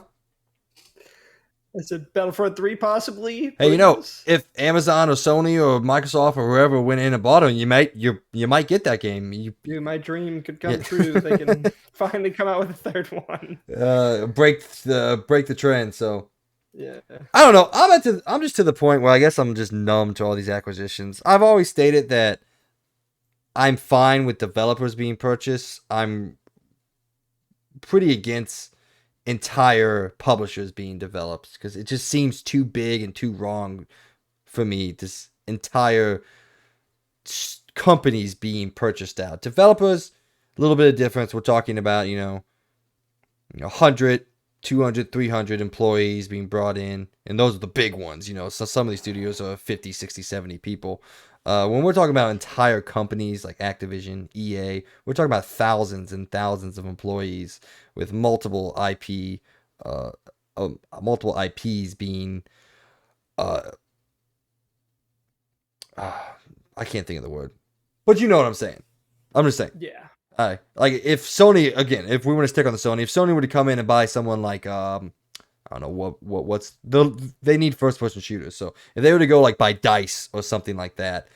I said Battlefront 3 possibly, Hey, please. if Amazon or Sony or Microsoft or whoever went in and bought it, you might get that game. Dude, my dream could Yeah. come true. They can finally come out with a third one. break the trend. So Yeah. I don't know. I'm just to the point where I guess I'm just numb to all these acquisitions. I've always stated that I'm fine with developers being purchased. I'm pretty against entire publishers being developed because it just seems too big and too wrong for me. This entire companies being purchased out. Developers, a little bit of difference. We're talking about, 100, 200, 300 employees being brought in. And those are the big ones. So some of these studios are 50, 60, 70 people. When we're talking about entire companies like Activision, EA, we're talking about thousands and thousands of employees with multiple IPs being, uh, I can't think of the word, but you know what I'm saying. I'm just saying. Yeah. Like if Sony again, if we want to stick on the Sony, if Sony were to come in and buy someone like I don't know they need first person shooters. So if they were to go like buy Dice or something like that,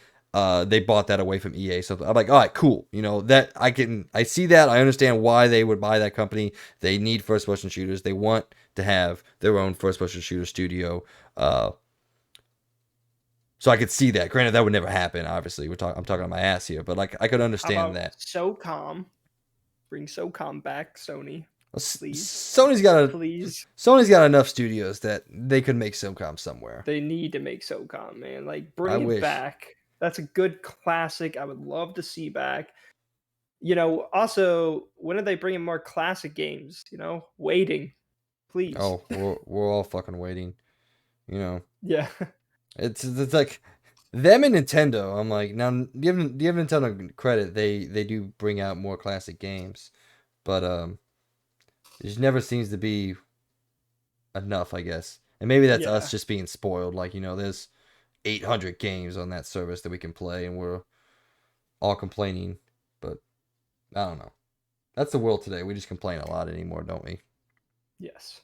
they bought that away from EA. So I'm like, all right, cool. That I see that. I understand why they would buy that company. They need first person shooters. They want to have their own first person shooter studio. So I could see that. Granted, that would never happen. Obviously, I'm talking on my ass here, but like I could How understand about that. SOCOM? Bring SOCOM back, Sony. Please. Sony's got a Please. Sony's got enough studios that they could make SOCOM somewhere. They need to make SOCOM, man. Like, I bring it wish. back. That's a good classic I would love to see back. Also, when are they bringing more classic games? Waiting. Please. Oh, we're all fucking waiting. Yeah. It's like them and Nintendo. I'm like, now do you have Nintendo credit? They do bring out more classic games, but it just never seems to be enough, I guess. And maybe that's us Yeah. just being spoiled. Like, there's 800 games on that service that we can play, and we're all complaining. But I don't know. That's the world today. We just complain a lot anymore, don't we? Yes.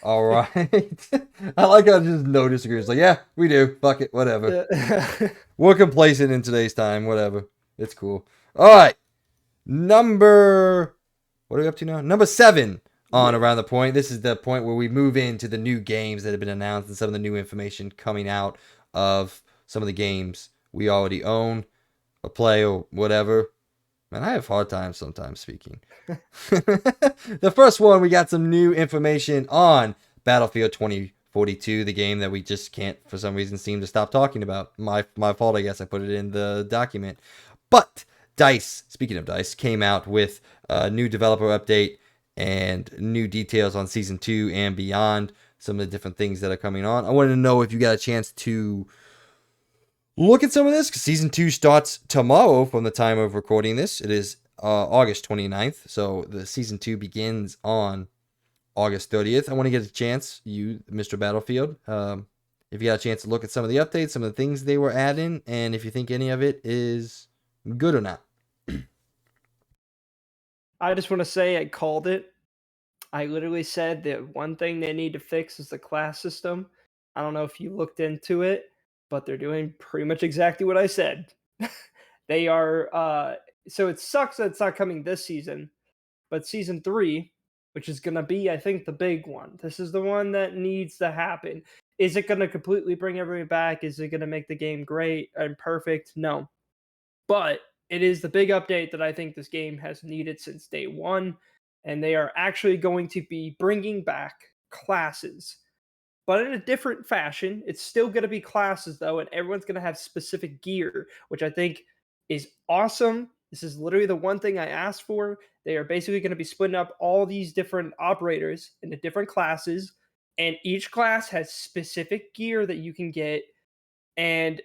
All right. I like how just no disagrees. Like, yeah, we do. Fuck it. Whatever. Yeah. We're complacent in today's time. Whatever. It's cool. All right. Number. What are we up to now? Number 7 on Yeah. Around the Point. This is the point where we move into the new games that have been announced and some of the new information coming out of some of the games we already own or play or whatever. Man, I have hard time sometimes speaking. The first one, we got some new information on Battlefield 2042, the game that we just can't, for some reason, seem to stop talking about. My fault, I guess. I put it in the document. But DICE, speaking of DICE, came out with a new developer update and new details on Season 2 and beyond, some of the different things that are coming on. I wanted to know if you got a chance to look at some of this, because Season 2 starts tomorrow from the time of recording this. It is August 29th, so the Season 2 begins on August 30th. I want to get a chance, you, Mr. Battlefield, if you got a chance to look at some of the updates, some of the things they were adding, and if you think any of it is good or not. I just want to say I called it. I literally said that one thing they need to fix is the class system. I don't know if you looked into it, but they're doing pretty much exactly what I said. They are so it sucks that it's not coming this season, but season 3, which is going to be I think the big one. This is the one that needs to happen. Is it going to completely bring everybody back? Is it going to make the game great and perfect? No. But it is the big update that I think this game has needed since day one, and they are actually going to be bringing back classes, but in a different fashion. It's still going to be classes though, and everyone's going to have specific gear, which I think is awesome. This is literally the one thing I asked for. They are basically going to be splitting up all these different operators into different classes, and each class has specific gear that you can get, and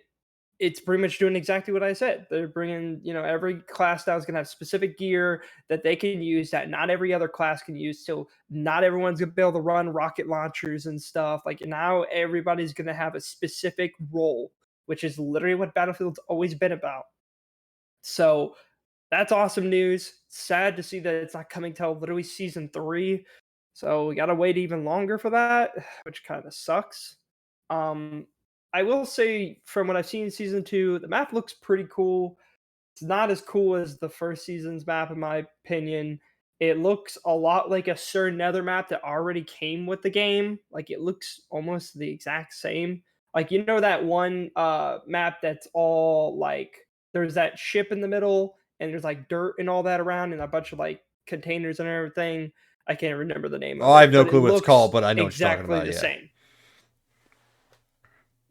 it's pretty much doing exactly what I said. They're bringing, every class now is going to have specific gear that they can use that not every other class can use. So not everyone's going to be able to run rocket launchers and stuff. Like now, everybody's going to have a specific role, which is literally what Battlefield's always been about. So that's awesome news. Sad to see that it's not coming till literally season 3. So we gotta wait even longer for that, which kind of sucks. Um, I will say from what I've seen in season 2, the map looks pretty cool. It's not as cool as the first season's map, in my opinion. It looks a lot like a certain nether map that already came with the game. Like it looks almost the exact same. Like that one map that's all like there's that ship in the middle and there's like dirt and all that around and a bunch of like containers and everything. I can't remember the name Oh, of I it, have no but it clue what it's called, looks but I know what you're talking exactly about. the Yeah. same.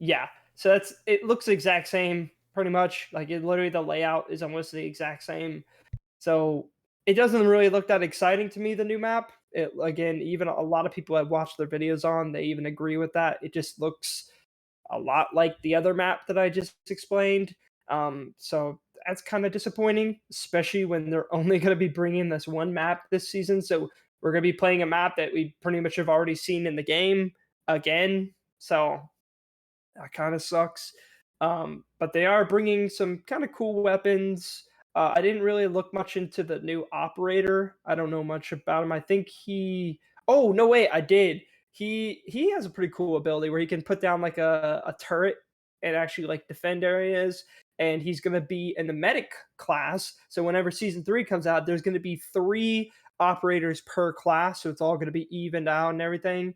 Yeah. So it looks the exact same pretty much. Like it literally the layout is almost the exact same. So it doesn't really look that exciting to me, the new map. It again, even a lot of people I've watched their videos on, they even agree with that. It just looks a lot like the other map that I just explained. So that's kind of disappointing, especially when they're only going to be bringing this one map this season. So we're going to be playing a map that we pretty much have already seen in the game again. So that kind of sucks. But they are bringing some kind of cool weapons. I didn't really look much into the new operator. I don't know much about him. I think he. Oh no, wait, I did. He has a pretty cool ability where he can put down like a turret and actually like defend areas. And he's gonna be in the medic class. So whenever season 3 comes out, there's gonna be 3 operators per class. So it's all gonna be evened out and everything.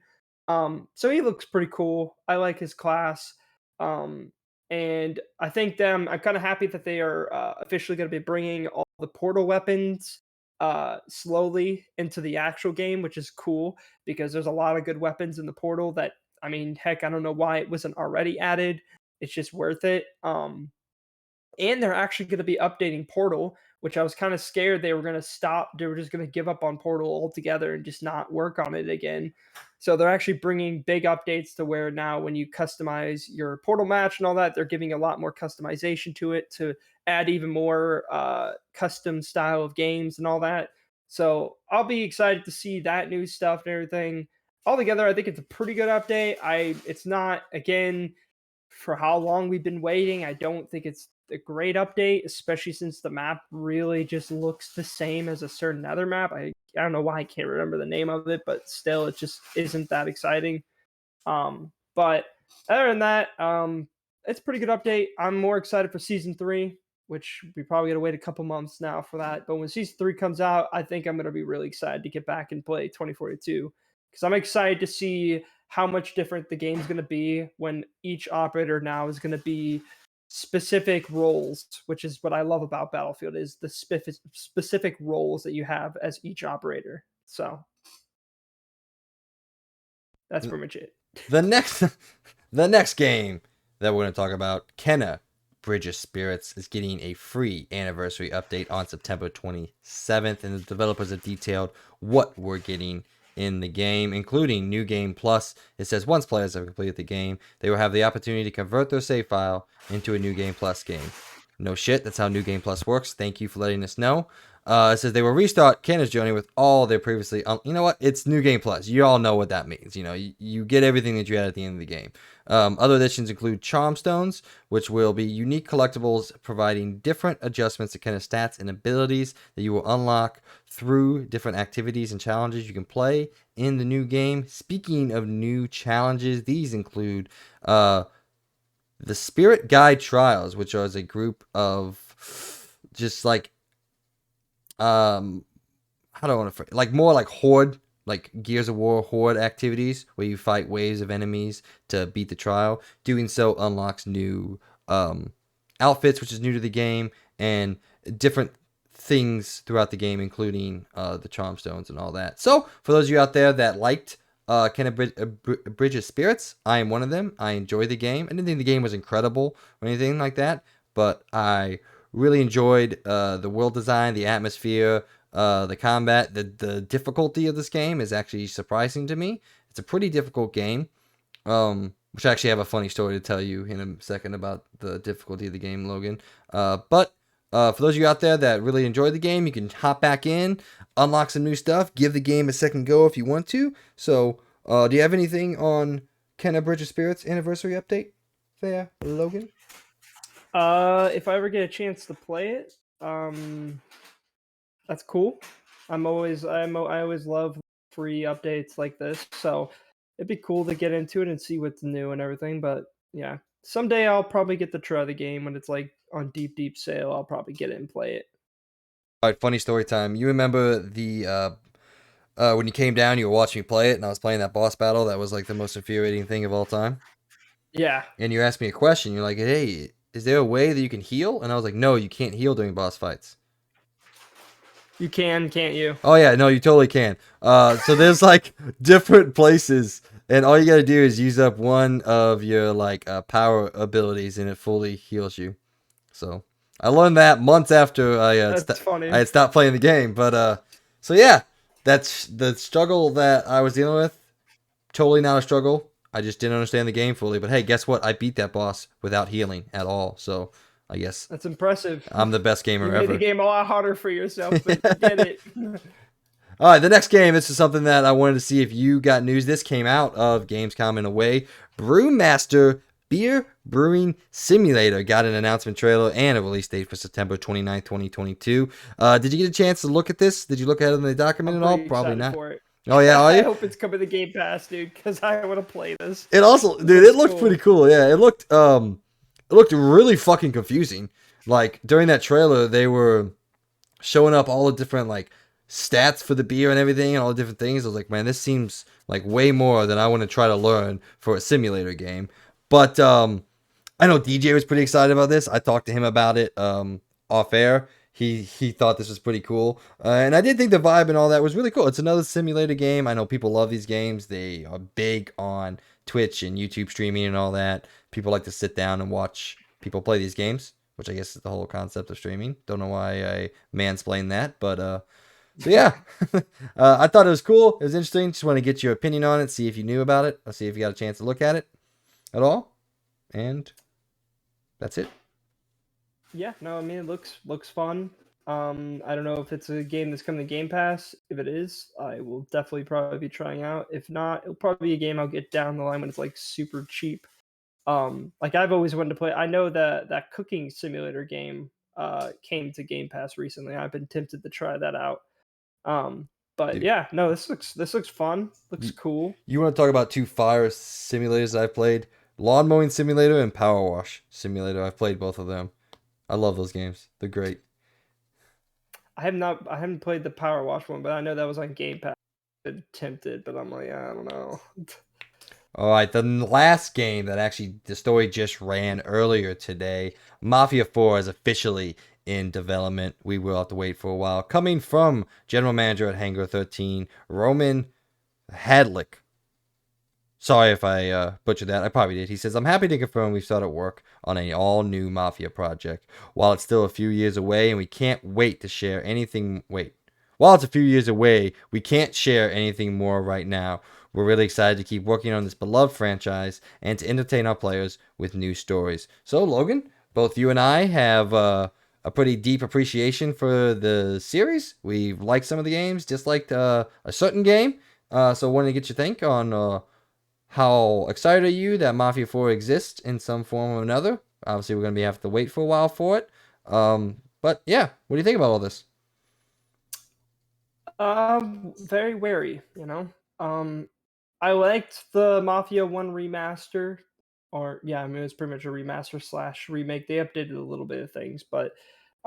So he looks pretty cool. I like his class. Um, and I think I'm kind of happy that they are officially going to be bringing all the portal weapons slowly into the actual game, which is cool because there's a lot of good weapons in the portal that, I mean, heck, I don't know why it wasn't already added. It's just worth it. And they're actually going to be updating Portal, which I was kind of scared they were going to stop. They were just going to give up on Portal altogether and just not work on it again. So they're actually bringing big updates to where now when you customize your Portal match and all that, they're giving a lot more customization to it to add even more custom style of games and all that. So I'll be excited to see that new stuff and everything. Altogether, I think it's a pretty good update. It's not, again, for how long we've been waiting, I don't think it's a great update, especially since the map really just looks the same as a certain other map. I don't know why I can't remember the name of it, but still, it just isn't that exciting. But other than that, it's a pretty good update. I'm more excited for season 3, which we probably got to wait a couple months now for that. But when season 3 comes out, I think I'm going to be really excited to get back and play 2042 because I'm excited to see how much different the game's going to be when each operator now is going to be specific roles, which is what I love about Battlefield is the specific roles that you have as each operator. So that's pretty much it. The next, the next game that we're going to talk about, Kenna Bridge of Spirits, is getting a free anniversary update on September 27th, and the developers have detailed what we're getting in the game, including New Game Plus. It says once players have completed the game, they will have the opportunity to convert their save file into a New Game Plus game. No shit, that's how New Game Plus works. Thank you for letting us know. It says they will restart Kenna's journey with all their previously. You know what? It's New Game Plus. You all know what that means. You know, you get everything that you had at the end of the game. Other additions include Charm Stones, which will be unique collectibles providing different adjustments to Kenna's stats and abilities that you will unlock through different activities and challenges you can play in the new game. Speaking of new challenges, these include the Spirit Guide Trials, which is a group of just like how do I want to phrase, like more like horde, like Gears of War horde activities where you fight waves of enemies to beat the trial. Doing so unlocks new outfits, which is new to the game, and different things throughout the game, including the charm stones and all that. So for those of you out there that liked Kenna Bridge of Spirits, I am one of them. I enjoy the game. I didn't think the game was incredible or anything like that, but I Really enjoyed the world design, the atmosphere, the combat. The difficulty of this game is actually surprising to me. It's a pretty difficult game. Which I actually have a funny story to tell you in a second about the difficulty of the game, Logan. But for those of you out there that really enjoyed the game, you can hop back in, unlock some new stuff, give the game a second go if you want to. So, do you have anything on Kenna Bridge of Spirits anniversary update there, Logan? If I ever get a chance to play it, that's cool. I always love free updates like this, so it'd be cool to get into it and see what's new and everything. But yeah, someday I'll probably get to try the game when it's like on deep sale. I'll probably get it and play it. All right, funny story time. You remember the when you came down, you were watching me play it, and I was playing that boss battle that was like the most infuriating thing of all time. Yeah, And you asked me a question. You're like, "Hey, is there a way that you can heal?" And I was like, "No, you can't heal during boss fights." you can, can't you? Oh yeah, no, you totally can. So there's like different places, and all you gotta do is use up one of your like power abilities, and it fully heals you. So I learned that months after That's I funny. had stopped playing the game. But so yeah, that's the struggle that I was dealing with. Totally not a struggle. I just didn't understand the game fully. But hey, guess what? I beat that boss without healing at all. So I guess That's impressive. I'm the best You gamer made the ever. game a lot harder for yourself, but you did it. All right, the next game. This is something that I wanted to see if you got news. This came out of Gamescom in a way. Brewmaster Beer Brewing Simulator got an announcement trailer and a release date for September 29th, 2022. Did you get a chance to look at this? Did you look at it in the document I'm at all? pretty Probably excited not. for it. Oh yeah, are I you? hope it's coming to Game Pass, dude, because I want to play this. It also, This dude, it looks looked pretty cool. cool. Yeah, it looked really fucking confusing. Like during that trailer, they were showing up all the different like stats for the beer and everything and all the different things. I was like, man, this seems like way more than I want to try to learn for a simulator game. But I know DJ was pretty excited about this. I talked to him about it off air. He thought this was pretty cool, and I did think the vibe and all that was really cool. It's another simulator game. I know people love these games. They are big on Twitch and YouTube streaming and all that. People like to sit down and watch people play these games, which I guess is the whole concept of streaming. Don't know why I mansplained that, but so yeah, I thought it was cool. It was interesting. Just want to get your opinion on it, see if you knew about it, or see if you got a chance to look at it at all, and that's it. Yeah, no, I mean it looks fun. I don't know if it's a game that's coming to Game Pass. If it is, I will definitely probably be trying out. If not, it'll probably be a game I'll get down the line when it's like super cheap. Like I've always wanted to play. I know that that cooking simulator game came to Game Pass recently. I've been tempted to try that out. But Dude, yeah, no, this looks fun. Looks you, cool. you want to talk about two fire simulators I've played? Lawn mowing simulator and power wash simulator. I've played both of them. I love those games. They're great. I haven't played the Power Wash one, but I know that was on Game Pass. Been tempted, but I'm like, I don't know. All right, the last game that actually the story just ran earlier today, Mafia 4 is officially in development. We will have to wait for a while. Coming from general manager at Hangar 13, Roman Hadlick. Sorry if I butchered that. I probably did. He says, I'm happy to confirm we've started work on an all new Mafia project. While it's still a few years away and we can't wait to share anything. Wait. While it's a few years away, we can't share anything more right now. We're really excited to keep working on this beloved franchise and to entertain our players with new stories. So, Logan, both you and I have a pretty deep appreciation for the series. We've liked some of the games, disliked a certain game. So, wanted to get your think on how excited are you that Mafia 4 exists in some form or another? Obviously, we're going to have to wait for a while for it. But yeah, what do you think about all this? Very wary, you know. I liked the Mafia One remaster, or yeah, I mean it was pretty much a remaster slash remake. They updated a little bit of things, but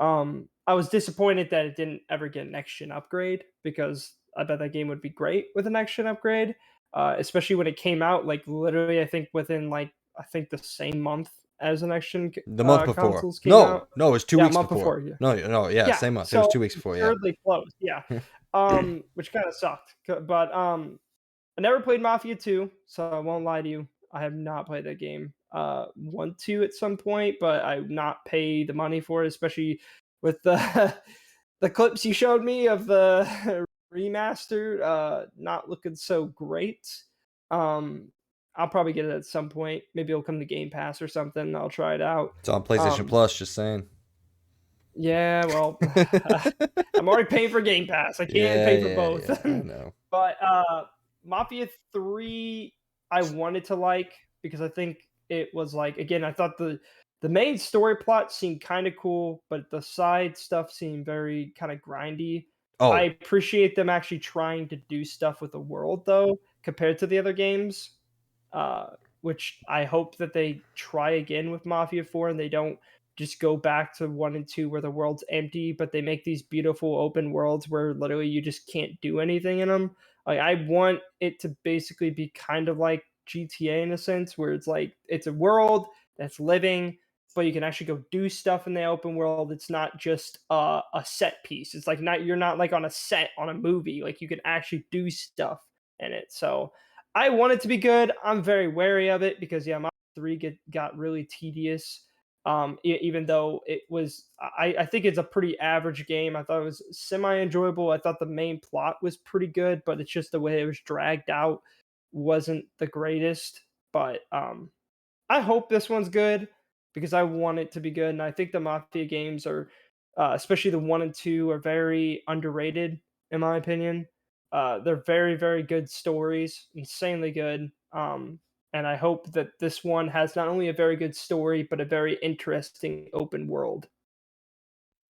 I was disappointed that it didn't ever get an next gen upgrade because I bet that game would be great with a next gen upgrade, especially when it came out. Like literally, I think within like I think the same month as the next gen The month before. consoles came No, out. no, it was two Yeah, a weeks month before. before. Yeah, No, no, yeah, yeah. same month. It was So 2 weeks before, yeah. absurdly close. Yeah. Which kind of sucked. But I never played Mafia 2, so I won't lie to you. I have not played that game. want to at some point, but I not pay the money for it, especially with the the clips you showed me of the remastered not looking so great. Um, I'll probably get it at some point. Maybe it'll come to Game Pass or something. I'll try it out. It's on PlayStation Um, Plus, just saying. yeah, well, I'm already paying for Game Pass. I can't Yeah, pay for yeah, both. yeah. I know. But Mafia 3 I wanted to like because I think it was like again, I thought the main story plot seemed kind of cool, but the side stuff seemed very kind of grindy. I Oh, appreciate them actually trying to do stuff with the world though, compared to the other games. uh, which I hope that they try again with Mafia 4 and they don't just go back to 1 and 2 where the world's empty, but they make these beautiful open worlds where literally you just can't do anything in them. Like I want it to basically be kind of like GTA in a sense where it's like it's a world that's living, but you can actually go do stuff in the open world. It's not just a set piece. It's like not you're not like on a set on a movie. Like you can actually do stuff in it. So I want it to be good. I'm very wary of it because yeah, my 3 got really tedious. Even though it was, I think it's a pretty average game. I thought it was semi enjoyable. I thought the main plot was pretty good, but it's just the way it was dragged out wasn't the greatest. But I hope this one's good because I want it to be good, and I think the Mafia games are, especially the 1 and 2, are very underrated in my opinion. They're very, very good stories, insanely good. And I hope that this one has not only a very good story, but a very interesting open world.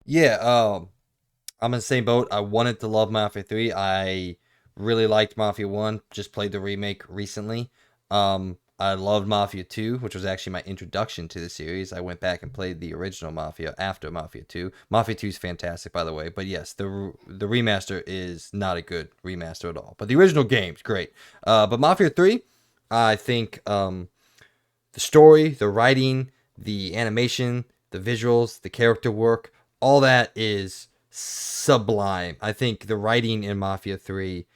yeah. I'm in the same boat. I wanted to love Mafia 3. I really liked Mafia 1. Just played the remake recently. I loved Mafia 2, which was actually my introduction to the series. I went back and played the original Mafia after Mafia 2. Mafia 2 is fantastic, by the way. But yes, the remaster is not a good remaster at all. But the original game's great. But Mafia 3, I think the story, the writing, the animation, the visuals, the character work, all that is sublime. I think the writing in Mafia 3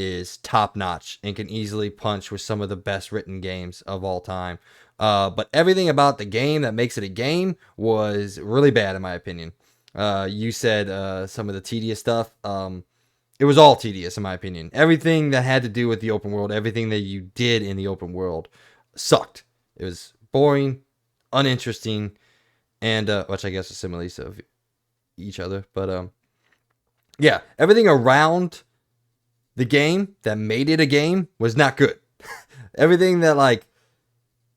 is top notch and can easily punch with some of the best written games of all time. But everything about the game that makes it a game was really bad, in my opinion. You said some of the tedious stuff. It was all tedious, in my opinion. Everything that had to do with the open world, everything that you did in the open world, sucked. It was boring, uninteresting, and which I guess is similes of each other. But yeah, everything around the game that made it a game was not good. Everything that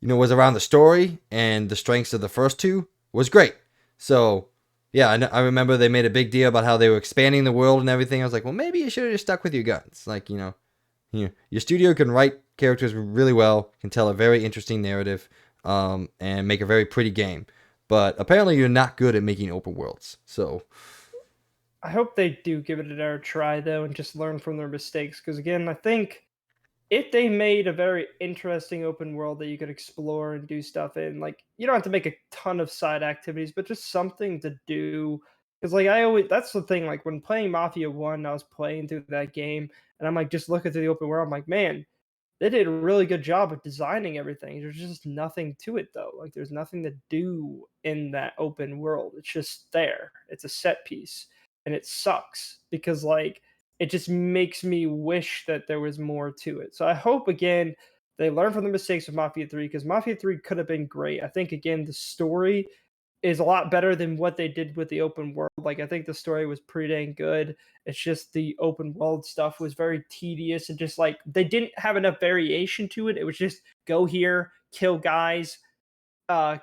was around the story and the strengths of the first two was great. So yeah, I remember they made a big deal about how they were expanding the world and everything. I was like, well, maybe you should have just stuck with your guns. Like, your studio can write characters really well, can tell a very interesting narrative, and make a very pretty game. But apparently, you're not good at making open worlds. So I hope they do give it another try though and just learn from their mistakes. Because again, I think if they made a very interesting open world that you could explore and do stuff in, like you don't have to make a ton of side activities, but just something to do. Because like I always, that's the thing. Like when playing Mafia 1, I was playing through that game, and I'm like just looking through the open world. I'm like, man, they did a really good job of designing everything. There's just nothing to it though. Like there's nothing to do in that open world. It's just there. It's a set piece. And it sucks because like it just makes me wish that there was more to it. So I hope again they learn from the mistakes of Mafia 3 because Mafia 3 could have been great. I think again the story is a lot better than what they did with the open world. Like I think the story was pretty dang good. It's just the open world stuff was very tedious and just like they didn't have enough variation to it. It was just go here, kill guys, uh,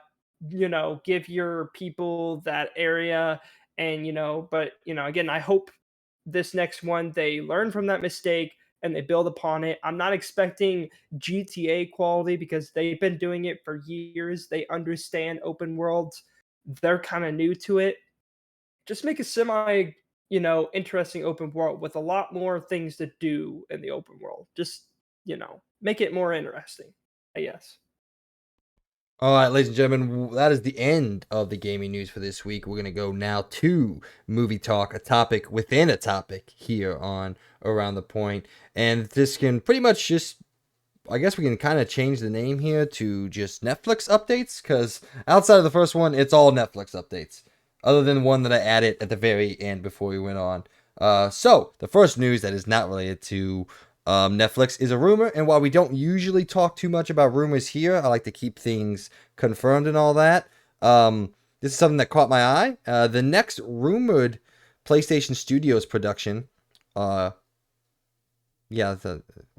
give your people that area and but again, I hope this next one they learn from that mistake and they build upon it. I'm not expecting GTA quality because they've been doing it for years. They understand open worlds. They're kind of new to it. Just make a semi, interesting open world with a lot more things to do in the open world. Just, make it more interesting, I guess. all right, ladies and gentlemen, that is the end of the gaming news for this week. We're going to go now to movie talk, a topic within a topic here on Around the Point. And this can pretty much just I guess we can kind of change the name here to just Netflix updates, because outside of the first one, it's all Netflix updates, other than one that I added at the very end before we went on. So the first news that is not related to Netflix is a rumor, and while we don't usually talk too much about rumors here, I like to keep things confirmed and all that. This is something that caught my eye. The next rumored PlayStation Studios production, uh, yeah,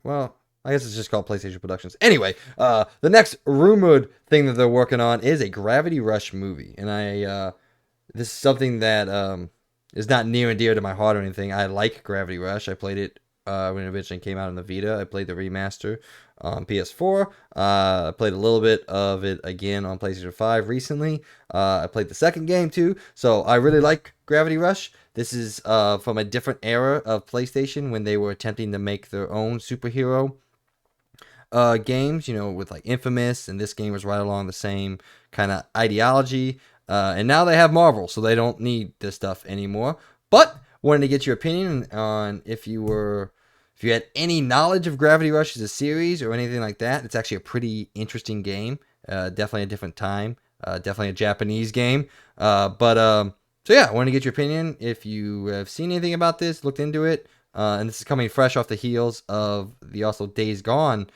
well, I guess it's just called PlayStation Productions. Anyway, the next rumored thing that they're working on is a Gravity Rush movie, and this is something that is not near and dear to my heart or anything. I like Gravity Rush. I played it when it originally came out on the Vita. I played the remaster on PS4. I played a little bit of it again on PlayStation 5 recently. I played the second game too, so I really like Gravity Rush. This is from a different era of PlayStation when they were attempting to make their own superhero games, with like Infamous, and this game was right along the same kind of ideology. And now they have Marvel, so they don't need this stuff anymore. But wanted to get your opinion on if you had any knowledge of Gravity Rush as a series or anything like that. It's actually a pretty interesting game. Definitely a different time. Definitely a Japanese game. So yeah, I wanted to get your opinion if you have seen anything about this, looked into it. And this is coming fresh off the heels of the also Days Gone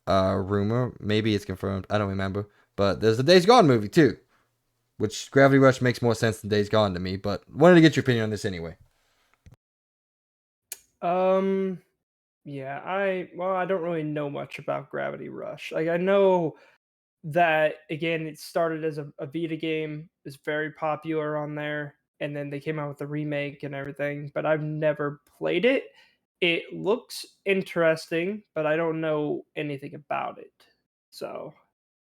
rumor. Maybe it's confirmed. I don't remember. But there's the Days Gone movie too, which Gravity Rush makes more sense than Days Gone to me. But wanted to get your opinion on this anyway. Um, yeah, I don't really know much about Gravity Rush. Like I know that again, it started as a Vita game, is very popular on there, and then they came out with a remake and everything. But I've never played it. It looks interesting, but I don't know anything about it, so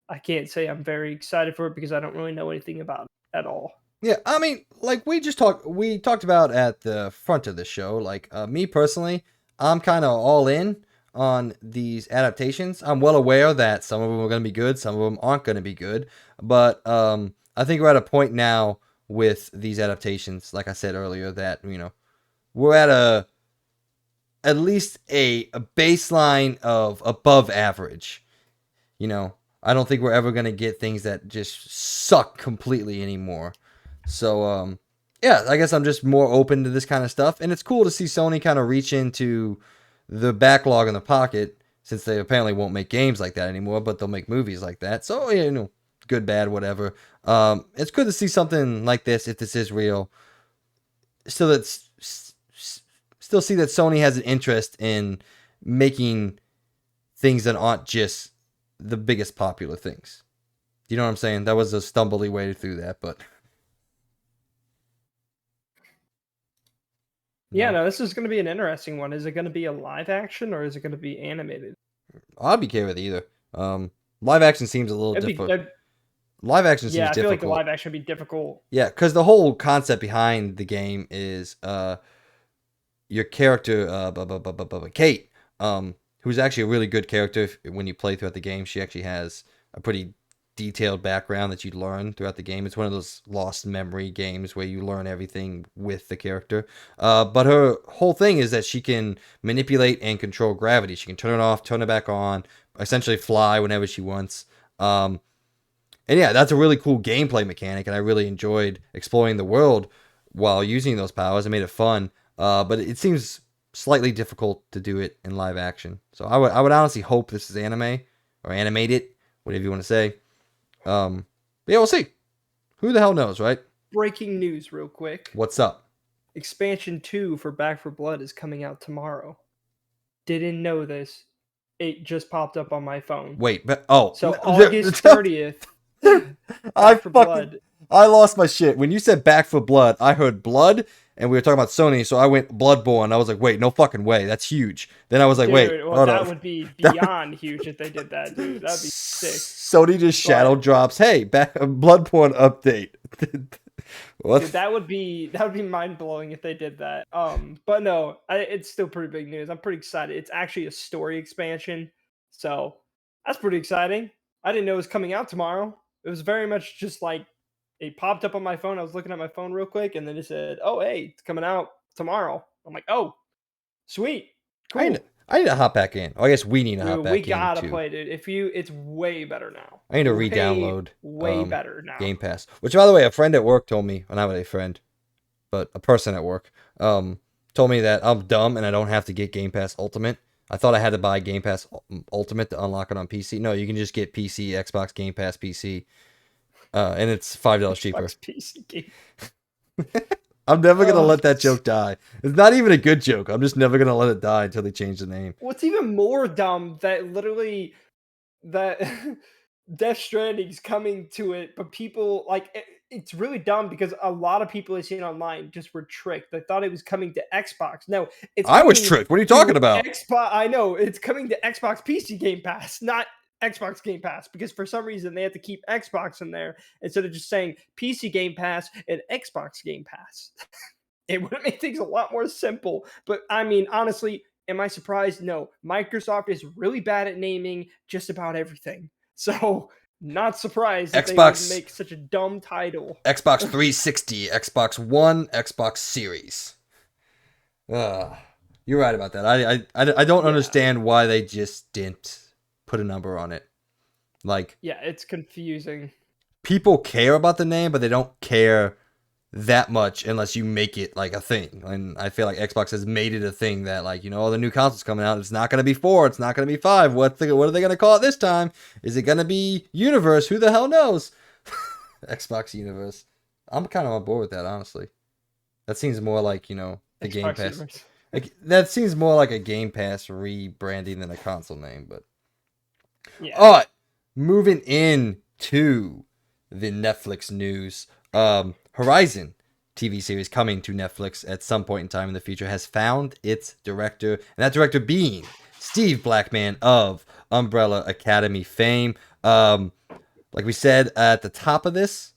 I can't say I'm very excited for it because I don't really know anything about it at all. Yeah, I mean, like we talked about at the front of the show. Like me personally, I'm kind of all in on these adaptations. I'm well aware that some of them are going to be good, some of them aren't going to be good. But I think we're at a point now with these adaptations, like I said earlier, that we're at at least a baseline of above average. I don't think we're ever gonna get things that just suck completely anymore. So yeah, I guess I'm just more open to this kind of stuff, and it's cool to see Sony kind of reach into the backlog in the pocket, since they apparently won't make games like that anymore, but they'll make movies like that. So good, bad, whatever. It's good to see something like this, if this is real. Still, still see that Sony has an interest in making things that aren't just the biggest popular things. You know what I'm saying? That was a stumbly way through that, but Yeah, no, no, this is going to be an interesting one. Is it going to be a live action or is it going to be animated? I'd be okay with either. Live action seems a little It'd be, different. it'd- Live action seems yeah, I feel like the difficult. live action would be difficult. Yeah, because the whole concept behind the game is your character, Kate, who's actually a really good character when you play throughout the game. She actually has a pretty detailed background that you learn throughout the game. It's one of those lost memory games where you learn everything with the character. But her whole thing is that she can manipulate and control gravity. She can turn it off, turn it back on, essentially fly whenever she wants. And yeah, that's a really cool gameplay mechanic, and I really enjoyed exploring the world while using those powers. It made it fun, but it seems slightly difficult to do it in live action. So I would honestly hope this is anime or animated, whatever you want to say. But yeah, we'll see. Who the hell knows, right? Breaking news, real quick. What's up? Expansion 2 for Back for Blood is coming out tomorrow. Didn't know this. It just popped up on my phone. Wait, but oh, So August 30th, I Back for fucking Blood. I lost my shit when you said Back for Blood. I heard blood, and we were talking about Sony, so I went Bloodborne. I was like, wait, no fucking way, that's huge. Then I was like, wait, Dude, well, hold that up. would be That- beyond huge if they did that, dude. That'd be sick. Sony just shadow But drops. Hey, back Bloodborne update. What? dude, that would be mind blowing if they did that. But no, it's still pretty big news. I'm pretty excited. It's actually a story expansion, so that's pretty exciting. I didn't know it was coming out tomorrow. It was very much just like it popped up on my phone. I was looking at my phone real quick, and then it said, "Oh, hey, it's coming out tomorrow." I'm like, "Oh, sweet, I didn't, cool." I need to hop back in. Oh, I guess we need to hop Dude, we back in gotta too. play it. It's way better now. I need to Way, re-download way better now. Game Pass. Which, by the way, a friend at work told me, well, not a friend, but a person at work, told me that I'm dumb and I don't have to get Game Pass Ultimate. I thought I had to buy Game Pass Ultimate to unlock it on PC. No, you can just get PC, Xbox Game Pass PC, and it's $5 cheaper. Xbox PC game. I'm never gonna Oh, let that joke die. It's not even a good joke. I'm just never gonna let it die until they change the name. what's even more dumb that literally that Death Stranding's coming to it, but people like it's really dumb because a lot of people I've seen online just were tricked. They thought it was coming to Xbox. No, it's I was coming tricked. What are you to talking about? Xbox. I know it's coming to Xbox PC Game Pass, not Xbox Game Pass, because for some reason they have to keep Xbox in there instead of just saying PC Game Pass and Xbox Game Pass. It would have made things a lot more simple. But I mean, honestly, am I surprised? No. Microsoft is really bad at naming just about everything. So, not surprised that they would Xbox make such a dumb title. Xbox 360, Xbox One, Xbox Series. You're right about that. I don't Yeah. understand why they just didn't put a number on it. Like, Yeah, it's confusing. people care about the name, but they don't care that much unless you make it like a thing. And I feel like Xbox has made it a thing that, like, oh, the new console's coming out. It's not going to be 4. It's not going to be 5. What are they going to call it this time? Is it going to be Universe? Who the hell knows? Xbox Universe. I'm kind of on board with that, honestly. That seems more like, the Game Xbox Pass. Universe. Like, that seems more like a Game Pass rebranding than a console name, but Yeah. all right, moving in to the Netflix news. Horizon TV series coming to Netflix at some point in time in the future has found its director, and that director being Steve Blackman of Umbrella Academy fame. Like we said at the top of this,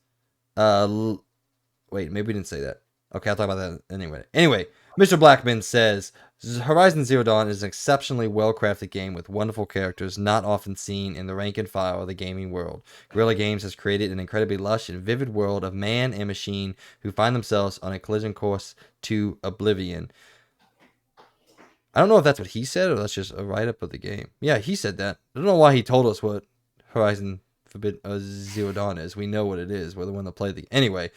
wait, maybe we didn't say that. Okay, I'll talk about that anyway. Anyway, Mr. Blackman says Horizon Zero Dawn is an exceptionally well-crafted game with wonderful characters not often seen in the rank and file of the gaming world. Guerrilla Games has created an incredibly lush and vivid world of man and machine who find themselves on a collision course to oblivion. I don't know if that's what he said or that's just a write-up of the game. Yeah, he said that. I don't know why he told us what Horizon Zero Dawn is. We know what it is. We're the one that played the... Anyway,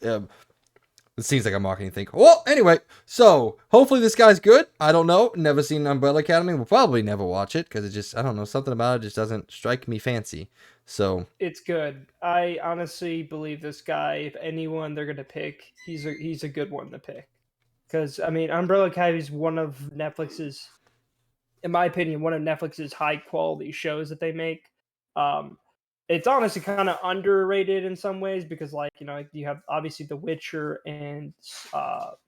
it seems like a marketing thing. Well, anyway, so hopefully this guy's good. I don't know. Never seen Umbrella Academy. We'll probably never watch it because it just, I don't know, something about it just doesn't strike me fancy. So It's good. I honestly believe this guy, if anyone they're going to pick, he's a good one to pick. Cuz I mean, Umbrella Academy is one of Netflix's, in my opinion, one of Netflix's high quality shows that they make. Um, it's honestly kind of underrated in some ways because, like, you have obviously The Witcher and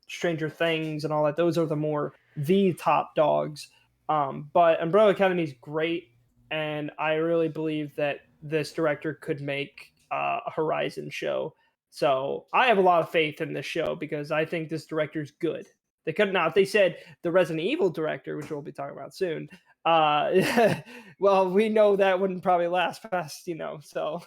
Stranger Things and all that. Those are the top dogs. But Umbrella Academy is great, and I really believe that this director could make a Horizon show. So I have a lot of faith in this show because I think this director's good. They could not. If they said the Resident Evil director, which we'll be talking about soon, well, we know that wouldn't probably last past, so.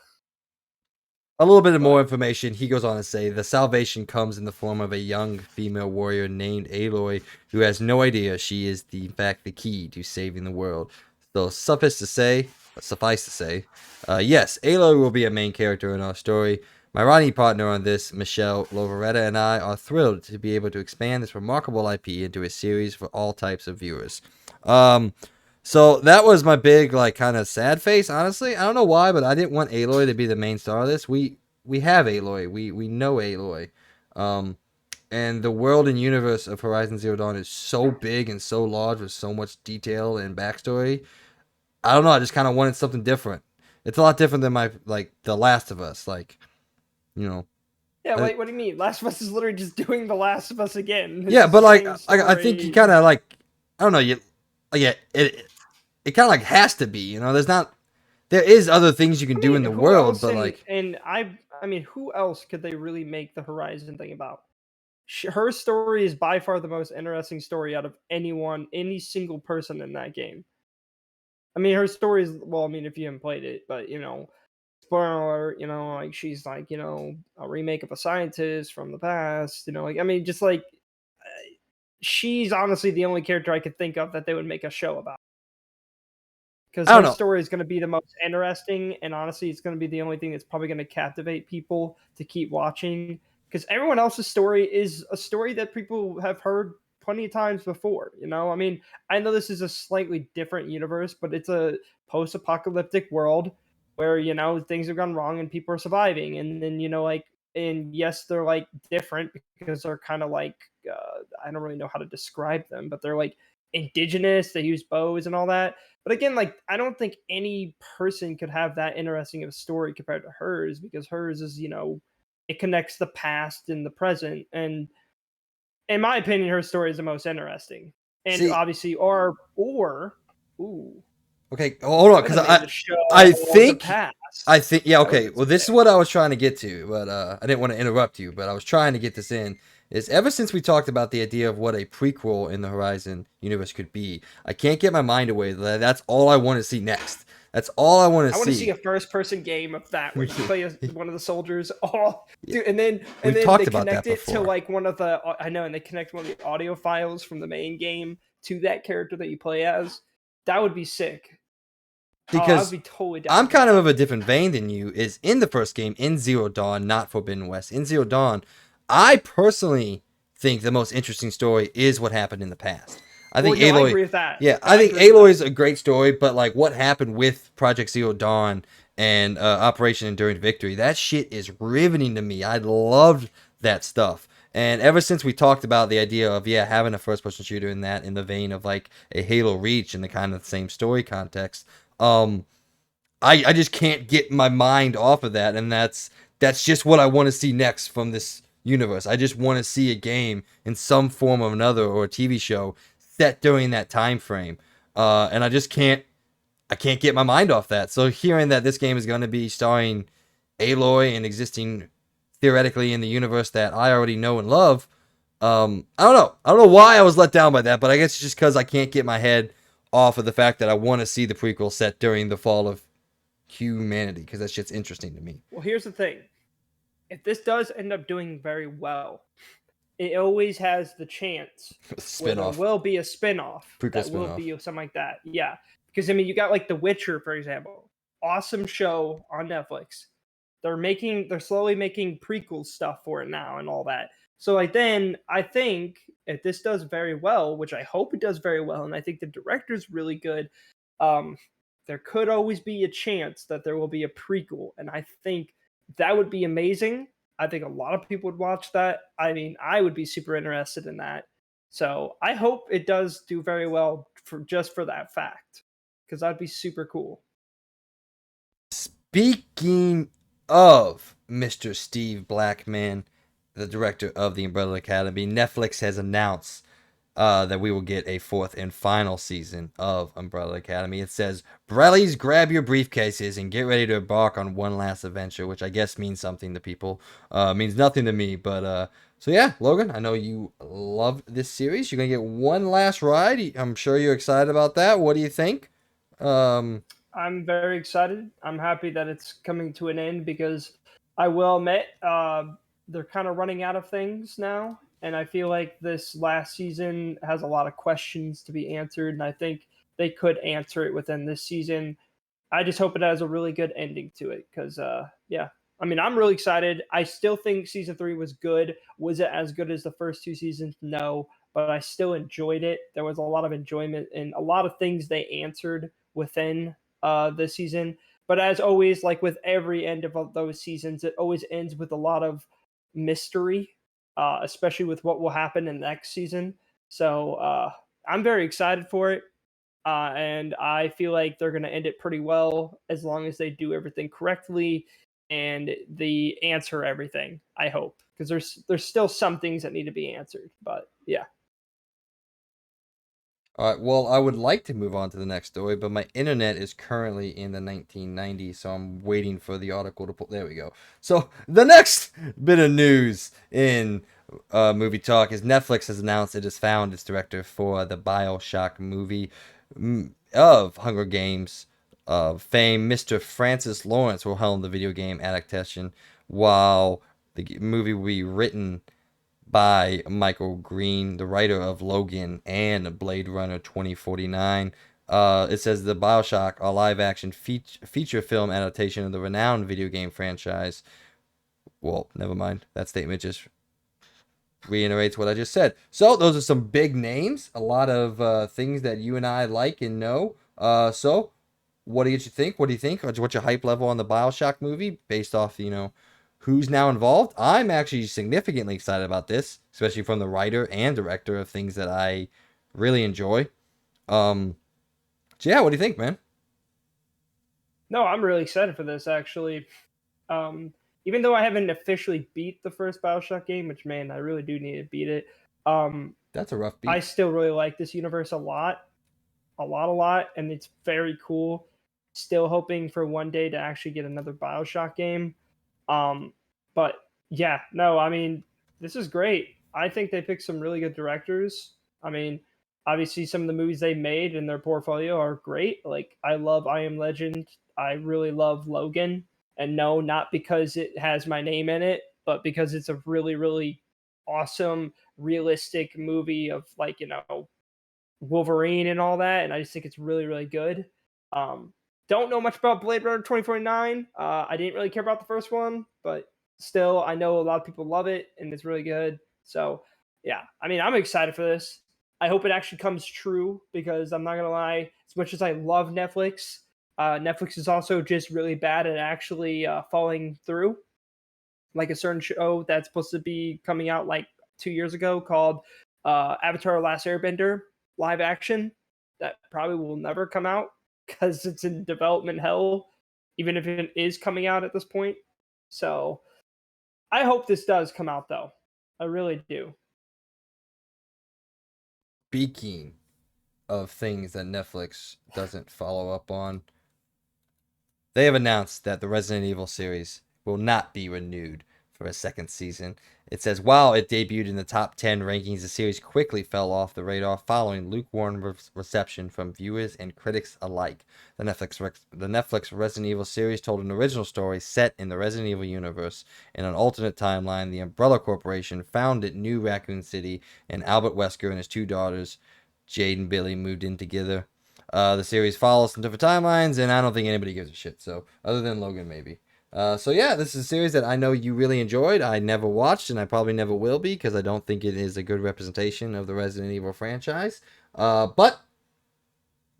a little bit more But information. He goes on to say the salvation comes in the form of a young female warrior named Aloy who has no idea she is in fact the key to saving the world. So suffice to say, yes, Aloy will be a main character in our story. My writing partner on this, Michelle Lovaretta, and I are thrilled to be able to expand this remarkable IP into a series for all types of viewers. So that was my big, like, kind of sad face. Honestly, I don't know why, but I didn't want Aloy to be the main star of this. We have Aloy. We know Aloy. Um, and the world and universe of Horizon Zero Dawn is so big and so large with so much detail and backstory. I don't know. I just kind of wanted something different. It's a lot different than my The Last of Us. Like, you know. yeah, I, wait, what do you mean? Last of Us is literally just doing The Last of Us again. It's yeah, just but the like same I think you story. kind of like I don't know you. Yeah, it kind of like has to be. There's not. There is other things you can I do mean, in the who world, else but in like and I mean, who else could they really make the Horizon thing about? Her story is by far the most interesting story out of any single person in that game. I mean, her story is, well, I mean, if you haven't played it, but spoiler alert, like she's like, a remake of a scientist from the past, like, I mean, just like she's honestly the only character I could think of that they would make a show about. Because I don't her know. story is going to be the most interesting, and honestly, it's going to be the only thing that's probably going to captivate people to keep watching. Because everyone else's story is a story that people have heard plenty of times before. You know, I mean, I know this is a slightly different universe, but it's a post-apocalyptic world where things have gone wrong and people are surviving, and then and yes, they're like different because they're kind of like I don't really know how to describe them, but they're like indigenous. They use bows and all that, but again, like I don't think any person could have that interesting of a story compared to hers because hers is, it connects the past and the present. And in my opinion, her story is the most interesting. And See, obviously, or ooh, okay, hold on, could because have made the I show of the think past. I think yeah, That would okay. have been Well, this is sick. what I was trying to get to, but I didn't want to interrupt you, but I was trying to get this in. Is ever since we talked about the idea of what a prequel in the Horizon universe could be, I can't get my mind away that that's all I want to see next. That's all I want to I want to see see. a first-person game of that where you play one of the soldiers. Oh, dude, and then We've they talked about connect that it to before. like one of the I know, and they connect one of the audio files from the main game to that character that you play as. That would be sick. Oh, I would Because be totally I'm down for kind that. of a different vein than you. Is in the first game, in Zero Dawn, not Forbidden West. In Zero Dawn, I personally think the most interesting story is what happened in the past. I Well, think no, I Aloy, agree with that. yeah, No, I I think agree with Aloy that. is a great story, but like what happened with Project Zero Dawn and Operation Enduring Victory, that shit is riveting to me. I loved that stuff. And ever since we talked about the idea of having a first person shooter in that in the vein of like a Halo Reach in the kind of same story context, um, I just can't get my mind off of that, and that's just what I want to see next from this universe. I just want to see a game in some form or another, or a TV show set during that time frame, and I can't get my mind off that. So hearing that this game is going to be starring Aloy and existing theoretically in the universe that I already know and love, I don't know. I don't know why I was let down by that, but I guess it's just because I can't get my head off of the fact that I want to see the prequel set during the fall of humanity because that shit's interesting to me. Well, here's the thing: if this does end up doing very well, it always has the chance where there Spinoff, will be a spin-off prequel that will spinoff. be something like that. Yeah. Because I mean you got like The Witcher, for example. Awesome show on Netflix. They're slowly making prequel stuff for it now and all that. So like then I think if this does very well, which I hope it does very well, and I think the director's really good, um, there could always be a chance that there will be a prequel. And I think that would be amazing. I think a lot of people would watch that. I mean, I would be super interested in that. So I hope it does do very well for that fact, because that'd be super cool. Speaking of Mr. Steve Blackman, the director of the Umbrella Academy, Netflix has announced that we will get a fourth and final season of Umbrella Academy. It says, Brellies, grab your briefcases and get ready to embark on one last adventure, which I guess means something to people. Means nothing to me, but so yeah, Logan, I know you love this series. You're gonna get one last ride. I'm sure you're excited about that. What do you think? Um, I'm very excited. I'm happy that it's coming to an end because I will admit they're kind of running out of things now, and I feel like this last season has a lot of questions to be answered, and I think they could answer it within this season. I just hope it has a really good ending to it because, yeah, I mean, I'm really excited. I still think season three was good. Was it as good as the first two seasons? No, but I still enjoyed it. There was a lot of enjoyment and a lot of things they answered within this season. But as always, like with every end of those seasons, it always ends with a lot of mystery, especially with what will happen in the next season. So I'm very excited for it. And I feel like they're going to end it pretty well as long as they do everything correctly and they answer everything. I hope because there's still some things that need to be answered, but yeah. All right, well, I would like to move on to the next story, but my internet is currently in the 1990s, so I'm waiting for the article to pull. There we go. So, the next bit of news in movie talk is Netflix has announced it has found its director for the Bioshock movie of Hunger Games fame. Mr. Francis Lawrence will helm the video game adaptation, while the movie will be written by Michael Green, the writer of Logan and Blade Runner 2049. It says the Bioshock, a live action feature film adaptation of the renowned video game franchise. Well, never mind. That statement just reiterates what I just said. So those are some big names, a lot of things that you and I like and know. So what do you think? What do you think? What's your hype level on the Bioshock movie based off, who's now involved? I'm actually significantly excited about this, especially from the writer and director of things that I really enjoy. Um, so yeah, what do you think, man? No, I'm really excited for this actually. Um, Even though I haven't officially beat the first Bioshock game, which man, I really do need to beat it. Um, That's a rough I beat. still really like this universe a lot, and it's very cool. Still hoping for one day to actually get another Bioshock game. Um, but yeah, no, I mean, this is great. I think they picked some really good directors. I mean, obviously, some of the movies they made in their portfolio are great. Like, I love I Am Legend. I really love Logan. And no, not because it has my name in it, but because it's a really, really awesome, realistic movie of, like, Wolverine and all that, and I just think it's really, really good. Um, don't know much about Blade Runner 2049. I didn't really care about the first one, but still, I know a lot of people love it, and it's really good. So, yeah, I mean, I'm excited for this. I hope it actually comes true because I'm not gonna lie, as much as I love Netflix, Netflix is also just really bad at actually following through. Like a certain show that's supposed to be coming out like 2 years ago called Avatar: Last Airbender live action that probably will never come out because it's in development hell, even if it is coming out at this point. So I hope this does come out though. I really do. Speaking of things that Netflix doesn't follow up on, they have announced that the Resident Evil series will not be renewed for a second season. It says while it debuted in the top 10 rankings, the series quickly fell off the radar following lukewarm reception from viewers and critics alike. The Netflix Resident Evil series told an original story set in the Resident Evil universe. In an alternate timeline, the Umbrella Corporation founded New Raccoon City, and Albert Wesker and his two daughters, Jade and Billy, moved in together. The series follows some different timelines, and I don't think anybody gives a shit. So, other than Logan, maybe. So yeah, this is a series that I know you really enjoyed. I never watched, and I probably never will be because I don't think it is a good representation of the Resident Evil franchise. But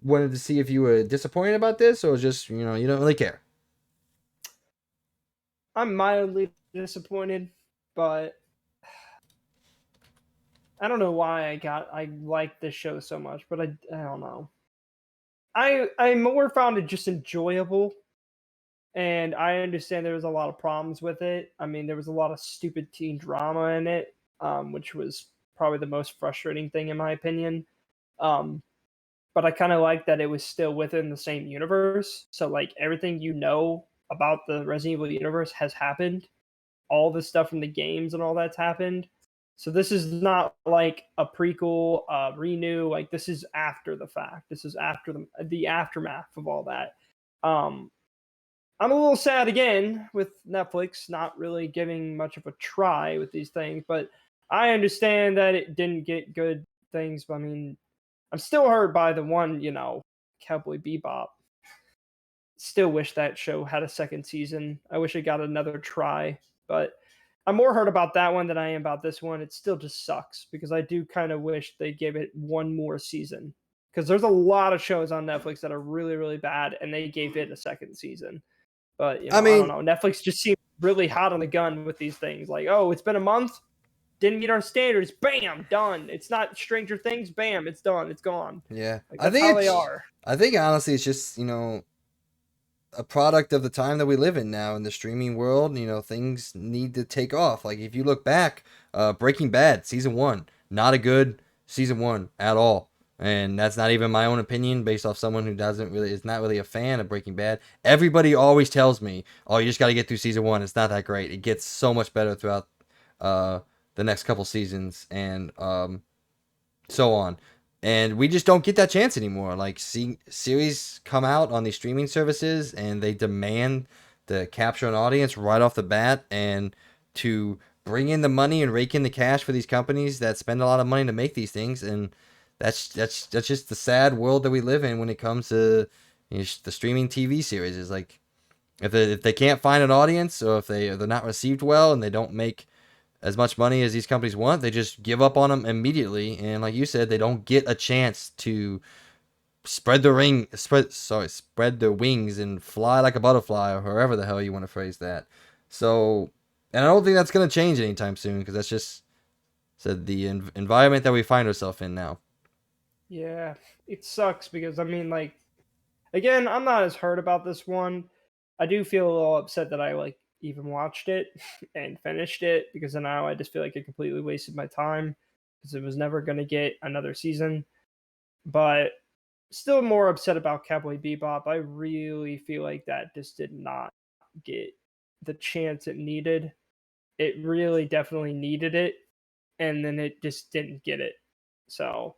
wanted to see if you were disappointed about this, or just you don't really care. I'm mildly disappointed, but I don't know why I like this show so much, but I don't know. I more found it just enjoyable, and I understand there was a lot of problems with it. I mean, there was a lot of stupid teen drama in it, which was probably the most frustrating thing in my opinion. Um, but I kind of like that it was still within the same universe. So like everything about the Resident Evil universe has happened. All the stuff from the games and all that's happened. So this is not like a prequel, renew. Like this is after the fact. This is after the aftermath of all that. Um, I'm a little sad again with Netflix not really giving much of a try with these things, but I understand that it didn't get good things. But I mean, I'm still hurt by the one, Cowboy Bebop. Still wish that show had a second season. I wish it got another try, but I'm more hurt about that one than I am about this one. It still just sucks because I do kind of wish they gave it one more season. Because there's a lot of shows on Netflix that are really, really bad, and they gave it a second season. But I I don't mean, know. Netflix just seems really hot on the gun with these things. Like, oh, it's been a month, didn't meet our standards, bam, done. It's not Stranger Things, bam, it's done, it's gone. yeah, Like I that's think how they it's. are. I think honestly, it's just a product of the time that we live in now in the streaming world. Things need to take off. Like if you look back, Breaking Bad season one, not a good season one at all. And that's not even my own opinion, based off someone who doesn't really is not really a fan of Breaking Bad. Everybody always tells me, "Oh, you just got to get through season one. It's not that great. It gets so much better throughout uh, the next couple seasons." And so on. And we just don't get that chance anymore. Like, series come out on these streaming services and they demand to capture an audience right off the bat and to bring in the money and rake in the cash for these companies that spend a lot of money to make these things, and that's just the sad world that we live in when it comes to the streaming TV series. Is like if they can't find an audience, or if they're not received well and they don't make as much money as these companies want, they just give up on them immediately. And like you said, they don't get a chance to spread their wings and fly like a butterfly, or however the hell you want to phrase that. So, and I don't think that's gonna change anytime soon, because that's just said the environment that we find ourselves in now. Yeah, it sucks because I mean, like, again, I'm not as hurt about this one. I do feel a little upset that I like even watched it and finished it because now I just feel like I completely wasted my time because it was never going to get another season. But still more upset about Cowboy Bebop. I really feel like that just did not get the chance it needed. It really definitely needed it, and then it just didn't get it. So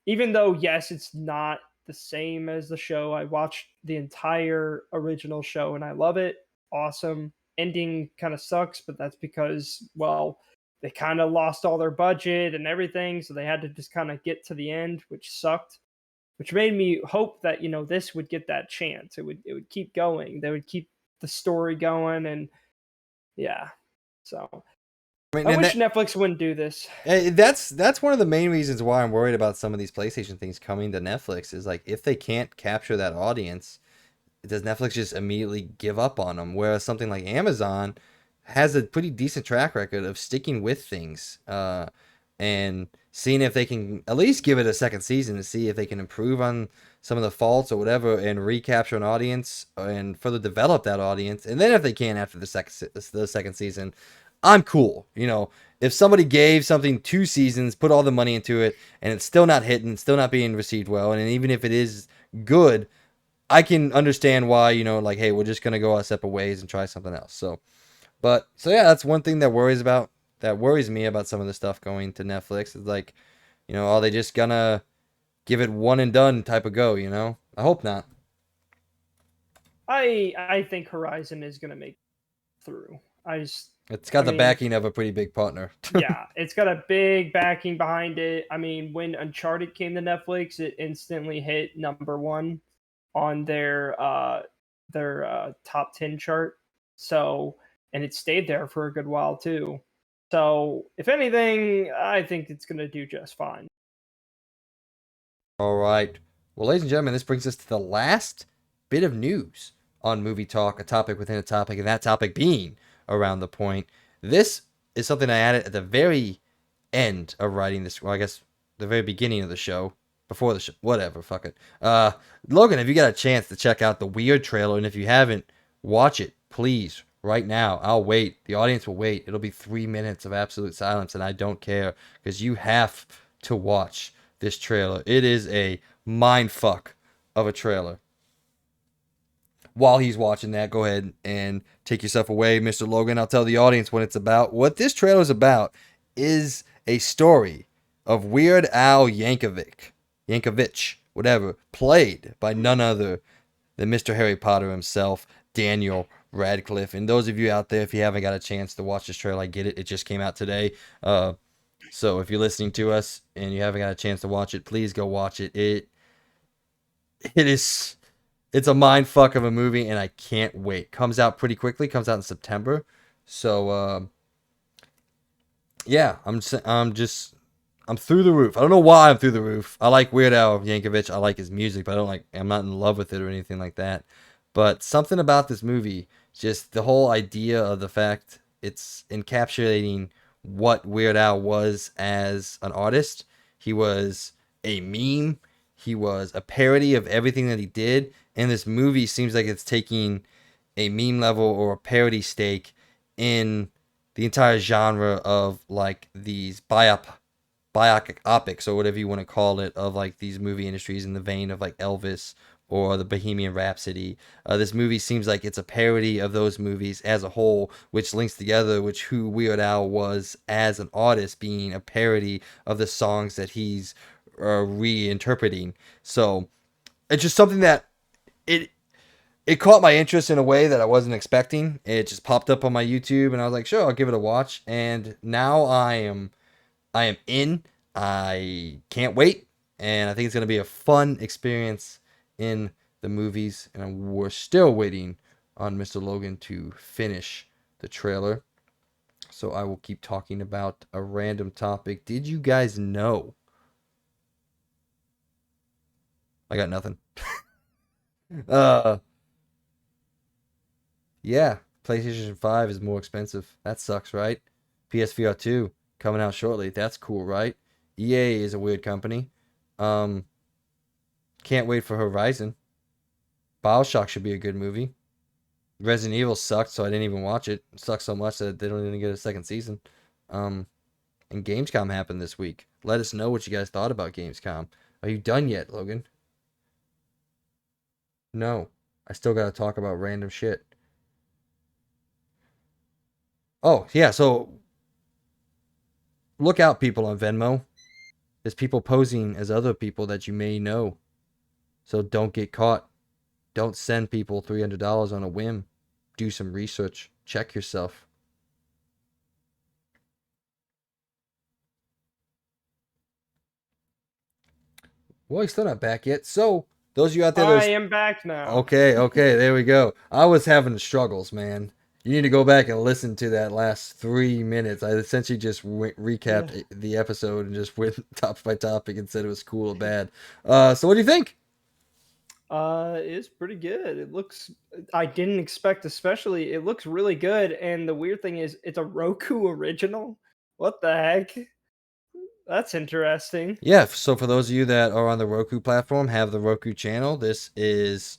even though yes, it's not the same as the show, I watched the entire original show and I love it. Awesome. Ending kind of sucks, but that's because, well, they kind of lost all their budget and everything, so they had to just kind of get to the end, which sucked. Which made me hope that, this would get that chance. It would keep going. They would keep the story going, and yeah. So I mean, I and wish Netflix wouldn't do this. that's one of the main reasons why I'm worried about some of these PlayStation things coming to Netflix. Is like, if they can't capture that audience, does Netflix just immediately give up on them? Whereas something like Amazon has a pretty decent track record of sticking with things, and seeing if they can at least give it a second season to see if they can improve on some of the faults or whatever, and recapture an audience and further develop that audience. And then if they can after the second season, I'm cool. If somebody gave something 2 seasons, put all the money into it, and it's still not hitting, still not being received well, and even if it is good, I can understand why, like, hey, we're just gonna go our separate ways and try something else. So yeah, that's one thing that worries me about some of the stuff going to Netflix. Is like, are they just gonna give it one and done type of go? I hope not. I think Horizon is gonna make it through. It's I got the mean, backing of a pretty big partner. yeah, it's got a big backing behind it. I mean, when Uncharted came to Netflix, it instantly hit number one on their top 10 chart. So, and it stayed there for a good while too. So, if anything, I think it's gonna do just fine. All right. Well, ladies and gentlemen, this brings us to the last bit of news on Movie Talk, a topic within a topic, and that topic being Around the Point. This is something I added at the very end of writing this. Well, I guess the very beginning of the show, before the show, whatever. Fuck it. Logan, have you got a chance to check out the Weird trailer? And if you haven't, watch it, please, right now. I'll wait. The audience will wait. It'll be 3 minutes of absolute silence, and I don't care, because you have to watch this trailer. It is a mind fuck of a trailer. While he's watching that, go ahead and take yourself away, Mr. Logan. I'll tell the audience what it's about. What this trailer is about is a story of Weird Al Yankovic, whatever, played by none other than Mr. Harry Potter himself, Daniel Radcliffe. And those of you out there, if you haven't got a chance to watch this trailer, I get it. It just came out today. So if you're listening to us and you haven't got a chance to watch it, please go watch it. It is it's a mind fuck of a movie, and I can't wait. Comes out pretty quickly. Comes out in September. So yeah, I'm through the roof. I don't know why I'm through the roof. I like Weird Al Yankovic. I like his music, but I'm not in love with it or anything like that. But something about this movie, just the whole idea of the fact it's encapsulating what Weird Al was as an artist. He was a meme. He was a parody of everything that he did. And this movie seems like it's taking a meme level or a parody stake in the entire genre of like these biopics or whatever you want to call it, of like these movie industries in the vein of like Elvis or the Bohemian Rhapsody. This movie seems like it's a parody of those movies as a whole, which links together which who Weird Al was as an artist, being a parody of the songs that he's reinterpreting. So it's just something that it it caught my interest in a way that I wasn't expecting. It just popped up on my YouTube, and I was like, sure, I'll give it a watch. And now I am in. I can't wait, and I think it's gonna be a fun experience in the movies. And we're still waiting on Mr. Logan to finish the trailer. So I will keep talking about a random topic. Did you guys know? I got nothing. Uh, yeah, PlayStation 5 is more expensive. That sucks, right? PSVR 2 coming out shortly. That's cool, right? EA is a weird company. Um, can't wait for Horizon. Bioshock should be a good movie. Resident Evil sucked, so I didn't even watch it. It sucks so much that they don't even get a second season. Um, and Gamescom happened this week. Let us know what you guys thought about Gamescom. Are you done yet, Logan? No. I still gotta talk about random shit. Oh, yeah, so look out, people on Venmo. There's people posing as other people that you may know. So don't get caught. Don't send people $300 on a whim. Do some research. Check yourself. Well, he's still not back yet. So, those of you out there that I are am back now. okay, there we go. I was having struggles, man. You need to go back and listen to that last 3 minutes. I essentially just Yeah. recapped the episode and just went topic by topic and said it was cool or bad. So what do you think? It's pretty good. It looks. I didn't expect, especially. It looks really good, and the weird thing is, it's a Roku original. What the heck? That's interesting. Yeah, so for those of you that are on the Roku platform, have the Roku channel. This is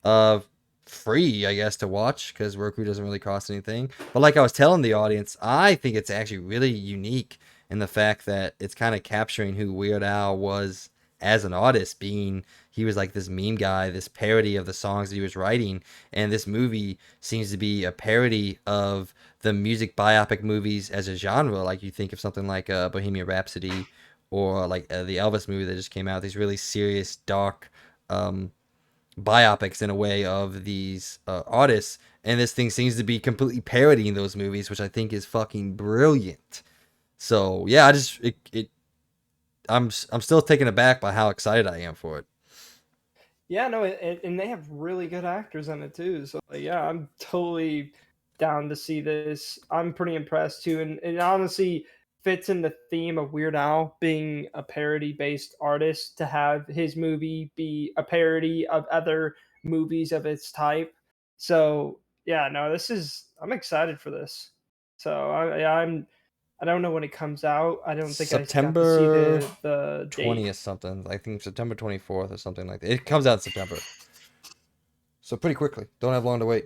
uh free, I guess, to watch because Roku doesn't really cost anything. But like I was telling the audience, I think it's actually really unique in the fact that it's kind of capturing who Weird Al was as an artist, being he was like this meme guy, this parody of the songs that he was writing, and this movie seems to be a parody of the music biopic movies as a genre. Like you think of something like Bohemian Rhapsody or like the Elvis movie that just came out. These really serious, dark um, biopics in a way of these artists, and this thing seems to be completely parodying those movies, which I think is fucking brilliant. So yeah, I just I'm still taken aback by how excited I am for it. Yeah, no, and they have really good actors in it too. So like, yeah, I'm totally down to see this. I'm pretty impressed too, and it honestly fits in the theme of Weird Al being a parody-based artist to have his movie be a parody of other movies of its type. So yeah, no, this is I'm excited for this. So yeah, I don't know when it comes out. I don't think I got to see September the date. 20th something. I think September 24th or something like that. It comes out in September. So pretty quickly. Don't have long to wait.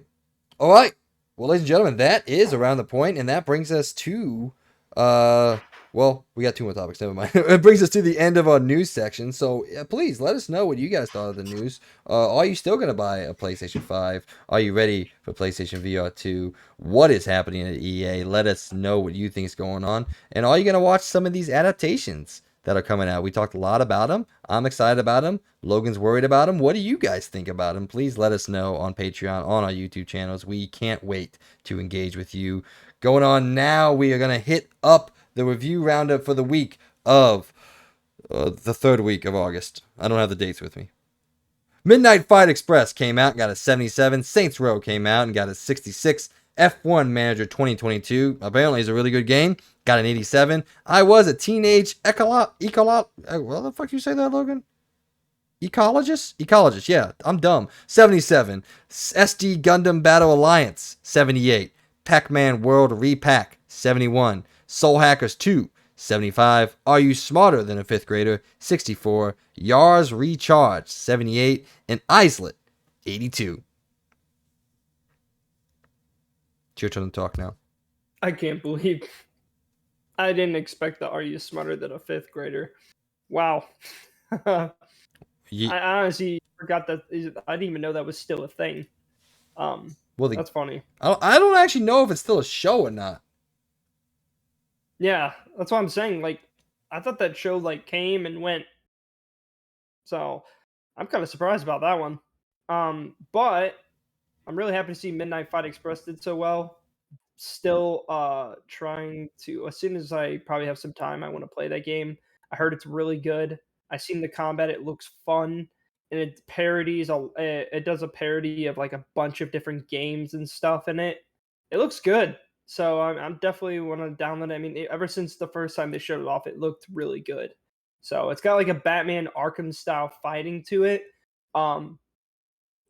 All right. Well, ladies and gentlemen, that is around the point, and that brings us to, uh, well, we got two more topics. Never mind. It brings us to the end of our news section. So please let us know what you guys thought of the news. Are you still gonna buy a PlayStation 5? Are you ready for PlayStation VR 2? What is happening at EA? Let us know what you think is going on, and are you gonna watch some of these adaptations that are coming out? We talked a lot about them. I'm excited about them. Logan's worried about him. What do you guys think about him? Please let us know on Patreon, on our YouTube channels. We can't wait to engage with you. Going on now, we are going to hit up the review roundup for the week of the third week of August. I don't have the dates with me. Midnight Fight Express came out and got a 77. Saints Row came out and got a 66. F1 Manager 2022 apparently is a really good game. Got an 87. I was a teenage what the fuck you say that, Logan? Ecologist, yeah, I'm dumb. 77. SD Gundam Battle Alliance, 78. Pac-Man World Repack, 71. Soul Hackers 2, 75. Are You Smarter Than a Fifth Grader, 64. Yars Recharge, 78. And Islet, 82. It's your turn to talk now. I can't believe I didn't expect the "Are you smarter than a fifth grader?" Wow. I Ye- honestly forgot that. I didn't even know that was still a thing. well, the, That's funny. I don't actually know if it's still a show or not. Yeah, that's what I'm saying. Like, I thought that show like came and went. So I'm kind of surprised about that one. But I'm really happy to see Midnight Fight Express did so well. Still trying to, as soon as I probably have some time, I want to play that game. I heard it's really good. I seen the combat, it looks fun, and it does a parody of like a bunch of different games and stuff in it. It looks good. So I'm definitely want to download it. I mean, ever since the first time they showed it off, it looked really good. So it's got like a Batman Arkham style fighting to it. Um,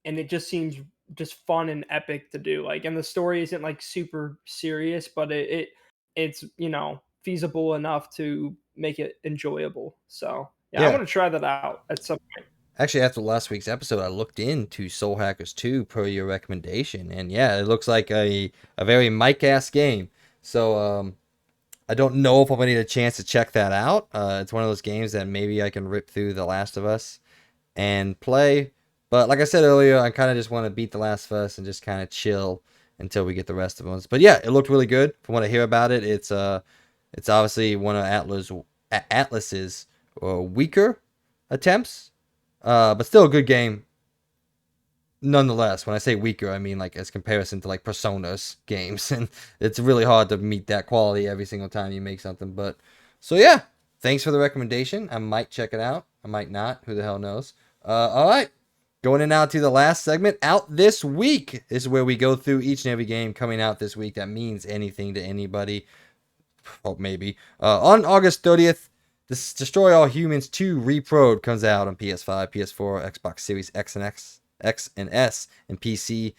and it just seems just fun and epic to do. Like, and the story isn't like super serious, but it's feasible enough to make it enjoyable. So yeah, I Yeah. want to try that out at some point. Actually, after last week's episode, I looked into Soul Hackers 2 per your recommendation, and yeah, it looks like a very Mike-ass game. So I don't know if I'm gonna need a chance to check that out. It's one of those games that maybe I can rip through The Last of Us and play. But like I said earlier, I kind of just want to beat The Last of Us and just kind of chill until we get the rest of them. But yeah, it looked really good. From what I hear about it, it's obviously one of Atlas's weaker attempts, but still a good game nonetheless. When I say weaker, I mean like as comparison to like Persona's games, and it's really hard to meet that quality every single time you make something. But so yeah, thanks for the recommendation. I might check it out. I might not. Who the hell knows? All right. Going in now to the last segment out this week. This is where we go through each and every game coming out this week that means anything to anybody. Well, maybe. On August 30th, this Destroy All Humans 2 Reprod comes out on PS5, PS4, Xbox Series X and S, and PC.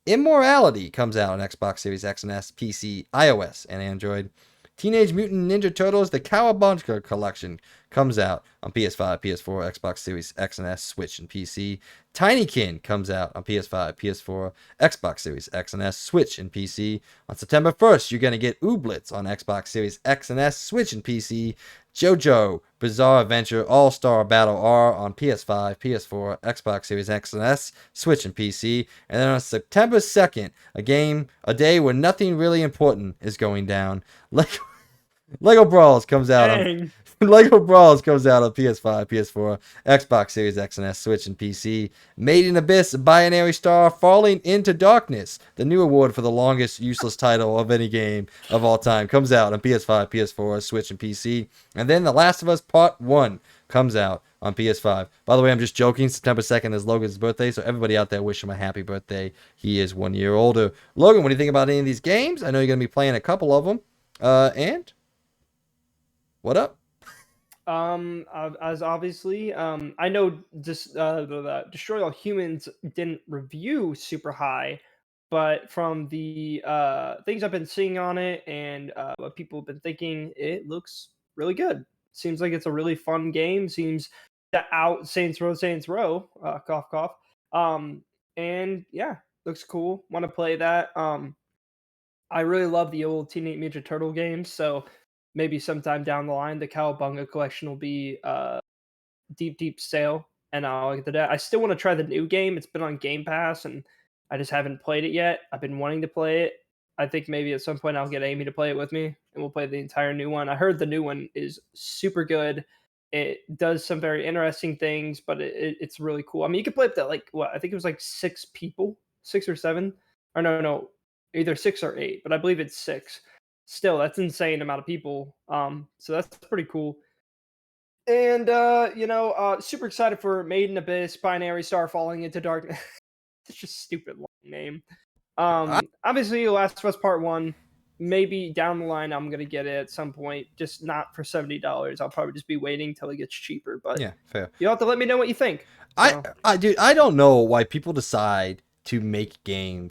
Immorality comes out on Xbox Series X and S, PC, iOS, and Android. Teenage Mutant Ninja Turtles: The Cowabunga Collection comes out on PS5, PS4, Xbox Series X and S, Switch, and PC. Tinykin comes out on PS5, PS4, Xbox Series X and S, Switch, and PC. On September 1st, you're going to get Ooblets on Xbox Series X and S, Switch, and PC. JoJo Bizarre Adventure All-Star Battle R on PS5, PS4, Xbox Series X and S, Switch, and PC. And then on September 2nd, a day where nothing really important is going down. Lego Brawls comes out on Dang. Lego Brawls comes out on PS5, PS4, Xbox Series X and S, Switch, and PC. Made in Abyss: Binary Star Falling into Darkness, the new award for the longest useless title of any game of all time, comes out on PS5, PS4, Switch, and PC. And then The Last of Us Part 1 comes out on PS5. By the way, I'm just joking. September 2nd is Logan's birthday, so everybody out there wish him a happy birthday. He is 1 year older. Logan, what do you think about any of these games? I know you're going to be playing a couple of them. And what up? As obviously, I know just the Destroy All Humans didn't review super high, but from the things I've been seeing on it and what people have been thinking, it looks really good. Seems like it's a really fun game. Seems to out Saints Row, cough cough. And yeah, looks cool. Want to play that. I really love the old Teenage Mutant Turtle games, so maybe sometime down the line, the Cowabunga collection will be deep sale, and I'll get that. I still want to try the new game. It's been on Game Pass, and I just haven't played it yet. I've been wanting to play it. I think maybe at some point I'll get Amy to play it with me, and we'll play the entire new one. I heard the new one is super good. It does some very interesting things, but it's really cool. I mean, you could play up to like what I think it was like 6 people, 6 or 7, or no, either 6 or 8, but I believe it's 6. Still, that's insane amount of people. So that's pretty cool. And super excited for Made in Abyss, Binary Star Falling into Darkness. It's just a stupid long name. I, Obviously, Last of Us Part 1. Maybe down the line I'm gonna get it at some point, just not for $70. I'll probably just be waiting till it gets cheaper. But yeah, fair. you'll have to let me know what you think. I, So dude, I don't know why people decide to make game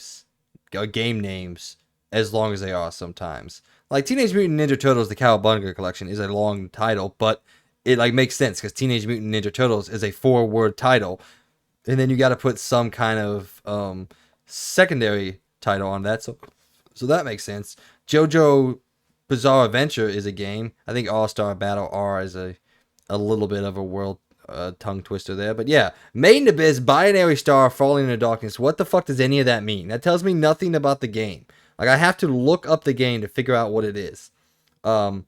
names, as long as they are sometimes. Like Teenage Mutant Ninja Turtles: The Cowabunga Collection is a long title, but it like makes sense because Teenage Mutant Ninja Turtles is a 4-word title, and then you got to put some kind of secondary title on that. So that makes sense. JoJo Bizarre Adventure is a game. I think All Star Battle R is a little bit of a world tongue twister there. But yeah, Made in Abyss, Binary Star, Falling into Darkness. What the fuck does any of that mean? That tells me nothing about the game. Like, I have to look up the game to figure out what it is. So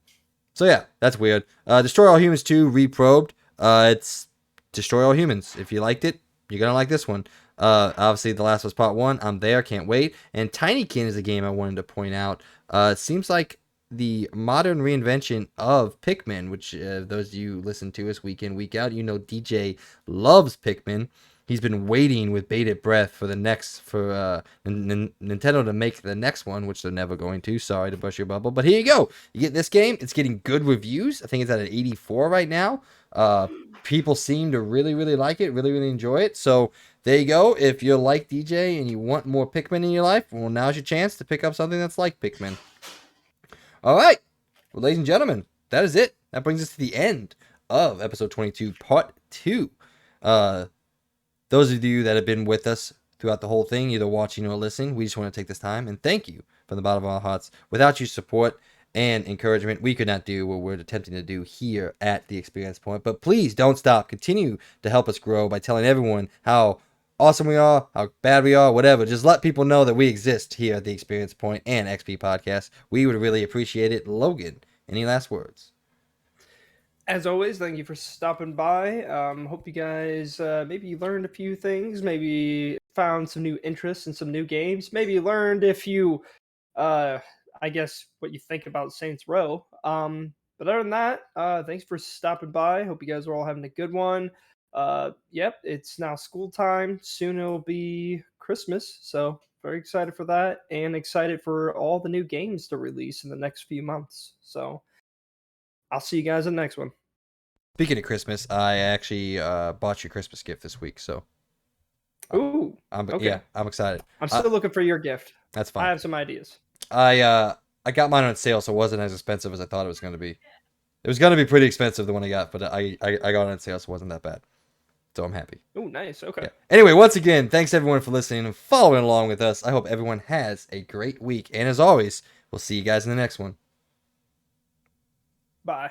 yeah, that's weird. Destroy All Humans 2 Reprobed. It's Destroy All Humans. If you liked it, you're gonna like this one. Obviously, The Last of Us Part 1, I'm there, can't wait. And Tinykin is a game I wanted to point out. It seems like the modern reinvention of Pikmin, which those of you listen to us week in, week out, you know DJ loves Pikmin. He's been waiting with bated breath for the next Nintendo to make the next one, which they're never going to. Sorry to bust your bubble, but here you go. You get this game. It's getting good reviews. I think it's at an 84 right now. People seem to really, really like it, really, really enjoy it. So there you go. If you're like DJ and you want more Pikmin in your life, well, now's your chance to pick up something that's like Pikmin. All right. Well, ladies and gentlemen, that is it. That brings us to the end of episode 22, part 2. Those of you that have been with us throughout the whole thing, either watching or listening, we just want to take this time and thank you from the bottom of our hearts. Without your support and encouragement, we could not do what we're attempting to do here at the Experience Point. But please don't stop. Continue to help us grow by telling everyone how awesome we are, how bad we are, whatever. Just let people know that we exist here at the Experience Point and XP Podcast. We would really appreciate it. Logan, any last words? As always, thank you for stopping by. Hope you guys maybe learned a few things, maybe found some new interests in some new games, maybe learned if you, I guess, what you think about Saints Row. But other than that, thanks for stopping by. Hope you guys are all having a good one. Yep, it's now school time. Soon it'll be Christmas, so very excited for that, and excited for all the new games to release in the next few months. So I'll see you guys in the next one. Speaking of Christmas, I actually bought you a Christmas gift this week, so Ooh, okay. I'm excited. I'm still looking for your gift. That's I fine. have some ideas. I got mine on sale, so it wasn't as expensive as I thought it was going to be. It was going to be pretty expensive, the one I got, but I got it on sale, so it wasn't that bad. So I'm happy. Oh, nice. Okay. Yeah. Anyway, once again, thanks everyone for listening and following along with us. I hope everyone has a great week, and as always, we'll see you guys in the next one. Bye.